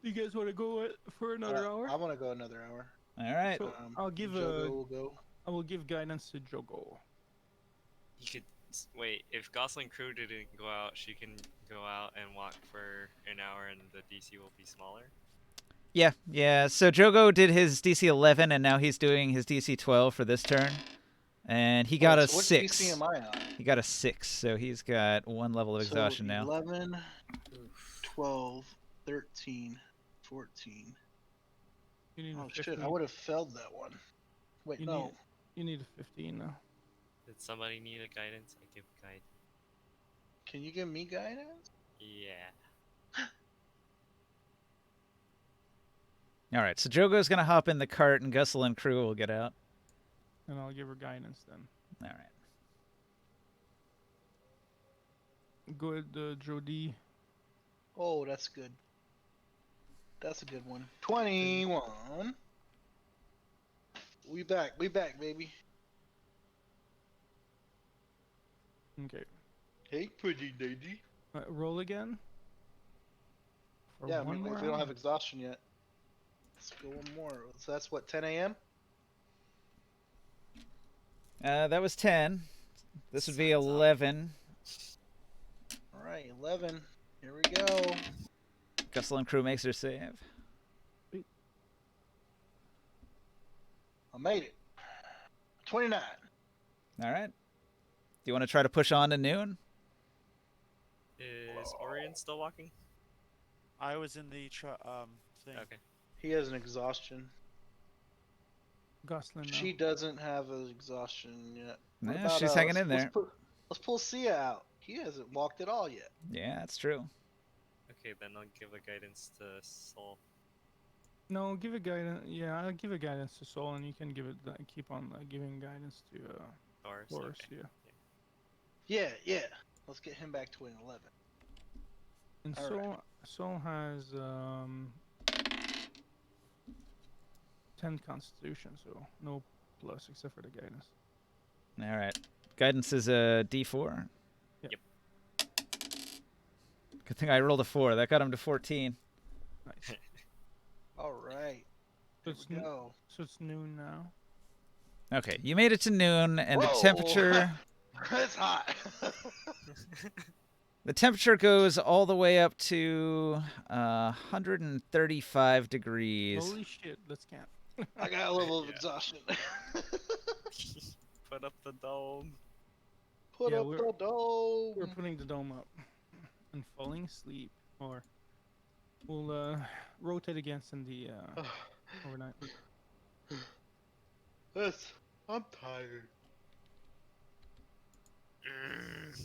You guys want to go for another hour? I want to go another hour. All right. So I'll give Jogo will go. I will give guidance to Jogo. You could wait. If Gosling Crew didn't go out, she can go out and walk for an hour, and the DC will be smaller. Yeah. So Jogo did his DC 11, and now he's doing his DC 12 for this turn. And he got a so what 6. DC am I on? He got a 6, so he's got 1 level of exhaustion so now. 11, 12, 13, 14. You need Oh a shit, 15. I would have failed that one. Wait, You no. You need a 15 now. Did somebody need a guidance? I give guide. Can you give me guidance? Yeah. All right, so Jogo's going to hop in the cart, and Gussel and crew will get out. And I'll give her guidance then. All right. Good, Jody. Oh, that's good. That's a good one. 21. We back, baby. Okay. Hey, pretty lady. Roll again. For Yeah, one more we don't hour? have exhaustion yet. Let's go one more. So that's what, 10 a.m.? That was 10. This would be 11. Alright, 11. Here we go. Gussel and crew makes their save. I made it. 29. All right. Do you want to try to push on to noon? Is Orion still walking? I was in the thing. Okay. He has an exhaustion. Gosling now. She doesn't have an exhaustion yet. What Yeah, about, she's hanging in let's there. Let's pull Sia out. He hasn't walked at all yet. Yeah, that's true. Okay, then I'll give a guidance to Soul. No, give a guidance. Yeah, I'll give a guidance to Soul, and you can give it. Keep on giving guidance to Taurus. Horus. Okay. Yeah. Yeah. Let's get him back to an 11. And Alright. Soul has 10 Constitution, so no plus except for the guidance. All right. Guidance is a D4. Yep. Good thing I rolled a 4. That got him to 14. Nice. Alright. So Here it's, we go. so it's noon now. Okay, you made it to noon, and the Whoa! temperature It's hot. the temperature goes all the way up to 135 degrees. Holy shit! Let's camp. I got a level of Yeah. exhaustion. Put up the dome. Put Yeah, up the dome. We're putting the dome up and falling asleep, or we'll rotate against in the overnight. I'm tired.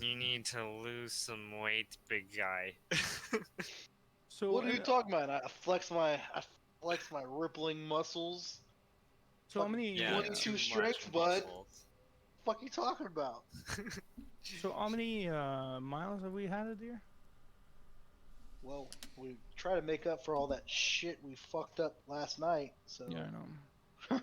You need to lose some weight, big guy. So What are you and, talking about? I flex my rippling muscles. so how Fucking many? Yeah, 22 too strength, much bud. muscles. Fuck you talking about? So how many miles have we had it here? Well, we try to make up for all that shit we fucked up last night. So. Yeah, I know.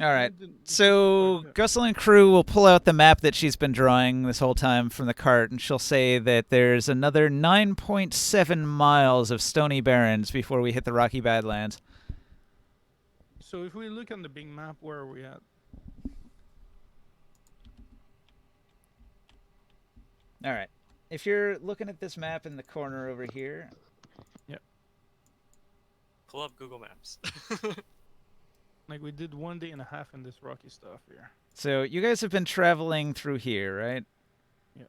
All right. The- So okay. Gusel and crew will pull out the map that she's been drawing this whole time from the cart, and she'll say that there's another 9.7 miles of stony barrens before we hit the Rocky Badlands. So if we look on the big map, where are we at? All right. If you're looking at this map in the corner over here, Pull up Google Maps. Like we did 1 day and a half in this rocky stuff here. so you guys have been traveling through here, right? Yep.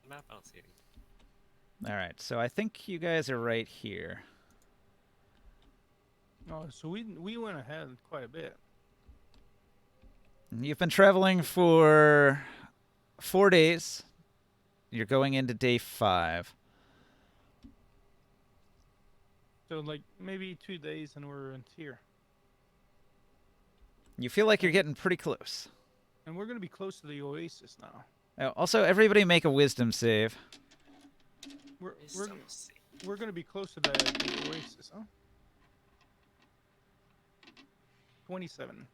Map, I don't see anything. All right. So I think you guys are right here. Oh, so we went ahead quite a bit. You've been traveling for 4 days. You're going into day 5. So like maybe 2 days and we're in here. You feel like you're getting pretty close. And we're gonna be close to the oasis now. Also, everybody make a wisdom save. We're Wisdom save. we're gonna be close to the oasis, huh? 27.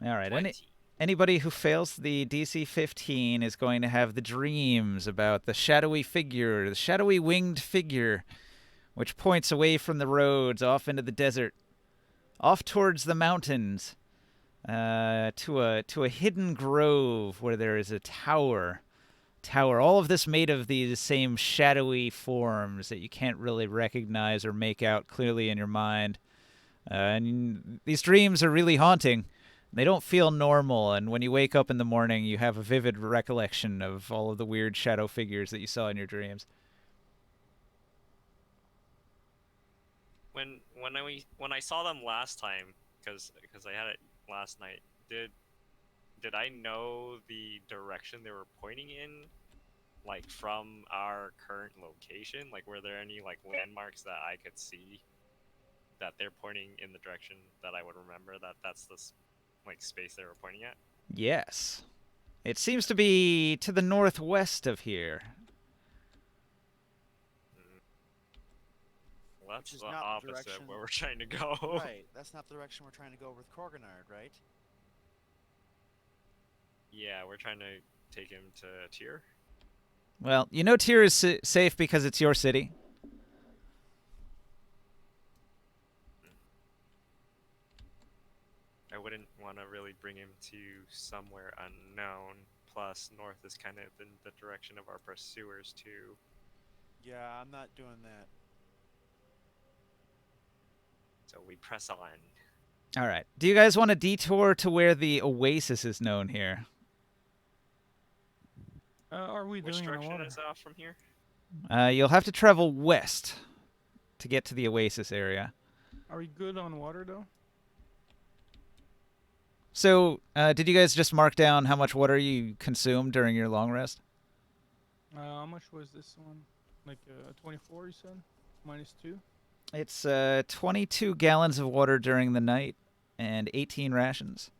All right. 20. Anybody who fails the DC 15 is going to have the dreams about the shadowy figure, the shadowy winged figure, which points away from the roads, off into the desert, off towards the mountains, to a hidden grove where there is a tower. All of this made of these same shadowy forms that you can't really recognize or make out clearly in your mind. And these dreams are really haunting. They don't feel normal, and when you wake up in the morning, you have a vivid recollection of all of the weird shadow figures that you saw in your dreams. When I saw them last time, because I had it last night, did I know the direction they were pointing in, like from our current location? Like, were there any like landmarks that I could see that they're pointing in the direction that I would remember that that's the like space they were pointing at? Yes. It seems to be to the northwest of here. Well, Which that's is the not the opposite direction- where we're trying to go. Right, that's not the direction we're trying to go with Korganard, right? Yeah, we're trying to take him to Tyr. Well, you know Tyr is safe because it's your city. I wouldn't want to really bring him to somewhere unknown. Plus, north is kind of in the direction of our pursuers too. Yeah, I'm not doing that. So we press on. All right. Do you guys want to detour to where the oasis is known here? Are we Which doing in the direction water? is off from here? You'll have to travel west to get to the oasis area. Are we good on water though? So, did you guys just mark down how much water you consumed during your long rest? How much was this one? Like 24, you said? -2? It's 22 gallons of water during the night and 18 rations.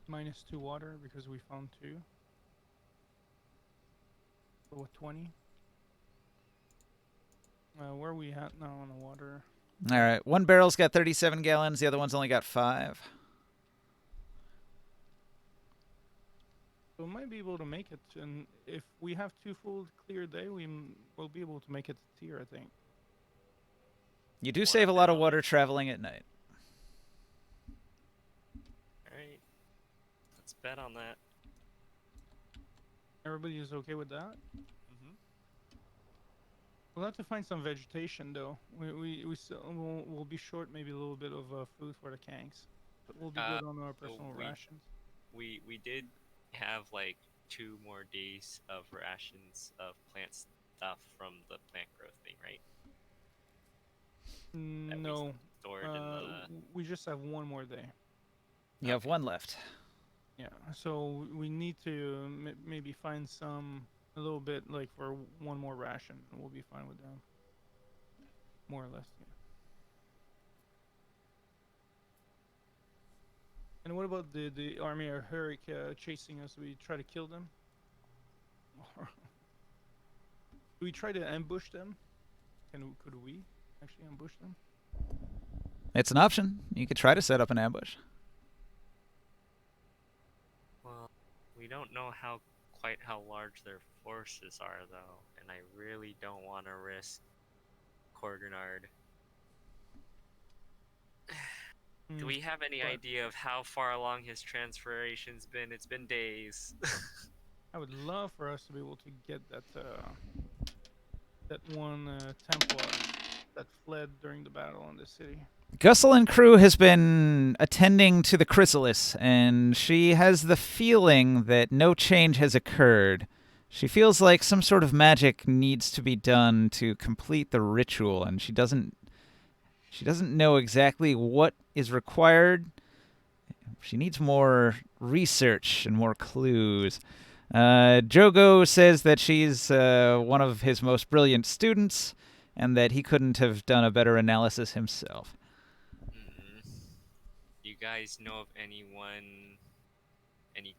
-2 water because we found 2. So what, 20? Where are we at now on the water? All right. One barrel's got 37 gallons. The other one's only got 5. So we might be able to make it, and if we have 2 full clear day, we'll be able to make it to Tyr, I think. You do Water save a lot of barrel. water traveling at night. bet on that. Everybody is okay with that? Mm-hmm. We'll have to find some vegetation though. We still we'll be short maybe a little bit of food for the kanks, but we'll be Uh, good on our so personal rations. we did have like 2 more days of rations of plant stuff from the plant growth thing, right? That we No, stored in the. we just have one more day. You have one left. Yeah, so we need to maybe find a little bit like for one more ration, and we'll be fine with them. More or less, yeah. And what about the army of Herrick chasing us? We try to kill them, or do we try to ambush them? Could we actually ambush them? It's an option. You could try to set up an ambush. Well, we don't know quite how large their forces are though, and I really don't want to risk Corganard. Do we have any but- idea of how far along his transformation's been? It's been days. I would love for us to be able to get that one Templar that fled during the battle in the city. Gussel and crew has been attending to the chrysalis, and she has the feeling that no change has occurred. She feels like some sort of magic needs to be done to complete the ritual, and she doesn't know exactly what is required. She needs more research and more clues. Jogo says that she's one of his most brilliant students, and that he couldn't have done a better analysis himself. You guys know of any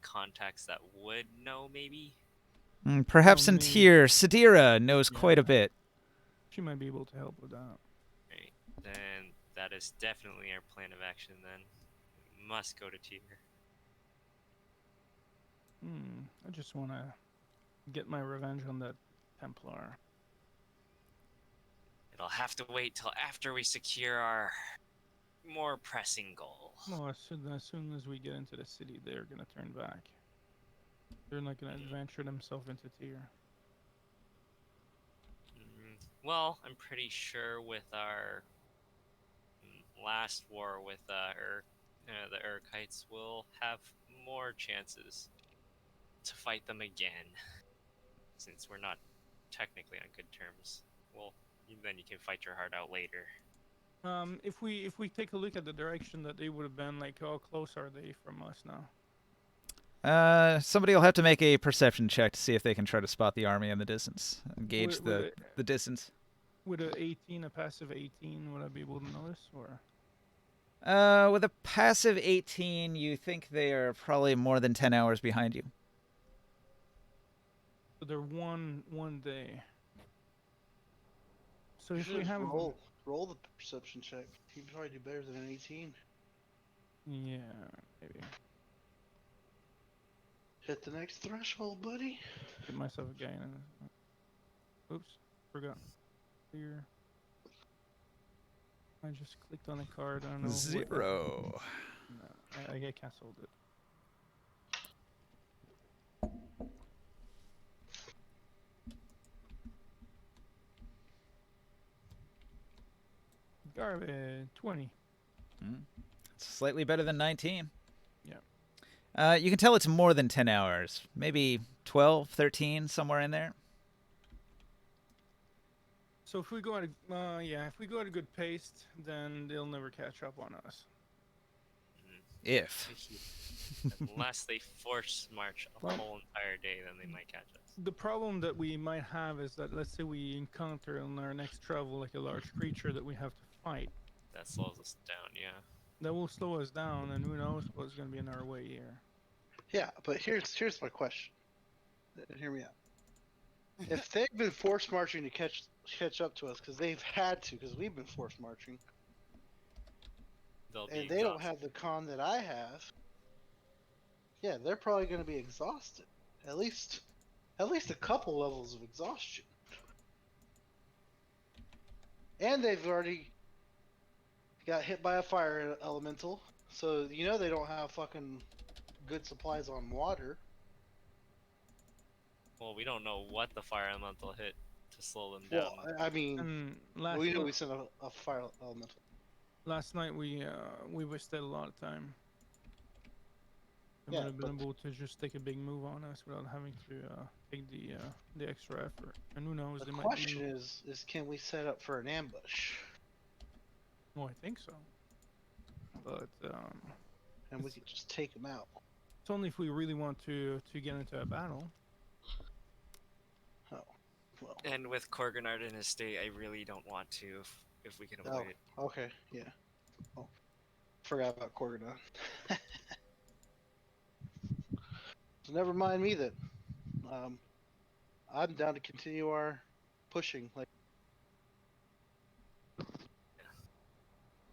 contacts that would know, maybe? Perhaps Well, in maybe. Tyr, Sadira knows quite a Yeah. bit. She might be able to help with that. Right. Then that is definitely our plan of action then. We must go to Tyr. I just want to get my revenge on that Templar. It'll have to wait till after we secure our more pressing goal. No, as soon as we get into the city, they're gonna turn back. They're not gonna adventure themselves into Tyr. Well, I'm pretty sure with our last war with the Urkites, we'll have more chances to fight them again. Since we're not technically on good terms. Well, then you can fight your heart out later. If we take a look at the direction that they would have been, like how close are they from us now? Somebody will have to make a perception check to see if they can try to spot the army in the distance, gauge Would the distance. With a passive 18, would I be able to notice, or? With a passive 18, you think they are probably more than 10 hours behind you. So they're one day. So You if should we just have roll the perception check. You'd probably do better than an 18. yeah, maybe Hit the next threshold, buddy. get myself a guy in. Oops, forgot. Here. I just clicked on a card. I don't know. 0. No, I canceled it. Garbage 20. It's slightly better than 19. Yeah. You can tell it's more than 10 hours. Maybe 12, 13, somewhere in there. So if we go at if we go at a good pace, then they'll never catch up on us. If. Unless they force march a Well- whole entire day, then they might catch us. The problem that we might have is that let's say we encounter on our next travel like a large creature that we have to fight. That slows us down, yeah. That will slow us down, and who knows what's going to be in our way here. Yeah, but here's my question. Hear me out. If they've been force marching to catch up to us, because they've had to, because we've been force marching, They'll be and they don't exhausted. have the con that I have, yeah, they're probably going to be exhausted. At least a couple levels of exhaustion. And they've already got hit by a fire elemental, so you know they don't have fucking good supplies on water. Well, we don't know what the fire elemental hit to slow them Well, down. I mean, And last we know we sent a fire elemental. last night we wasted a lot of time. They Yeah, would have been but able to just take a big move on us without having to take the extra effort. And who knows? the They might question be. is can we set up for an ambush? Well, I think so. But And we could just take them out. it's only if we really want to get into a battle. Oh, well. And with Korganard in his state, I really don't want to if we can avoid Oh, it. okay, yeah. Oh, forgot about Corgadon. So never mind me then. I'm down to continue our pushing. Like,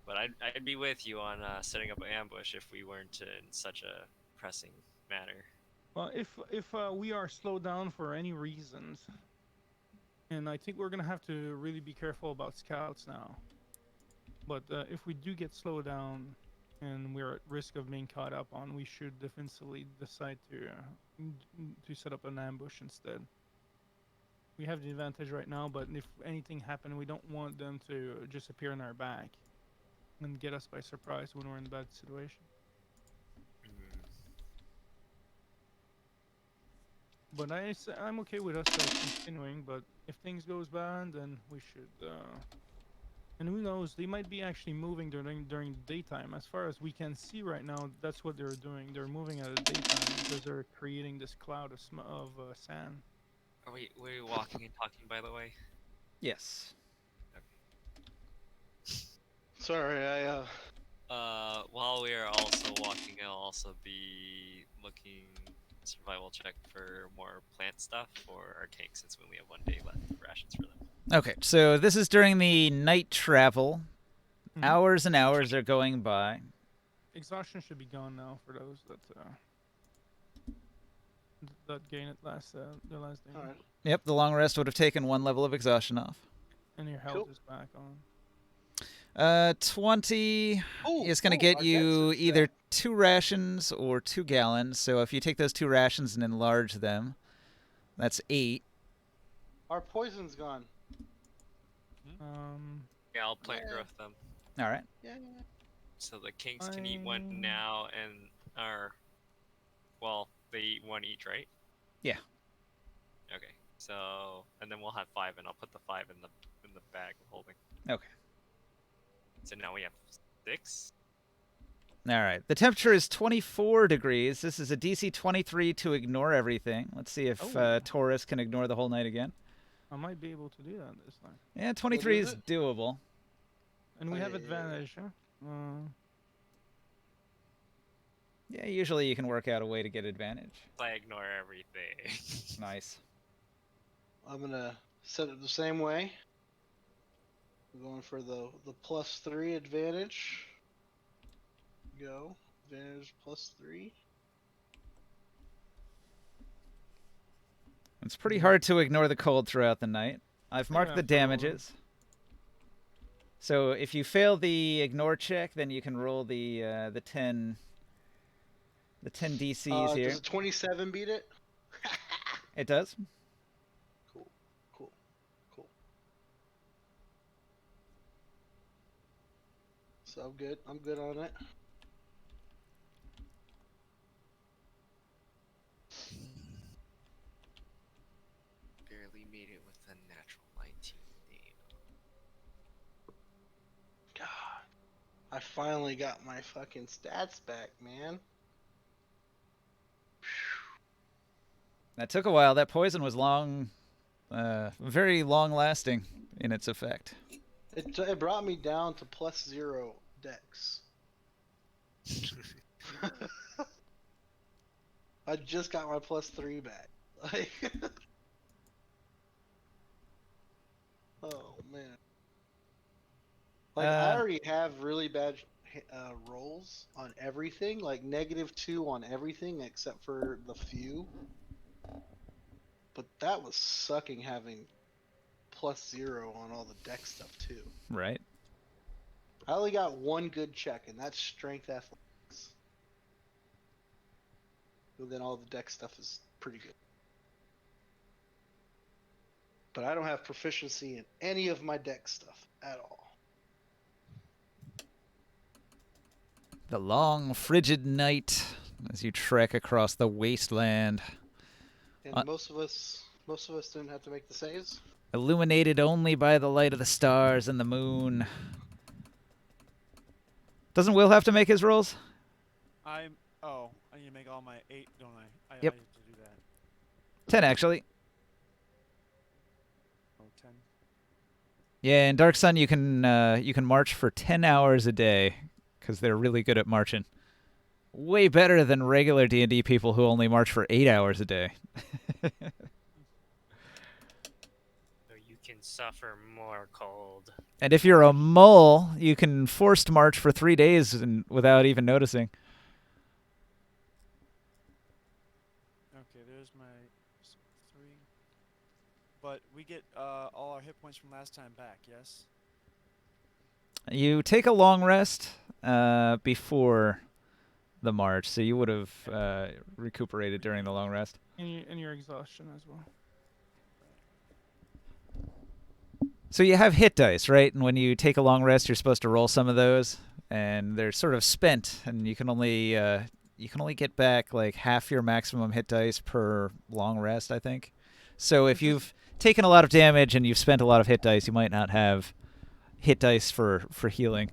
But I'd be with you on setting up an ambush if we weren't in such a pressing manner. Well, if we are slowed down for any reasons, and I think we're gonna have to really be careful about scouts now. But if we do get slowed down, and we're at risk of being caught up on, we should defensively decide to set up an ambush instead. We have the advantage right now, but if anything happened, we don't want them to just appear in our back and get us by surprise when we're in a bad situation. Mm. But I'm okay with us continuing. But if things goes bad, then we should. And who knows? They might be actually moving during the daytime. As far as we can see right now, that's what they're doing. They're moving at the daytime because they're creating this cloud of sand. Are we walking and talking, by the way? Yes. sorry, While we are also walking, I'll also be looking survival check for more plant stuff for our tanks since we only have 1 day left of rations for them. Okay, so this is during the night travel. Mhm. Hours and hours are going by. Exhaustion should be gone now for those that gain it the last day. all right. Yep, the long rest would have taken 1 level of exhaustion off. And your health Cool. is back on. 20 Ooh, is going to ooh, get our you dex is either back. 2 rations or 2 gallons. So if you take those 2 rations and enlarge them, that's 8. Our poison's gone. Yeah, I'll plant Yeah. growth them. All right. Yeah. So the kings can eat 1 now and well, they eat 1 each, right? Yeah. Okay. So and then we'll have 5 and I'll put the 5 in the bag of holding. Okay. So now we have 6. All right. The temperature is 24 degrees. This is a DC 23 to ignore everything. Let's see if Oh. Taurus can ignore the whole night again. I might be able to do that this time. Yeah, 23 is is it? doable. And we Oh, have yeah, yeah, yeah. advantage, huh? Yeah, usually you can work out a way to get advantage. I ignore everything. Nice. I'm gonna set it the same way. We're going for the +3 advantage. Go. Advantage +3. It's pretty hard to ignore the cold throughout the night. I've marked the absolutely. damages. So if you fail the ignore check, then you can roll the 10 DCs here. Does a 27 beat it? It does. Cool. So I'm good. I'm good on it. Barely made it with a natural 19. God, I finally got my fucking stats back, man. That took a while. That poison was very long lasting in its effect. It brought me down to +0 dex. I just got my +3 back. Like, oh man. Like I already have really bad rolls on everything, like -2 on everything except for the few. But that was sucking having +0 on all the dex stuff too. Right. I only got 1 good check, and that's strength athletics. But then all the deck stuff is pretty good. But I don't have proficiency in any of my deck stuff at all. The long, frigid night as you trek across the wasteland, And Uh, most of us didn't have to make the saves. illuminated only by the light of the stars and the moon. Doesn't Will have to make his rolls? Oh, I need to make all my 8, don't I? Yep. I have to do that. 10, actually. Oh, 10. Yeah, in Dark Sun you can march for 10 hours a day because they're really good at marching. Way better than regular D&D people who only march for 8 hours a day. So you can suffer more cold. And if you're a mole, you can forced march for 3 days without even noticing. Okay, there's my 3. But we get all our hit points from last time back, yes? You take a long rest before the march, so you would have recuperated during the long rest. And your exhaustion as well. So you have hit dice, right? And when you take a long rest, you're supposed to roll some of those, and they're sort of spent, and you can only get back like half your maximum hit dice per long rest, I think. So if you've taken a lot of damage and you've spent a lot of hit dice, you might not have hit dice for healing.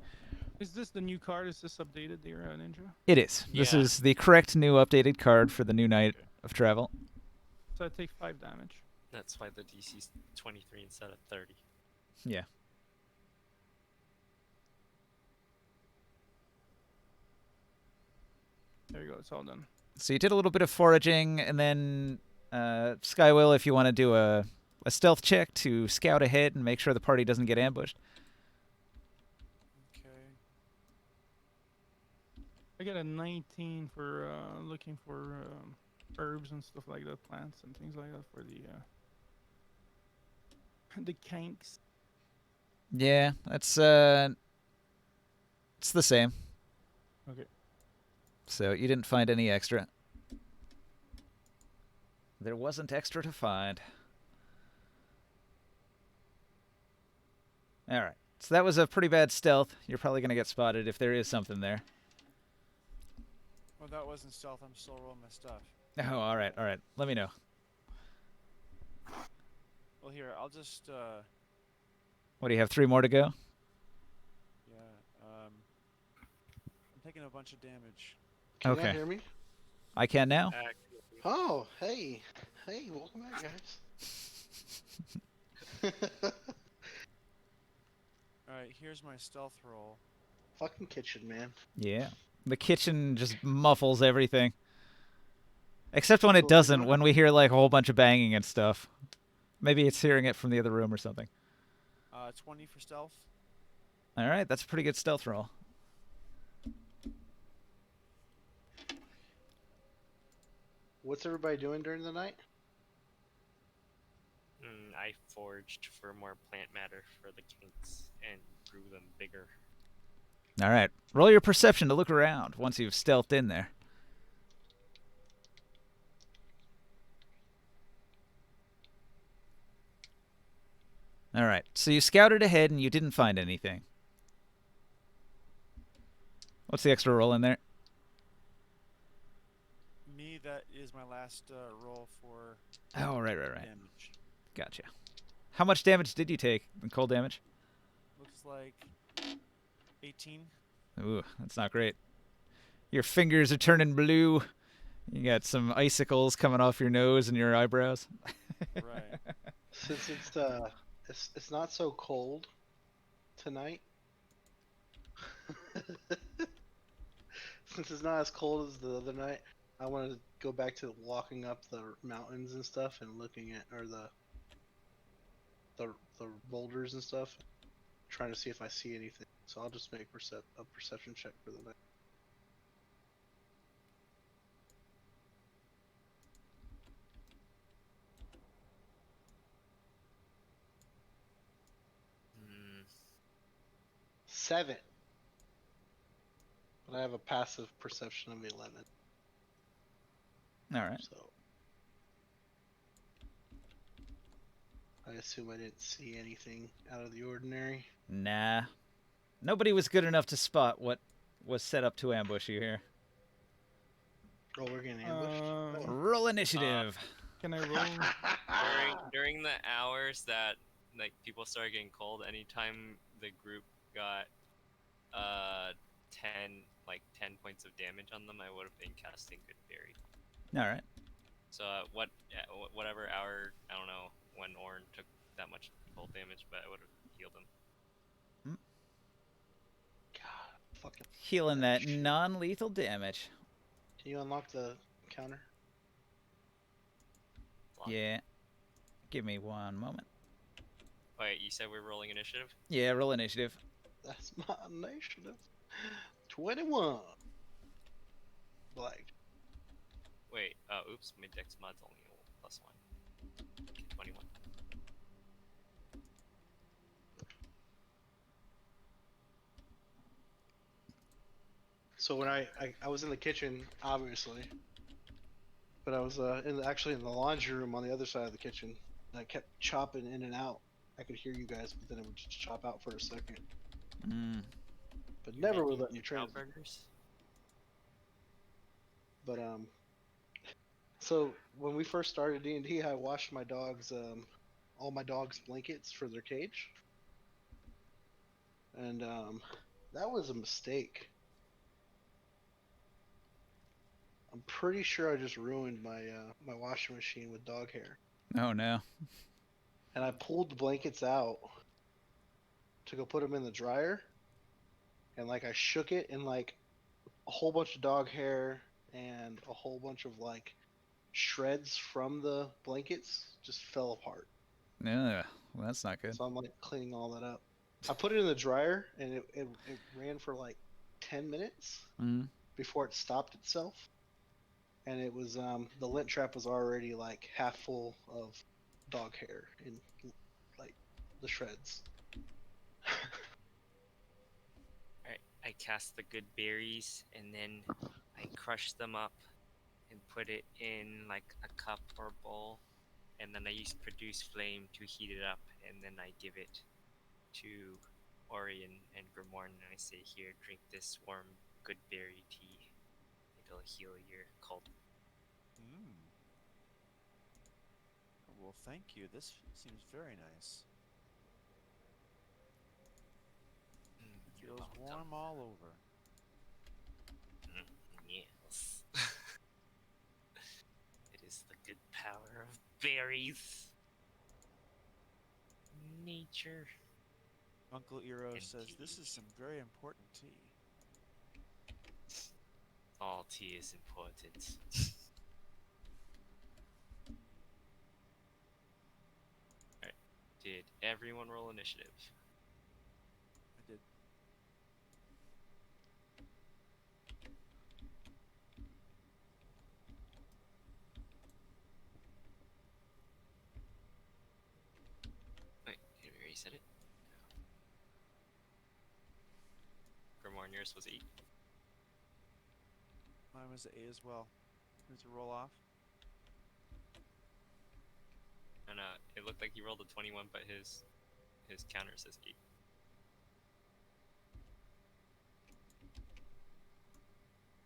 Is this the new card? Is this updated, the Ninja? It is. This Yeah. is the correct new updated card for the new Night of Travel. So I take 5 damage. That's why the DC's 23 instead of 30. Yeah. There you go. It's all done. So you did a little bit of foraging, and then Skywill, if you want to do a stealth check to scout ahead and make sure the party doesn't get ambushed. Okay. I get a 19 for looking for herbs and stuff like that, plants and things like that for the kinks. Yeah, it's the same. Okay. So you didn't find any extra. There wasn't extra to find. All right. So that was a pretty bad stealth. You're probably going to get spotted if there is something there. Well, that wasn't stealth. I'm still rolling my stuff. Oh, all right. All right. Let me know. Well, here, I'll just, What do you have? 3 more to go? yeah, I'm taking a bunch of damage. Can Okay. you hear me? I can now. Actually, Oh, hey, welcome back, guys. Alright, here's my stealth roll. Fucking kitchen, man. Yeah. The kitchen just muffles everything. Except when it That's what we're doesn't, doing. when we hear like a whole bunch of banging and stuff. Maybe it's hearing it from the other room or something. 20 for stealth. All right, that's a pretty good stealth roll. What's everybody doing during the night? I foraged for more plant matter for the kinks and grew them bigger. All right, roll your perception to look around once you've stealthed in there. All right, so you scouted ahead and you didn't find anything. What's the extra roll in there? Me, that is my last roll for Oh, right. damage. Gotcha. How much damage did you take in cold damage? Looks like 18. Ooh, that's not great. Your fingers are turning blue. You got some icicles coming off your nose and your eyebrows. Right. Since it's not so cold tonight. Since it's not as cold as the other night, I want to go back to walking up the mountains and stuff and looking at the boulders and stuff, trying to see if I see anything. So I'll just make a perception check for the night. Hmm. 7. But I have a passive perception of 11. All right. So I assume I didn't see anything out of the ordinary. Nah. Nobody was good enough to spot what was set up to ambush you here. Oh, we're getting ambushed. Roll initiative. Can I roll? During the hours that like people started getting cold, anytime the group got 10 points of damage on them, I would have been casting Good Berry. All right. So whatever hour, I don't know when Orn took that much cold damage, but I would have healed him. God, fucking. Healing that non-lethal damage. Can you unlock the counter? Yeah. Give me one moment. Wait, you said we're rolling initiative? Yeah, roll initiative. That's my initiative. 21. Black. Wait, oops, my dex mod's only a +1. Okay, 21. So when I was in the kitchen, obviously, but I was actually in the laundry room on the other side of the kitchen, and I kept chopping in and out. I could hear you guys, but then it would just chop out for a second. But never would let me translate. Burgers? But so when we first started D&D, I washed my dogs, all my dogs' blankets for their cage, and that was a mistake. I'm pretty sure I just ruined my my washing machine with dog hair. Oh no. And I pulled the blankets out to go put them in the dryer, and like I shook it, and like a whole bunch of dog hair and a whole bunch of like shreds from the blankets just fell apart. Yeah, well, that's not good. So I'm like cleaning all that up. I put it in the dryer, and it ran for like 10 minutes before it stopped itself. And it was the lint trap was already like half full of dog hair and like the shreds. Alright, I cast the good berries and then I crush them up and put it in like a cup or bowl, and then I use produce flame to heat it up, and then I give it to Orion and Grimorn, and I say, "Here, drink this warm good berry tea. It'll heal your cold." Well, thank you. This seems very nice. You're Feels welcome. warm all over. Yes. It is the good power of berries. Nature. Uncle Eero And says this tea. is some very important tea. All tea is important. Alright. Did everyone roll initiative? I did. Wait, did we already said it? Grimorn, yours was 8. Mine was an 8 as well. Here's a roll off. And it looked like he rolled a 21, but his counter says 8.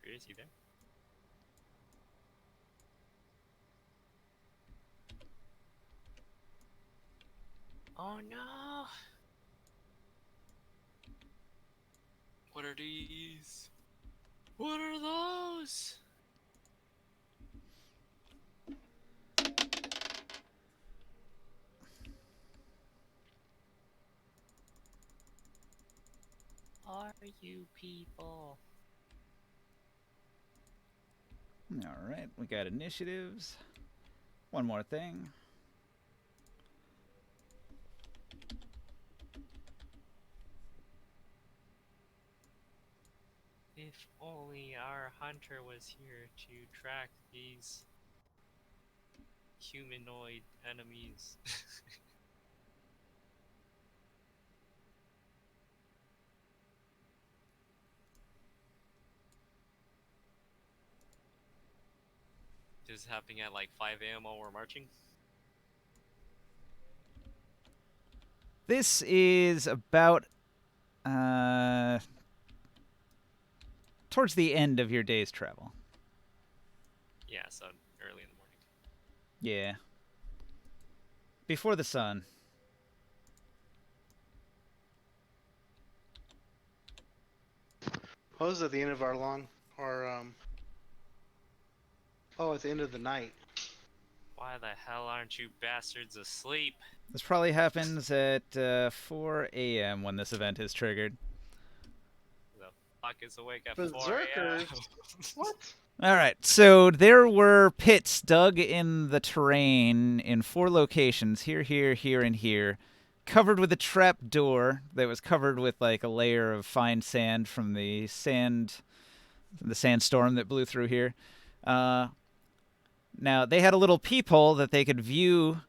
Where is he there? Oh no! What are these? What are those? Are you people? All right, we got initiatives. One more thing. If only our hunter was here to track these humanoid enemies. is happening at like 5 a.m. while we're marching? This is about towards the end of your day's travel. Yeah, so early in the morning. Yeah. Before the sun. What was at the end of our long, oh, at the end of the night. Why the hell aren't you bastards asleep? This probably happens at 4 a.m. when this event is triggered. The fuck is awake at 4 a.m.? Berserkers. What? All right, so there were pits dug in the terrain in 4 locations, here, and here, covered with a trap door that was covered with like a layer of fine sand from the sandstorm that blew through here. Now, they had a little peephole that they could view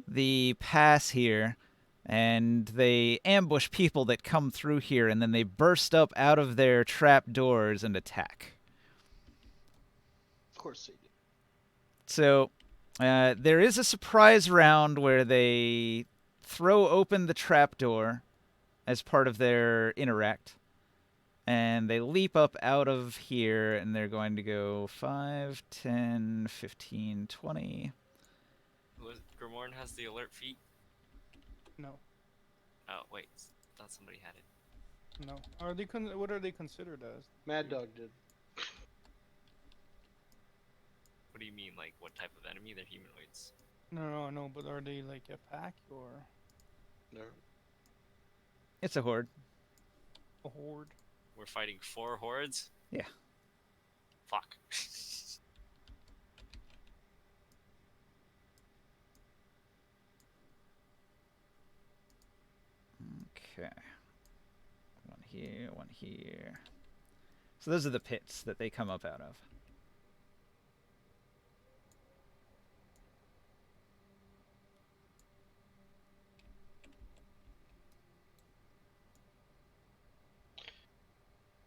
the pass here, and they ambush people that come through here, and then they burst up out of their trap doors and attack. Of course they did. So there is a surprise round where they throw open the trapdoor as part of their interact, and they leap up out of here, and they're going to go 5, 10, 15, 20. Grimorn has the alert feat? No, Oh, wait. Thought somebody had it. no. Are they what are they considered as? Mad Dog did. What do you mean, like, what type of enemy? They're humanoids. No. But are they like a pack or No. It's a horde. a horde? We're fighting 4 hordes? Yeah. Fuck. Okay. One here, one here. So those are the pits that they come up out of.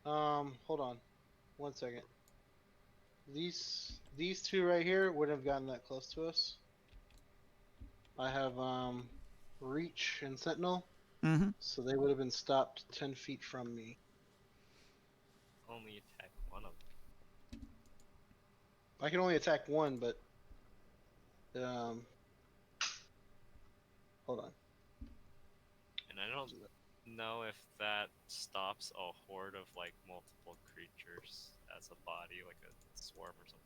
Hold on. 1 second. These 2 right here wouldn't have gotten that close to us. I have Reach and Sentinel, Mm-hmm. so they would have been stopped 10 feet from me. Only attack one of them. I can only attack one, but hold on. And I don't know if that stops a horde of, like, multiple creatures as a body, like a swarm or something.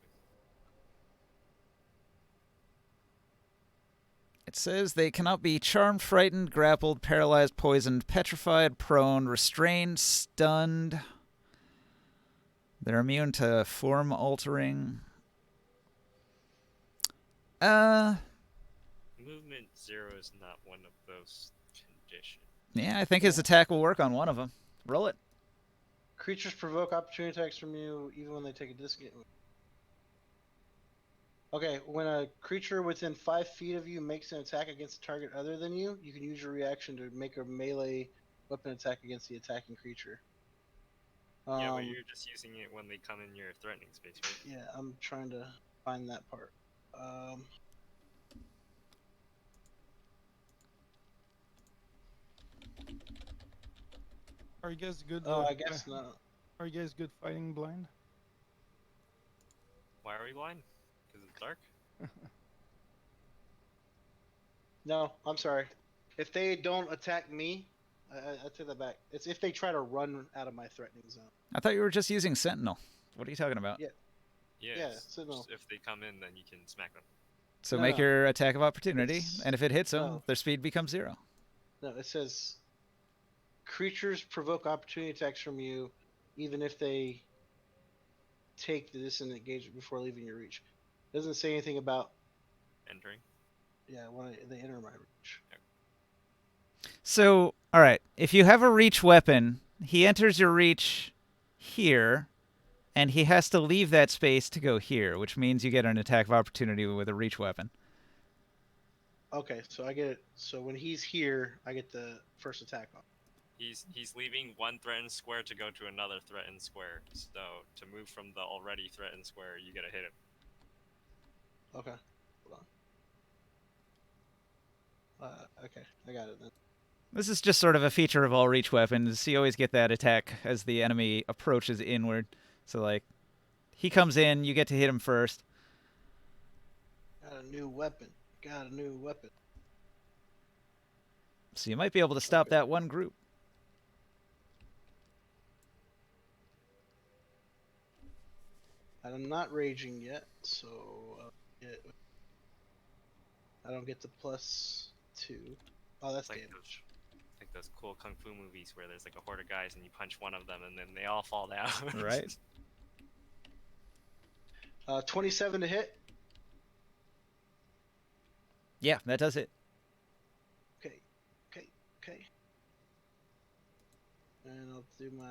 It says they cannot be charmed, frightened, grappled, paralyzed, poisoned, petrified, prone, restrained, stunned. They're immune to form altering. Movement 0 is not one of those conditions. Yeah, I think his attack will work on one of them. Roll it. Creatures provoke opportunity attacks from you even when they take a disengage. Okay, when a creature within 5 feet of you makes an attack against a target other than you, you can use your reaction to make a melee weapon attack against the attacking creature. Yeah, but you're just using it when they come in your threatening space, right? Yeah, I'm trying to find that part. Are you guys good? Oh, I guess not. Are you guys good fighting blind? Why are we blind? Because it's dark? No, I'm sorry. If they don't attack me, I take that back. It's if they try to run out of my threatening zone. I thought you were just using Sentinel. What are you talking about? Yeah. Yeah, Yeah, it's so no. just if they come in, then you can smack them. So No, make no. your attack of opportunity, It's- and if it hits them, no. their speed becomes 0. No, it says creatures provoke opportunity attacks from you, even if they take the disengagement before leaving your reach. It doesn't say anything about Entering. when they enter my reach. So, all right, if you have a reach weapon, he enters your reach here, and he has to leave that space to go here, which means you get an attack of opportunity with a reach weapon. Okay, so I get it. So when he's here, I get the first attack on. He's leaving one threatened square to go to another threatened square. So to move from the already threatened square, you gotta hit him. Okay. Hold on. Okay, I got it then. This is just sort of a feature of all reach weapons. You always get that attack as the enemy approaches inward. So, like, he comes in, you get to hit him first. Got a new weapon. Got a new weapon. So you might be able to stop Okay. that one group. And I'm not raging yet, so I don't get the +2. Oh, that's It's like damage. like those cool kung fu movies where there's like a horde of guys and you punch one of them and then they all fall down. Right. 27 to hit. Yeah, that does it. Okay. And I'll do my.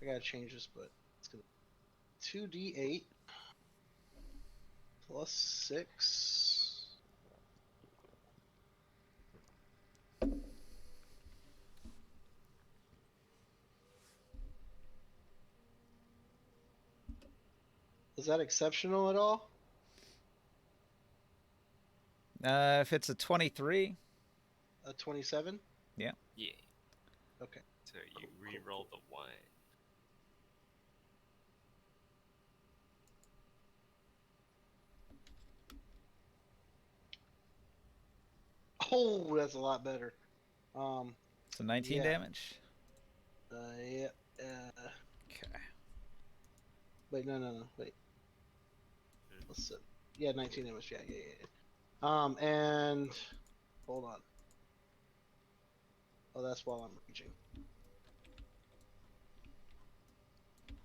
I gotta change this, but it's gonna 2d8 +6. Is that exceptional at all? If it's a 23, A 27? Yeah. Okay. So you re-roll the 1. Oh, that's a lot better. so 19 Yeah. damage. Yeah. Okay. Wait, no. Wait. Let's see. Yeah, 19 damage. Yeah. And hold on. Oh, that's while I'm reaching.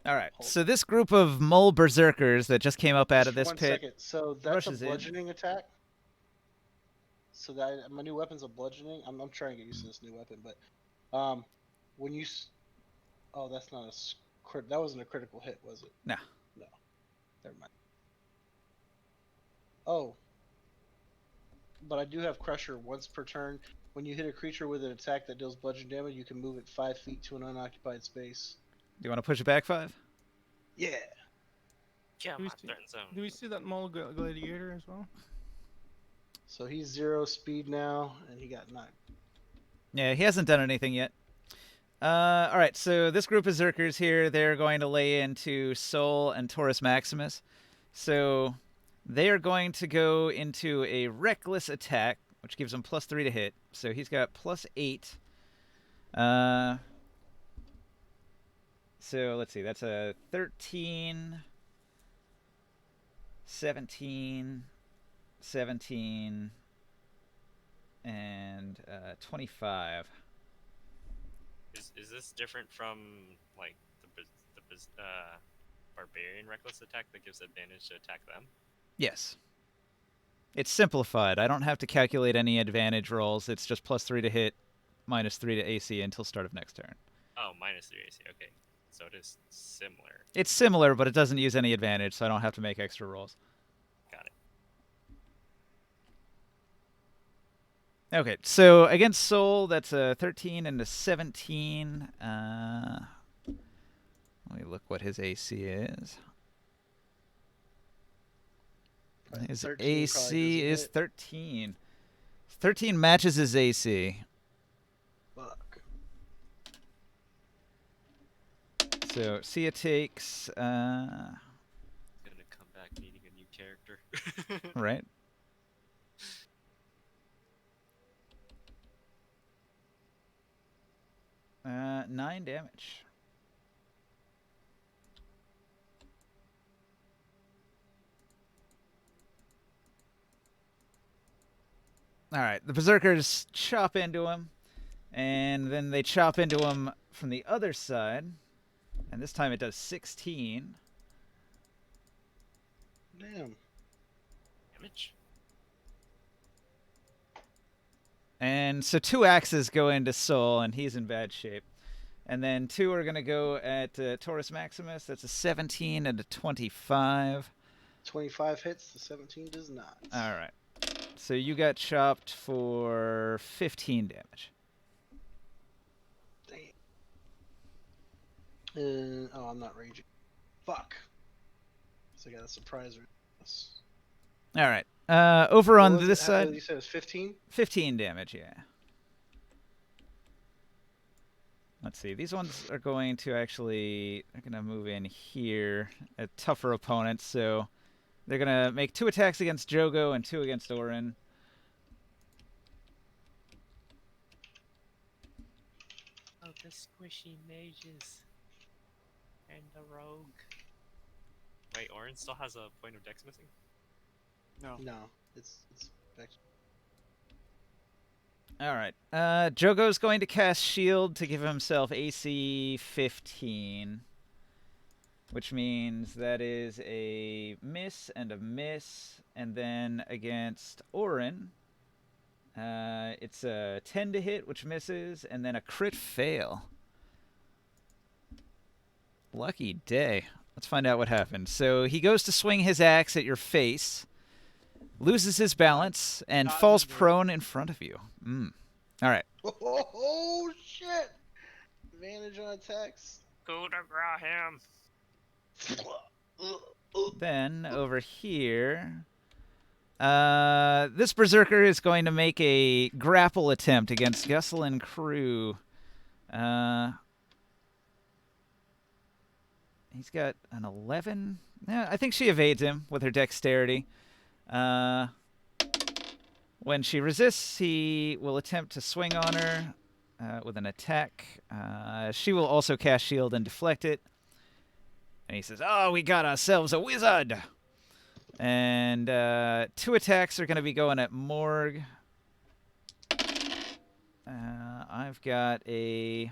All right. Hold- So this group of mole berserkers that just came up out of Just this one pit. second. So that's a rushes in. bludgeoning attack. So that my new weapon's a bludgeoning. I'm trying to get used to this new weapon, but when you oh, that's not a that wasn't a critical hit, was it? No. Never mind. Oh, but I do have Crusher once per turn. When you hit a creature with an attack that deals bludgeoning damage, you can move it 5 feet to an unoccupied space. Do you want to push it back 5? Yeah. Yeah, Do we my see- turn zone. Do we see that mole gladiator as well? So he's 0 speed now, and he got 9. Yeah, he hasn't done anything yet. All right, so this group of Zerkers here, they're going to lay into Sol and Taurus Maximus. So they are going to go into a reckless attack, which gives him +3 to hit. So he's got +8. So let's see, that's a 13, 17, 17, and 25. Is this different from like the barbarian reckless attack that gives advantage to attack them? Yes. It's simplified. I don't have to calculate any advantage rolls. It's just +3 to hit, -3 to AC until start of next turn. Oh, -3 AC. Okay, so it is similar. It's similar, but it doesn't use any advantage, so I don't have to make extra rolls. Got it. Okay, so against Sol, that's a 13 and a 17. Let me look what his AC is. His 13 probably AC doesn't is hit. 13. 13 matches his AC. Fuck. So Sia takes, Gonna come back needing a new character. right? Uh, 9 damage. All right, the berserkers chop into him, and then they chop into him from the other side, and this time it does 16. Damn. Damage. And so 2 axes go into Sol, and he's in bad shape. And then 2 are going to go at Taurus Maximus. That's a 17 and a 25. 25 hits, the 17 does not. All right. So you got chopped for 15 damage. Damn. Oh, I'm not raging. Fuck. So I got a surprise. All right. Over What on was this it? side, You said it was 15? 15 damage. Yeah. Let's see. These ones are going to actually. They're gonna move in here. A tougher opponent, so they're gonna make 2 attacks against Jogo and 2 against Orin. Oh, the squishy mages and the rogue. Wait, Orin still has a point of dex missing? No. No, it's back. All right. Jogo's going to cast Shield to give himself AC 15, which means that is a miss, and then against Orin, it's a 10 to hit, which misses, and then a crit fail. Lucky day. Let's find out what happened. So he goes to swing his axe at your face, loses his balance, and Not falls good. prone in front of you. All right. Oh shit! Advantage on attacks. Coup de grace him! Then over here, this berserker is going to make a grapple attempt against Gussel and Crew. He's got an 11. Yeah, I think she evades him with her dexterity. When she resists, he will attempt to swing on her with an attack. She will also cast shield and deflect it. And he says, "Oh, we got ourselves a wizard." And 2 attacks are going to be going at Morg. I've got a...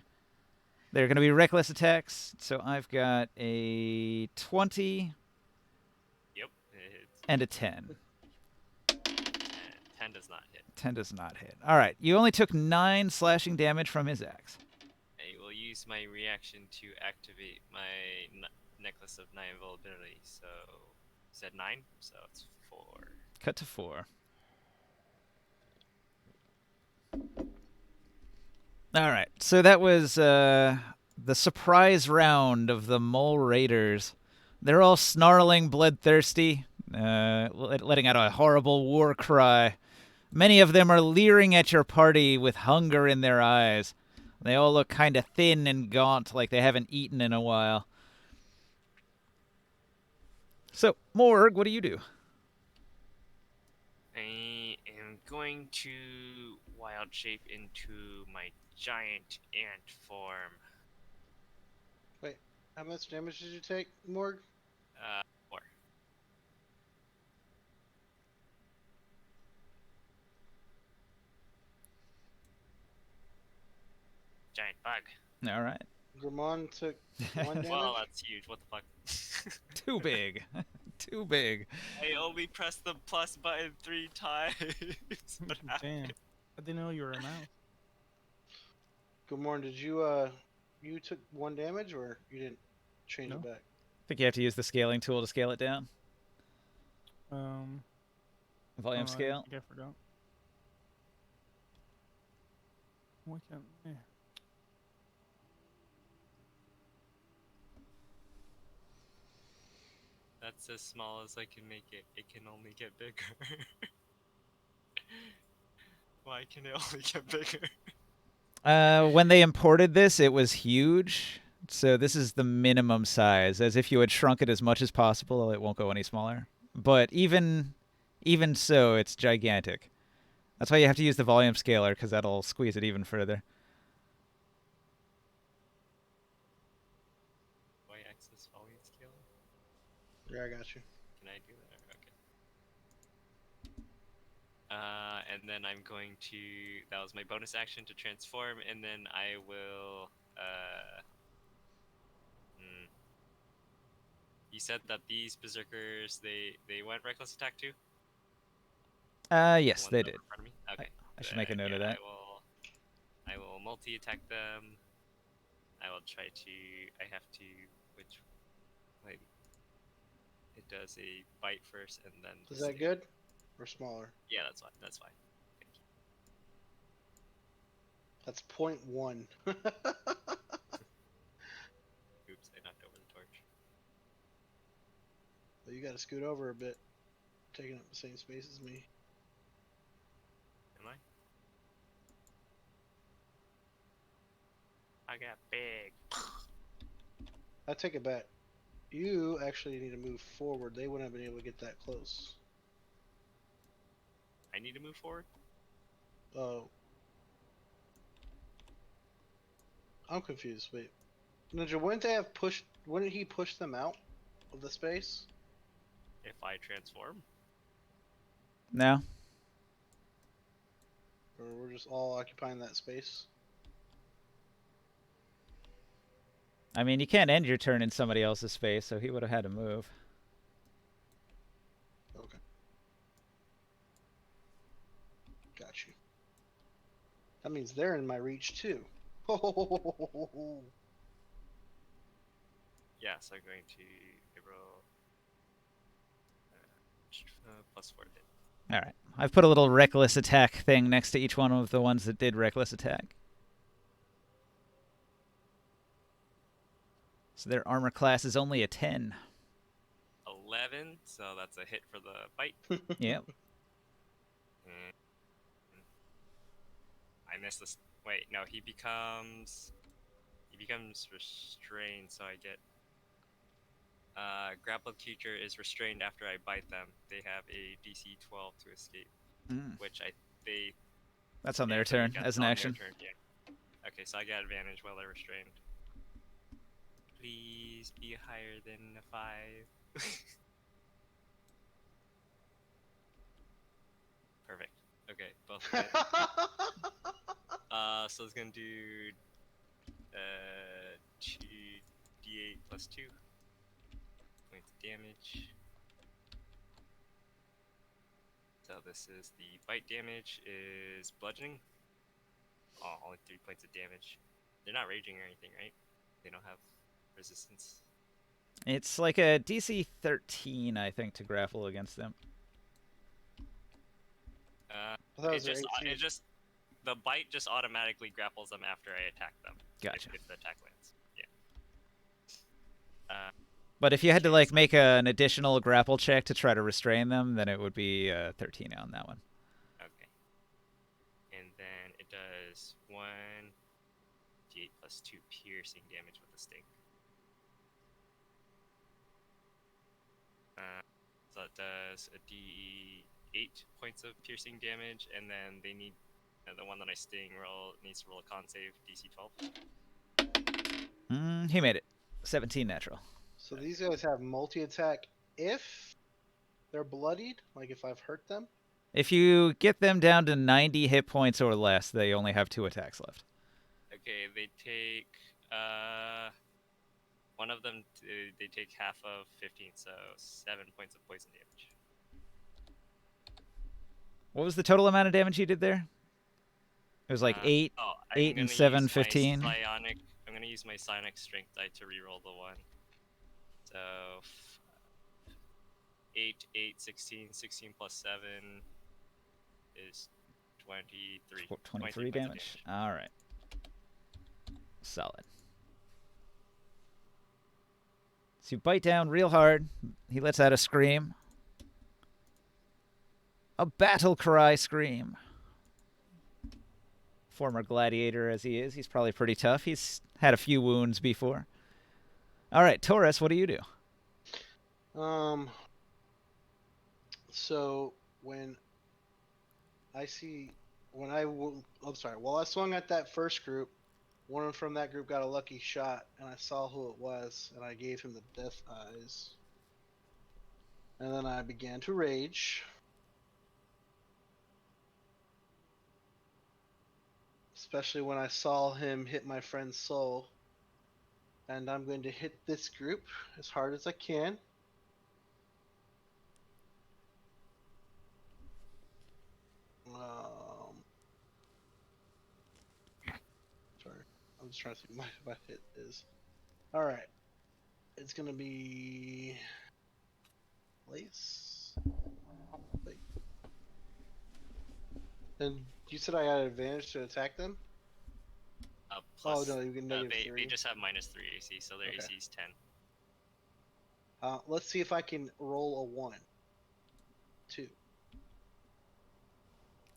They're going to be reckless attacks. So I've got a 20 Yep, it's and a 10. 10 does not hit. 10 does not hit. All right. You only took 9 slashing damage from his axe. I will use my reaction to activate my necklace of 9 invulnerability. So, you said 9, so it's 4. Cut to 4. All right. So that was the surprise round of the Mole Raiders. They're all snarling, bloodthirsty, letting out a horrible war cry. Many of them are leering at your party with hunger in their eyes. They all look kind of thin and gaunt, like they haven't eaten in a while. So, Morg, what do you do? I am going to wild shape into my giant ant form. Wait, how much damage did you take, Morg? 4. Giant bug. All right. Gramon took 1 damage. Well, that's huge. What the fuck? Too big. Too big. I only pressed the plus button 3 times. What Damn. happened? I didn't know you were a mouse. Gramon, did you you took 1 damage or you didn't change No. it back? I think you have to use the scaling tool to scale it down. Volume I scale. think I forgot. Why can't? Yeah. That's as small as I can make it. It can only get bigger. Why can it only get bigger? When they imported this, it was huge. So this is the minimum size. As if you had shrunk it as much as possible, it won't go any smaller. But even so, it's gigantic. That's why you have to use the volume scaler, because that'll squeeze it even further. Y-axis volume scale? Yeah, I got you. Can I do that? Okay. And then I'm going to... That was my bonus action to transform, and then I will... You said that these berserkers, they went reckless attack too? Yes, Ones they that did. were in front of me? Okay. I should make a note of Yeah, that. I will multi-attack them. I will try to... I have to... Which... Wait. It does a bite first and then... Is just that a- good or smaller? Yeah, that's fine. That's fine. Thank you. That's 0.1. Oops, I knocked over the torch. Well, you got to scoot over a bit. taking up the same space as me. Am I? I got big. I take it back. You actually need to move forward. They wouldn't have been able to get that close. I need to move forward. Oh. I'm confused. Wait. Ninja, wouldn't they have pushed... Wouldn't he push them out of the space? If I transform. No. Or we're just all occupying that space? I mean, you can't end your turn in somebody else's space, so he would have had to move. Okay. Got you. That means they're in my reach too. Yes, I'm going to roll +4 hit. All right. I've put a little reckless attack thing next to each one of the ones that did reckless attack. So their armor class is only a 10. 11, so that's a hit for the bite. Yep. And I missed this. Wait, no, he becomes restrained, so I get grappled creature is restrained after I bite them. They have a DC 12 to escape, which they That's on yeah, their so you turn got- as an on their action. turn, yeah. Okay, so I got advantage while they're restrained. Please be higher than a 5. Perfect. Okay, both hit. So it's gonna do 2d8 plus 2 points of damage. So this is the bite damage is bludgeoning. Oh, only 3 points of damage. They're not raging or anything, right? They don't have resistance. It's like a DC 13, I think, to grapple against them. I thought it was their It just the bite just automatically grapples them after I attack them. Gotcha. If the attack lands, yeah. But if you had to Okay, like so- make an additional grapple check to try to restrain them, then it would be 13 on that one. Okay. And then it does 1d8 plus 2 piercing damage with the sting. So it does a d8 points of piercing damage, and then they need the one that I sting needs to roll a con save DC 12. He made it. 17 natural. So these guys have multi-attack if they're bloodied, like if I've hurt them? If you get them down to 90 hit points or less, they only have 2 attacks left. Okay, they take one of them. They take half of 15, so 7 points of poison damage. What was the total amount of damage you did there? It was like 8, I'm 8 gonna and 7, use 15. I'm gonna use my psionic strength die to reroll the one. So 8, 16 plus 7 is 23. 23 damage. All right. Solid. So you bite down real hard. He lets out a scream. A battle cry scream. Former gladiator as he is, he's probably pretty tough. He's had a few wounds before. All right, Taurus, what do you do? So when I see, I'm sorry, while I swung at that first group, one from that group got a lucky shot, and I saw who it was, and I gave him the death eyes. And then I began to rage. Especially when I saw him hit my friend's soul. And I'm going to hit this group as hard as I can. Sorry, I'm just trying to see what my hit is. Alright. It's gonna be place. Wait. And you said I had advantage to attack them? Plus, oh no, you get -3. they just have -3 AC, so their Okay. AC is 10. Let's see if I can roll a 1. 2.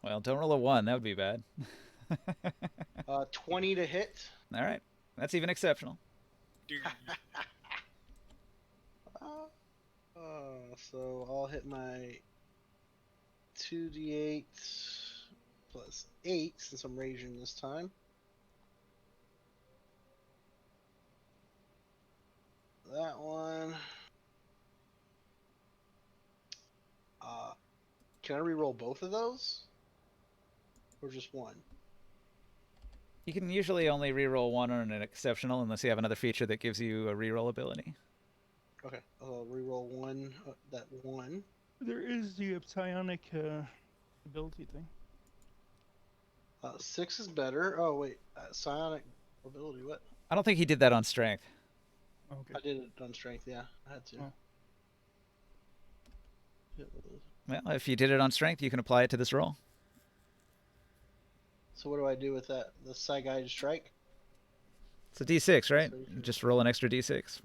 Well, don't roll a 1. That would be bad. 20 to hit. All right. That's even exceptional. Dude. So I'll hit my 2d8 plus 8 since I'm raging this time. That one. Can I reroll both of those? Or just one? You can usually only reroll 1 on an exceptional unless you have another feature that gives you a reroll ability. Okay, I'll reroll one. That one. There is the psionic ability thing. 6 is better. Oh wait, psionic ability. What? I don't think he did that on strength. Okay. I did it on strength. Yeah, I had to. Oh. Well, if you did it on strength, you can apply it to this roll. So what do I do with that? The Psi-Guided Strike? It's a d6, right? So- Just roll an extra d6.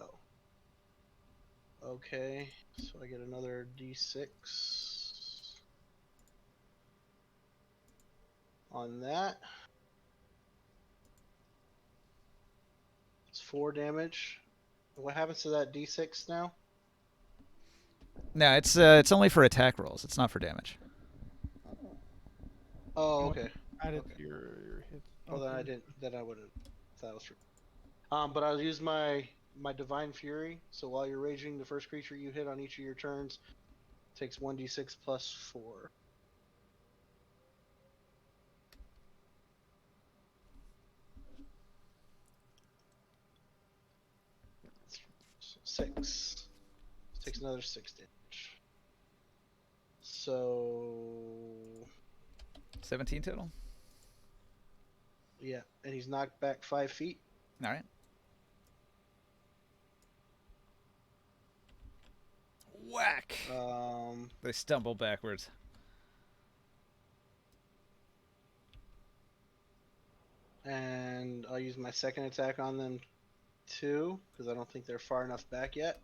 Oh. Okay, so I get another d6 on that. It's 4 damage. What happens to that d6 now? No, it's only for attack rolls. It's not for damage. Oh, okay. Add it Okay. to your hit. Well, then I didn't. Then I would have. That was true. But I'll use my Divine Fury. So while you're raging, the first creature you hit on each of your turns takes 1d6 plus 4. So 6. Takes another 6 damage. So 17 total. yeah, and he's knocked back 5 feet. All right. Whack! They stumble backwards. And I'll use my second attack on them too, because I don't think they're far enough back yet.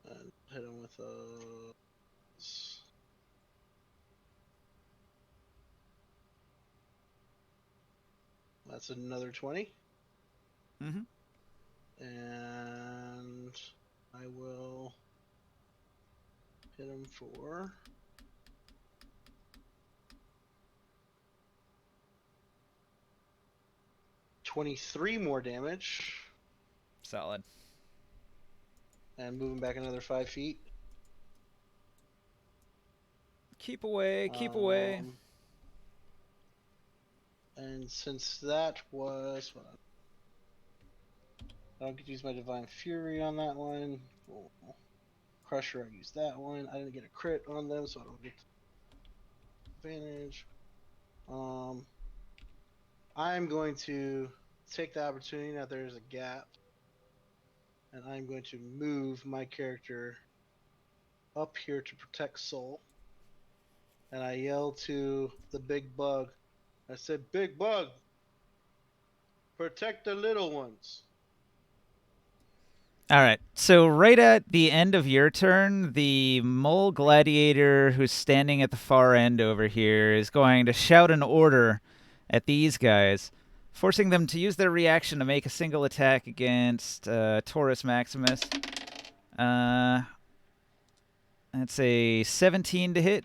And hit him with a. That's another 20. Mm-hmm. And I will hit him for 23 more damage Solid. and move him back another 5 feet. Keep away. Keep away. And since that was I don't get to use my Divine Fury on that one. Oh, Crusher, I used that one. I didn't get a crit on them, so I don't get advantage. I'm going to take the opportunity that there's a gap, and I'm going to move my character up here to protect Soul. And I yell to the big bug. I said, "Big bug, protect the little ones." All right. So right at the end of your turn, the mole gladiator who's standing at the far end over here is going to shout an order at these guys, forcing them to use their reaction to make a single attack against Taurus Maximus. That's a 17 to hit.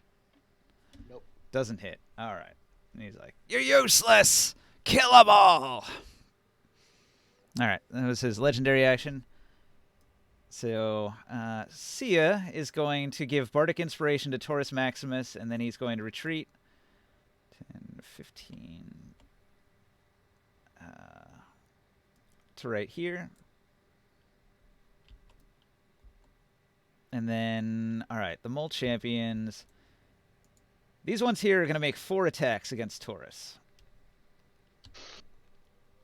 Nope. Doesn't hit. All right. And he's like, "You're useless! Kill them all!" All right. That was his legendary action. So, Sia is going to give Bardic Inspiration to Taurus Maximus, and then he's going to retreat. 10, 15. To right here. And then, all right, the Mole Champions. These ones here are going to make 4 attacks against Taurus.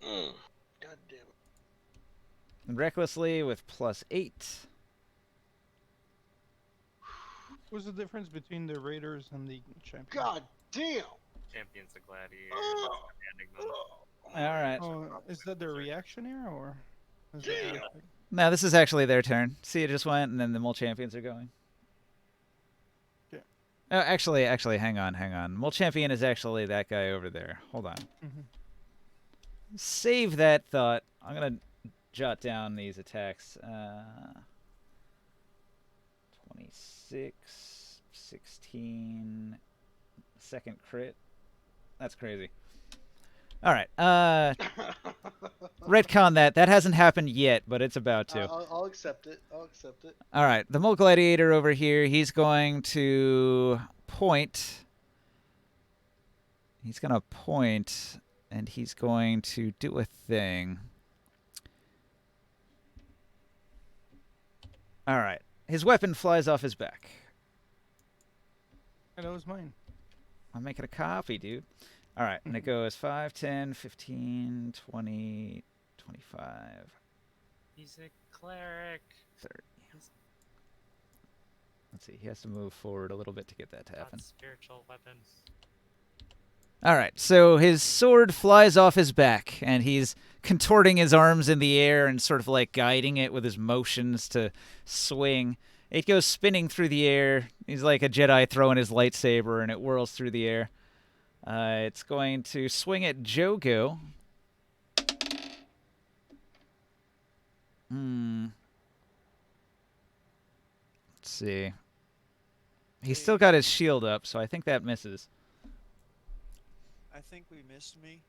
God damn it. And recklessly with +8. What's the difference between the Raiders and the Champions? God damn! Champions the gladiator. Oh. Commanding them. All right. Oh, is that their reaction here, or is that Yeah. their- Now this is actually their turn. See, it just went, and then the mole champions are going. Okay. Oh, actually, hang on. Mole champion is actually that guy over there. Hold on. Mhm. Save that thought. I'm gonna jot down these attacks. 26, 16, second crit. That's crazy. All right. Retcon that. That hasn't happened yet, but it's about to. I'll accept it. I'll accept it. All right. The Mole Gladiator over here, he's going to point. He's going to point, and he's going to do a thing. All right. His weapon flies off his back. Yeah, that was mine. I'm making a copy, dude. All right. And it goes 5, 10, 15, 20, 25, He's a cleric. 30. Let's see. He has to move forward a little bit to get that to happen. Not spiritual weapon. All right. So his sword flies off his back, and he's contorting his arms in the air and sort of like guiding it with his motions to swing. It goes spinning through the air. He's like a Jedi throwing his lightsaber, and it whirls through the air. It's going to swing at Jogo. Let's see. He's still got his shield up, so I think that misses. I think we missed me.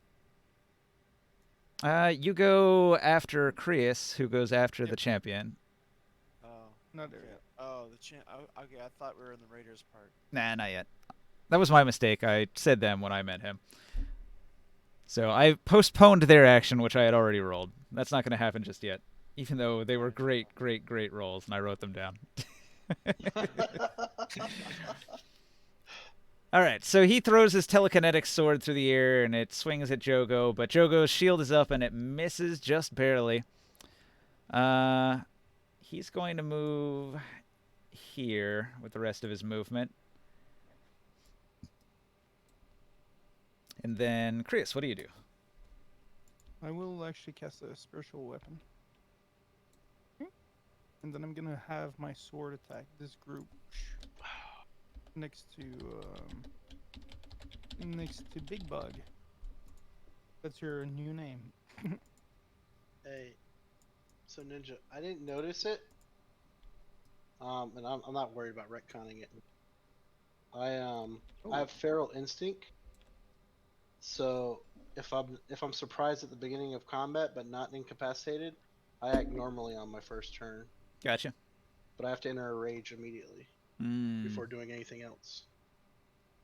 You go after Creus, who goes after the Yep. champion. Oh, Not there okay. yet. Oh, okay, I thought we were in the Raiders part. Nah, not yet. That was my mistake. I said them when I met him. So I postponed their action, which I had already rolled. That's not going to happen just yet, even though they were great rolls, and I wrote them down. All right, so he throws his telekinetic sword through the air, and it swings at Jogo, but Jogo's shield is up, and it misses just barely. He's going to move here with the rest of his movement. And then, Chris, what do you do? I will actually cast a spiritual weapon. And then I'm gonna have my sword attack this group next to Big Bug. That's your new name. Hey, so Ninja, I didn't notice it. And I'm not worried about retconning it. I have feral instinct. So if I'm surprised at the beginning of combat but not incapacitated, I act normally on my first turn. Gotcha. But I have to enter a rage immediately before doing anything else.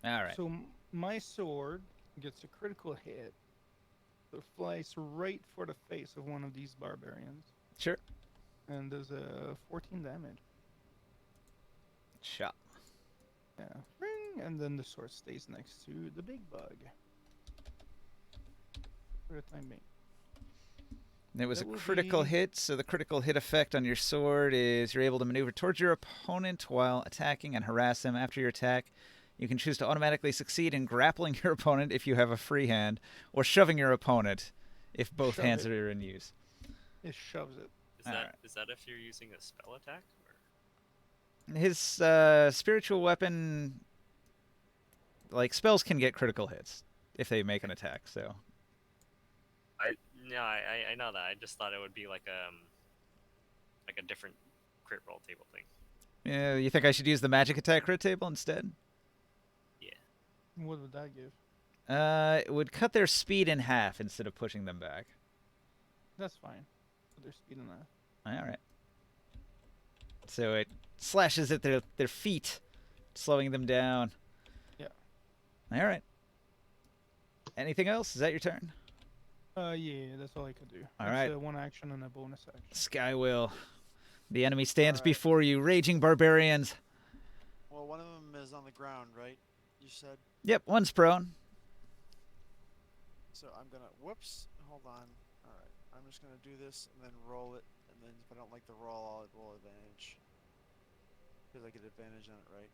All right. So my sword gets a critical hit. So it flies right for the face of one of these barbarians. Sure. And does a 14 damage. Shot. Yeah. Ring, and then the sword stays next to the Big Bug. For the time being. It was That a will critical be- hit, so the critical hit effect on your sword is you're able to maneuver towards your opponent while attacking and harass him. After your attack, you can choose to automatically succeed in grappling your opponent if you have a free hand, or shoving your opponent if both Shove hands it. are in use. It shoves it. Is that Alright. is that if you're using a spell attack? Or... His spiritual weapon, like spells, can get critical hits if they make an attack. So I know that. I just thought it would be like a different crit roll table thing. yeah, you think I should use the magic attack crit table instead? What would that give? It would cut their speed in half instead of pushing them back. That's fine. But there's speed in that. All right. So it slashes at their feet, slowing them down. Yeah. All right. Anything else? Is that your turn? Yeah, that's all I could do. All That's, right. one action and a bonus action. Skywill. The enemy stands Alright. before you, raging barbarians. Well, one of them is on the ground, right? You said. Yep, one's prone. So I'm gonna. Whoops. Hold on. All right. I'm just gonna do this and then roll it, and then if I don't like the roll, I'll roll advantage. Because I get advantage on it, right?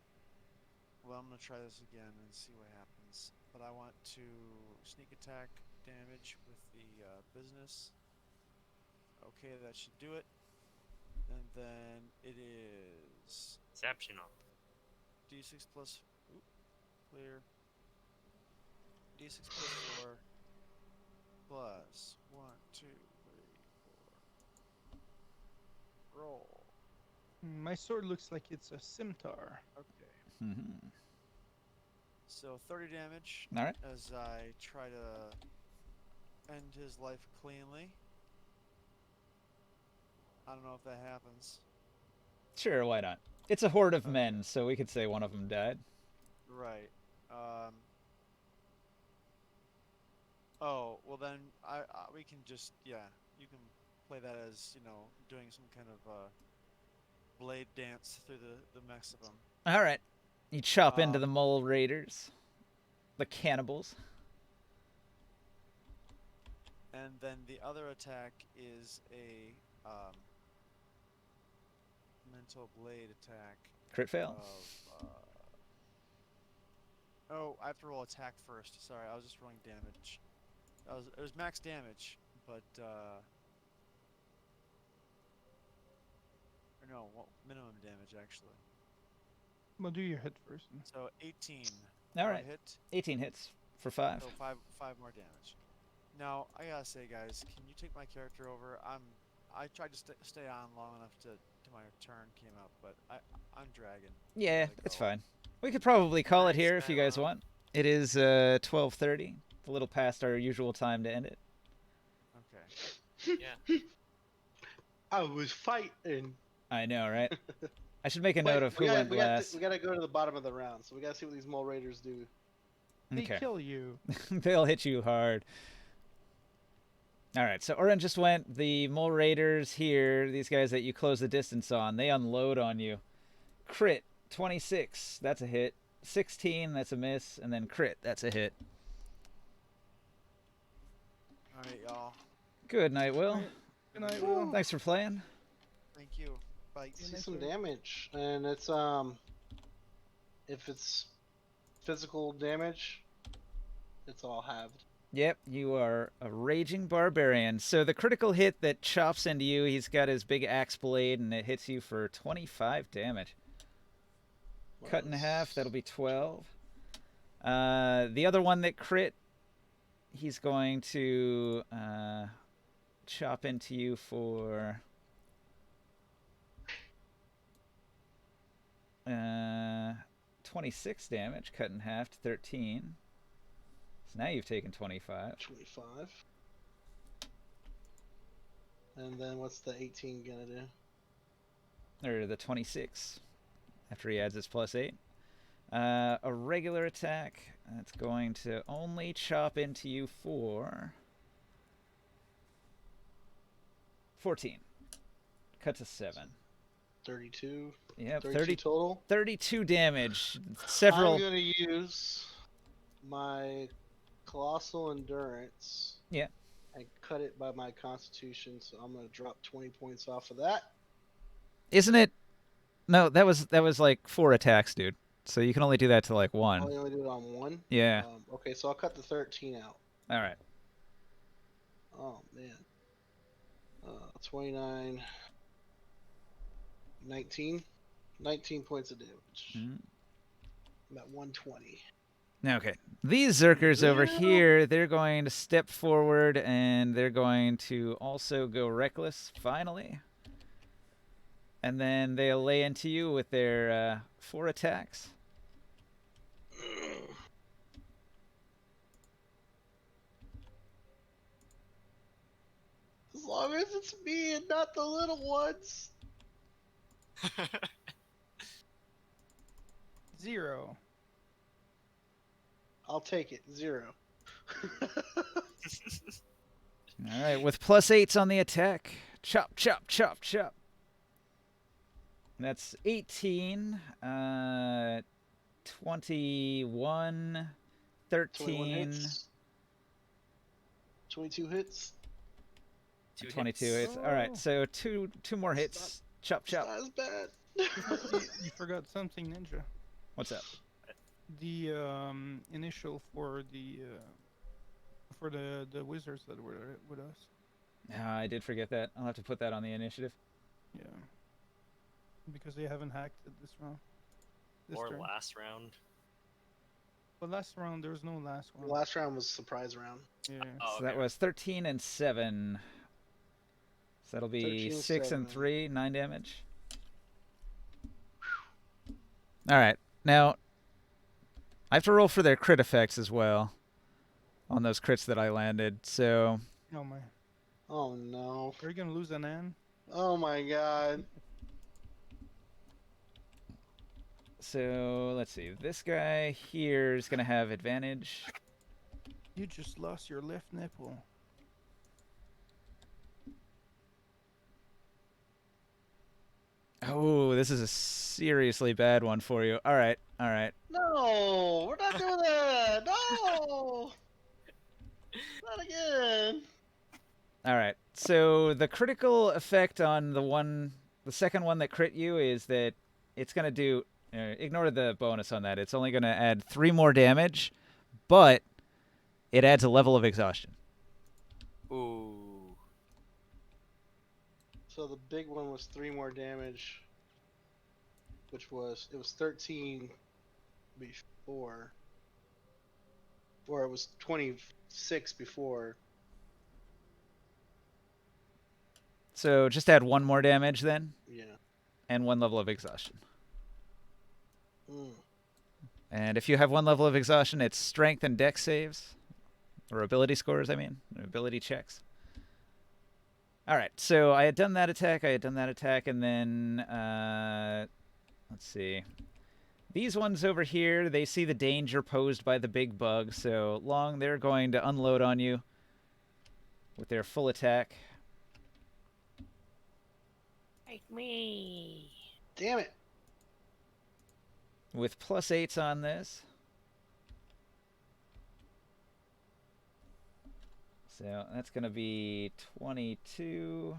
Well, I'm gonna try this again and see what happens. But I want to sneak attack, damage with the business. Okay, that should do it. And then it is Exceptional. d6 plus. Oop, clear. d6 plus 4 plus 1, 2, 3, 4. Roll. My sword looks like it's a scimitar. Okay. Mm-hmm. So 30 damage All right. as I try to end his life cleanly. I don't know if that happens. Sure, why not? It's a horde of Okay. men, so we could say one of them died. Right. Oh, well then we can just, yeah, you can play that as, doing some kind of blade dance through the mess of them. All right. You chop into Um, the mole raiders, the cannibals. And then the other attack is a mental blade attack Crit fail. of oh, I have to roll attack first. Sorry, I was just rolling damage. It was max damage, but or no, minimum damage actually. Well, do your hit first. So 18. All Do I right. hit. 18 hits for 5. So five more damage. Now I gotta say, guys, can you take my character over? I tried to stay on long enough to my turn came up, but I'm dragging. Yeah, Gotta it's go. fine. We could probably call it Nice, here if you guys Skylar. want. It is 12:30. A little past our usual time to end it. Okay. Yeah. I was fighting. I know, right? I should make a Wait, note of who went last. we gotta go to the bottom of the round, so we gotta see what these mole raiders do. They Okay. kill you. They'll hit you hard. All right, so Oren just went. The mole raiders here, these guys that you close the distance on, they unload on you. Crit, 26, that's a hit. 16, that's a miss. And then crit, that's a hit. All right, y'all. Good night, Will. Alright. Good night, Will. Thanks for playing. Thank you. Bye. See next some week. damage, and it's if it's physical damage, it's all halved. Yep, you are a raging barbarian. So the critical hit that chops into you, he's got his big axe blade, and it hits you for 25 damage. Cut in half, that'll be 12. The other one that crit, he's going to chop into you for 26 damage, cut in half to 13. So now you've taken 25. 25. And then what's the 18 gonna do? Or the 26, after he adds his +8. A regular attack, that's going to only chop into you for 14. Cut to 7. 32. Yep, 32 total. 32 damage. Several. I'm gonna use my colossal endurance. Yeah. And cut it by my constitution, so I'm gonna drop 20 points off of that. Isn't it? No, that was like 4 attacks, dude. So you can only do that to like 1. I only do it on 1. Yeah. Okay, so I'll cut the 13 out. All right. Oh man. 29. 19. 19 points of damage. Mhm. I'm at 120. Okay. These Zerkers over Yeah. here, they're going to step forward and they're going to also go reckless, finally. And then they'll lay into you with their 4 attacks. As long as it's me and not the little ones. 0. I'll take it. 0. All right, with +8s on the attack. Chop, chop, chop, chop. That's 18, 21, 21 13, hits. 22 hits. 22 hits. All right, so two more hits. Chop, It's chop. not as bad. You forgot something, Ninja. What's up? The initial for the for the wizards that were with us. I did forget that. I'll have to put that on the initiative. Yeah. Because they haven't hacked it this round. This Or turn. last round. But last round there was no last The one. last round was surprise round. Yeah. Oh, So that was 13 and 7. So that'll be 13 and 6 and 7. 3, 9 damage. All right. Now, I have to roll for their crit effects as well on those crits that I landed. So, Oh my. Oh no. Are you gonna lose an N? Oh my god. let's see. This guy here is going to have advantage. You just lost your left nipple. Oh, this is a seriously bad one for you. All right. All right. No, we're not doing that. No. Not again. All right. So the critical effect on the second one that crit you is that it's going to do. Ignore the bonus on that. It's only going to add 3 more damage, but it adds a level of exhaustion. Ooh. So the big one was 3 more damage, which was 13 before, or it was 26 before. So just add 1 more damage then, Yeah. and 1 level of exhaustion. Mm. And if you have 1 level of exhaustion, it's strength and dex saves, or ability scores. I mean, ability checks. All right, so I had done that attack, and then, let's see. These ones over here, they see the danger posed by the big bug, so Long, they're going to unload on you with their full attack. Take me. Damn it. With +8s on this. So that's going to be 22.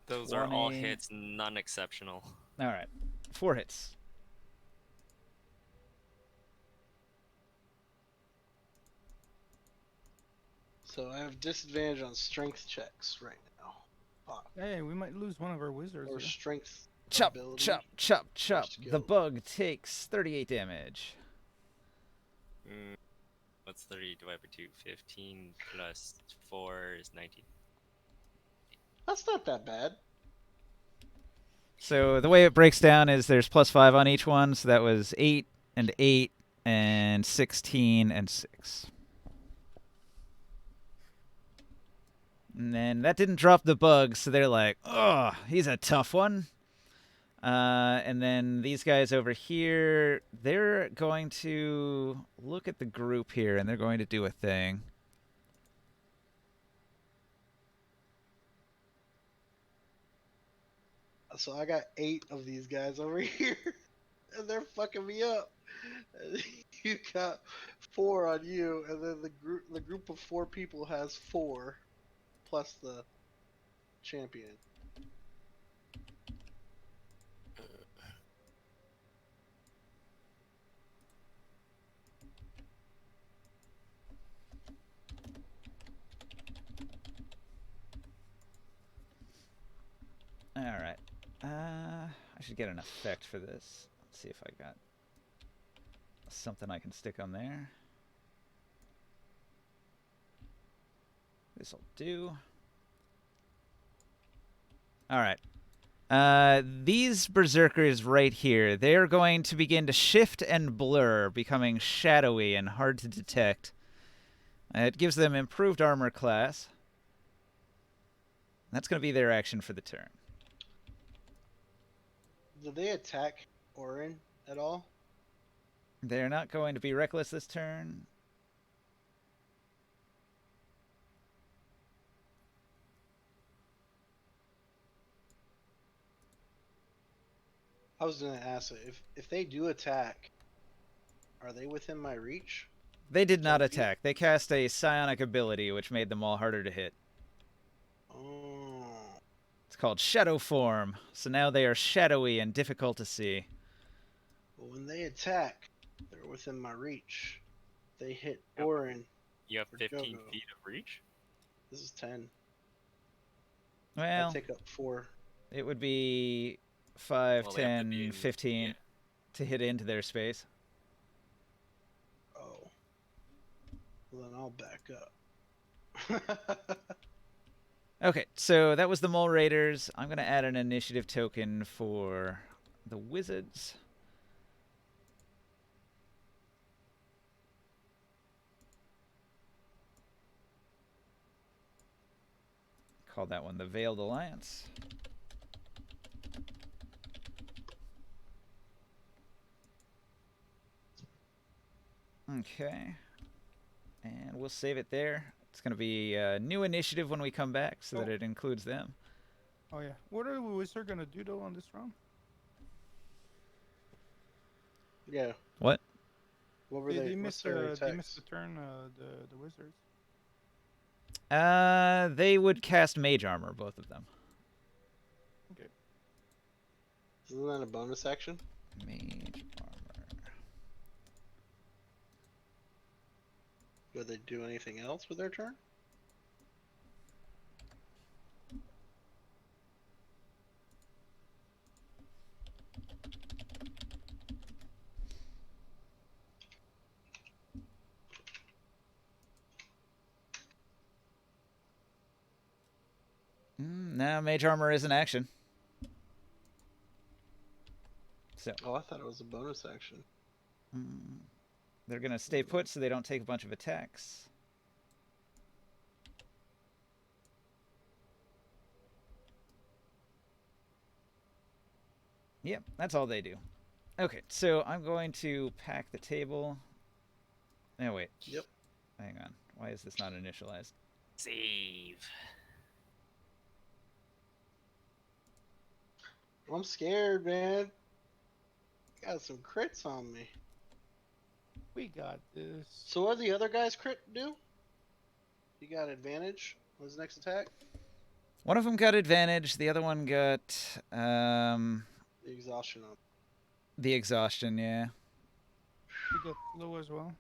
Those are all 20. hits, none exceptional. All right, 4 hits. So I have disadvantage on strength checks right now. Fuck. Hey, we might lose one of our wizards. Or Here. strength Chop, ability. chop, chop, chop. The skill. bug takes 38 damage. What's 30 divided by 2? 15 plus 4 is 19. That's not that bad. So the way it breaks down is there's +5 on each one, so that was 8 and 8 and 16 and 6. And then that didn't drop the bug, so they're like, oh, he's a tough one. And then these guys over here, they're going to look at the group here, and they're going to do a thing. So I got 8 of these guys over here, and they're fucking me up. You got 4 on you, and then the group of 4 people has 4, plus the champion. All right. I should get an effect for this. Let's see if I got something I can stick on there. This'll do. All right. These berserkers right here, they're going to begin to shift and blur, becoming shadowy and hard to detect. It gives them improved armor class. That's going to be their action for the turn. Do they attack Orin at all? They're not going to be reckless this turn. I was gonna ask if they do attack, are they within my reach? They did not 10 feet? attack. They cast a psionic ability, which made them all harder to hit. Oh. It's called Shadow Form, so now they are shadowy and difficult to see. Well, when they attack, they're within my reach. They hit Yep. Orin. You have For 15 Jogo. feet of reach? This is 10. I Well, take up 4. it would be 5, Well, they have to be 10, in. 15 Yeah. to hit into their space. Oh. Well, then I'll back up. Okay, so that was the Mole Raiders. I'm going to add an initiative token for the Wizards. Call that one the Veiled Alliance. Okay. And we'll save it there. It's going to be a new initiative when we come back so that Oh. it includes them. Oh yeah. What are the wizard gonna do though on this round? Yeah. What? What were They they? What's missed their they missed attacks? the turn. The wizards. They would cast Mage Armor, both of them. Okay. Isn't that a bonus action? Mage Armor. Do they do anything else with their turn? No, Mage Armor is an action. So Oh, I thought it was a bonus action. they're going to stay put so they don't take a bunch of attacks. Yep, that's all they do. Okay, so I'm going to pack the table. Oh, wait. Yep. Hang on. Why is this not initialized? Save. I'm scared, man. Got some crits on me. We got this. So what do the other guys crit do? You got advantage on his next attack? One of them got advantage. The other one got The exhaustion on. the exhaustion, yeah. We got slow as well.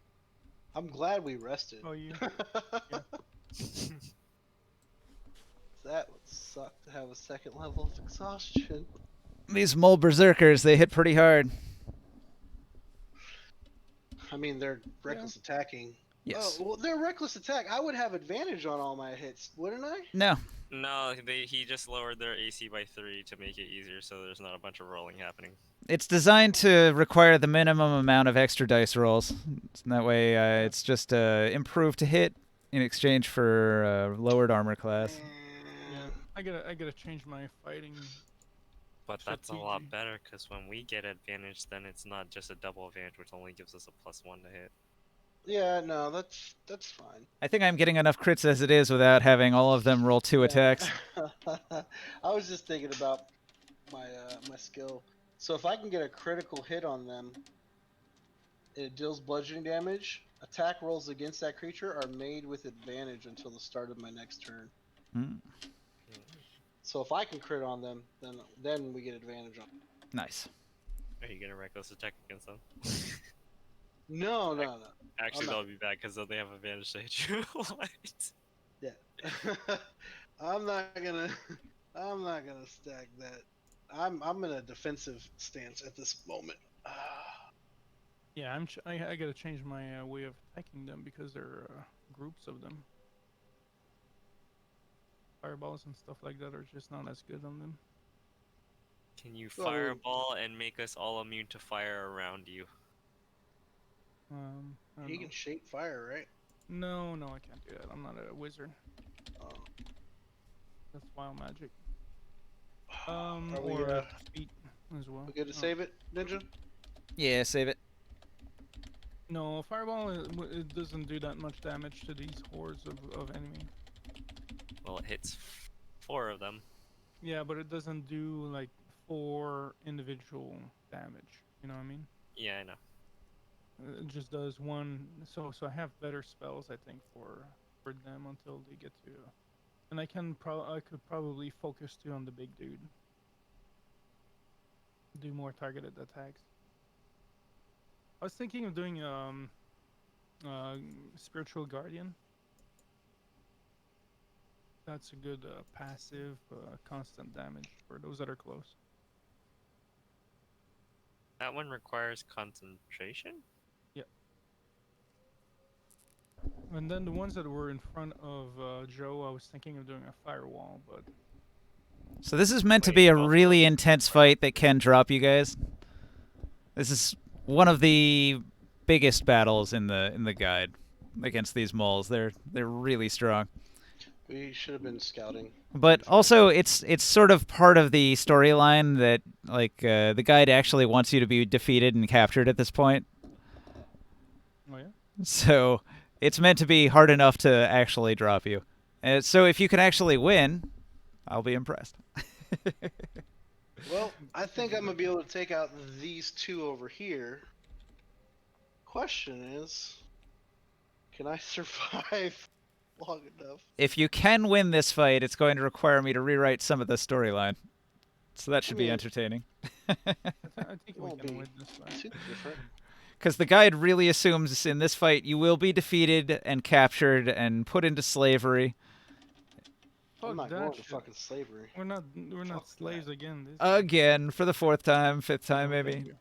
I'm glad we rested. Oh, you. Yeah. That would suck to have a second level of exhaustion. These mole berserkers, they hit pretty hard. I mean, they're reckless attacking. Yes. Oh, well, they're reckless attack. I would have advantage on all my hits, wouldn't I? No. No, he just lowered their AC by 3 to make it easier, so there's not a bunch of rolling happening. It's designed to require the minimum amount of extra dice rolls. That way, it's just improved to hit in exchange for lowered armor class. Yeah. I gotta change my fighting. But that's a lot Strategy. better, because when we get advantage, then it's not just a double advantage, which only gives us a +1 to hit. Yeah, no, that's fine. I think I'm getting enough crits as it is without having all of them roll 2 attacks. I was just thinking about my my skill. So if I can get a critical hit on them, it deals bludgeoning damage. Attack rolls against that creature are made with advantage until the start of my next turn. Hmm. So if I can crit on them, then we get advantage on. Nice. Are you gonna reckless attack against them? No. Actually, I'm that'll be bad, because then they have advantage to hit you. What? Yeah. I'm not gonna stack that. I'm in a defensive stance at this moment. Yeah, I gotta change my way of attacking them because there are groups of them. Fireballs and stuff like that are just not as good on them. Can you Well, I mean- fireball and make us all immune to fire around you? I don't He know. can shape fire, right? No, I can't do that. I'm not a wizard. Oh. That's wild magic. Are we, Or speed as well. we good to Oh. save it, Ninja? Yeah, save it. No, fireball it doesn't do that much damage to these hordes of enemy. Well, it hits 4 of them. Yeah, but it doesn't do like 4 individual damage. You know what I mean? Yeah, I know. It just does 1. So I have better spells I think for them until they get to, and I could probably focus too on the big dude. Do more targeted attacks. I was thinking of doing Spiritual Guardian. That's a good passive, constant damage for those that are close. That one requires concentration? And then the ones that were in front of Joe, I was thinking of doing a firewall, but So this is meant to Wait, be a both of really those intense require fight that can drop you guys. This is one of the biggest battles in the guide against these moles. They're really strong. We should have been scouting. But also, it's sort of part of the storyline that like the guide actually wants you to be defeated and captured at this point. oh yeah. So it's meant to be hard enough to actually drop you. So if you can actually win, I'll be impressed. Well, I think I'm gonna be able to take out these two over here. Question is, can I survive long enough? If you can win this fight, it's going to require me to rewrite some of the storyline. So that should be mean, entertaining. I think we Won't can be win this fight. Too different. Because the guide really assumes in this fight you will be defeated and captured and put into slavery. I'm Fuck not that going to shit. fucking slavery. We're not Fuck slaves again. This Again, for the 4th time, 5th time No, maybe. thank you.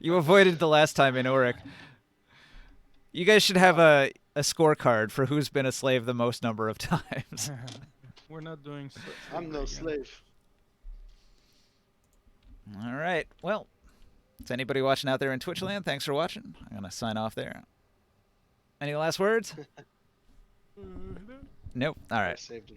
You avoided the last time in Auric. You guys should have a scorecard for who's been a slave the most number of times. We're not doing. I'm no slavery again. slave. All right. Well, to anybody watching out there in Twitch land, thanks for watching. I'm going to sign off there. Any last words? Nope. All I right. saved it.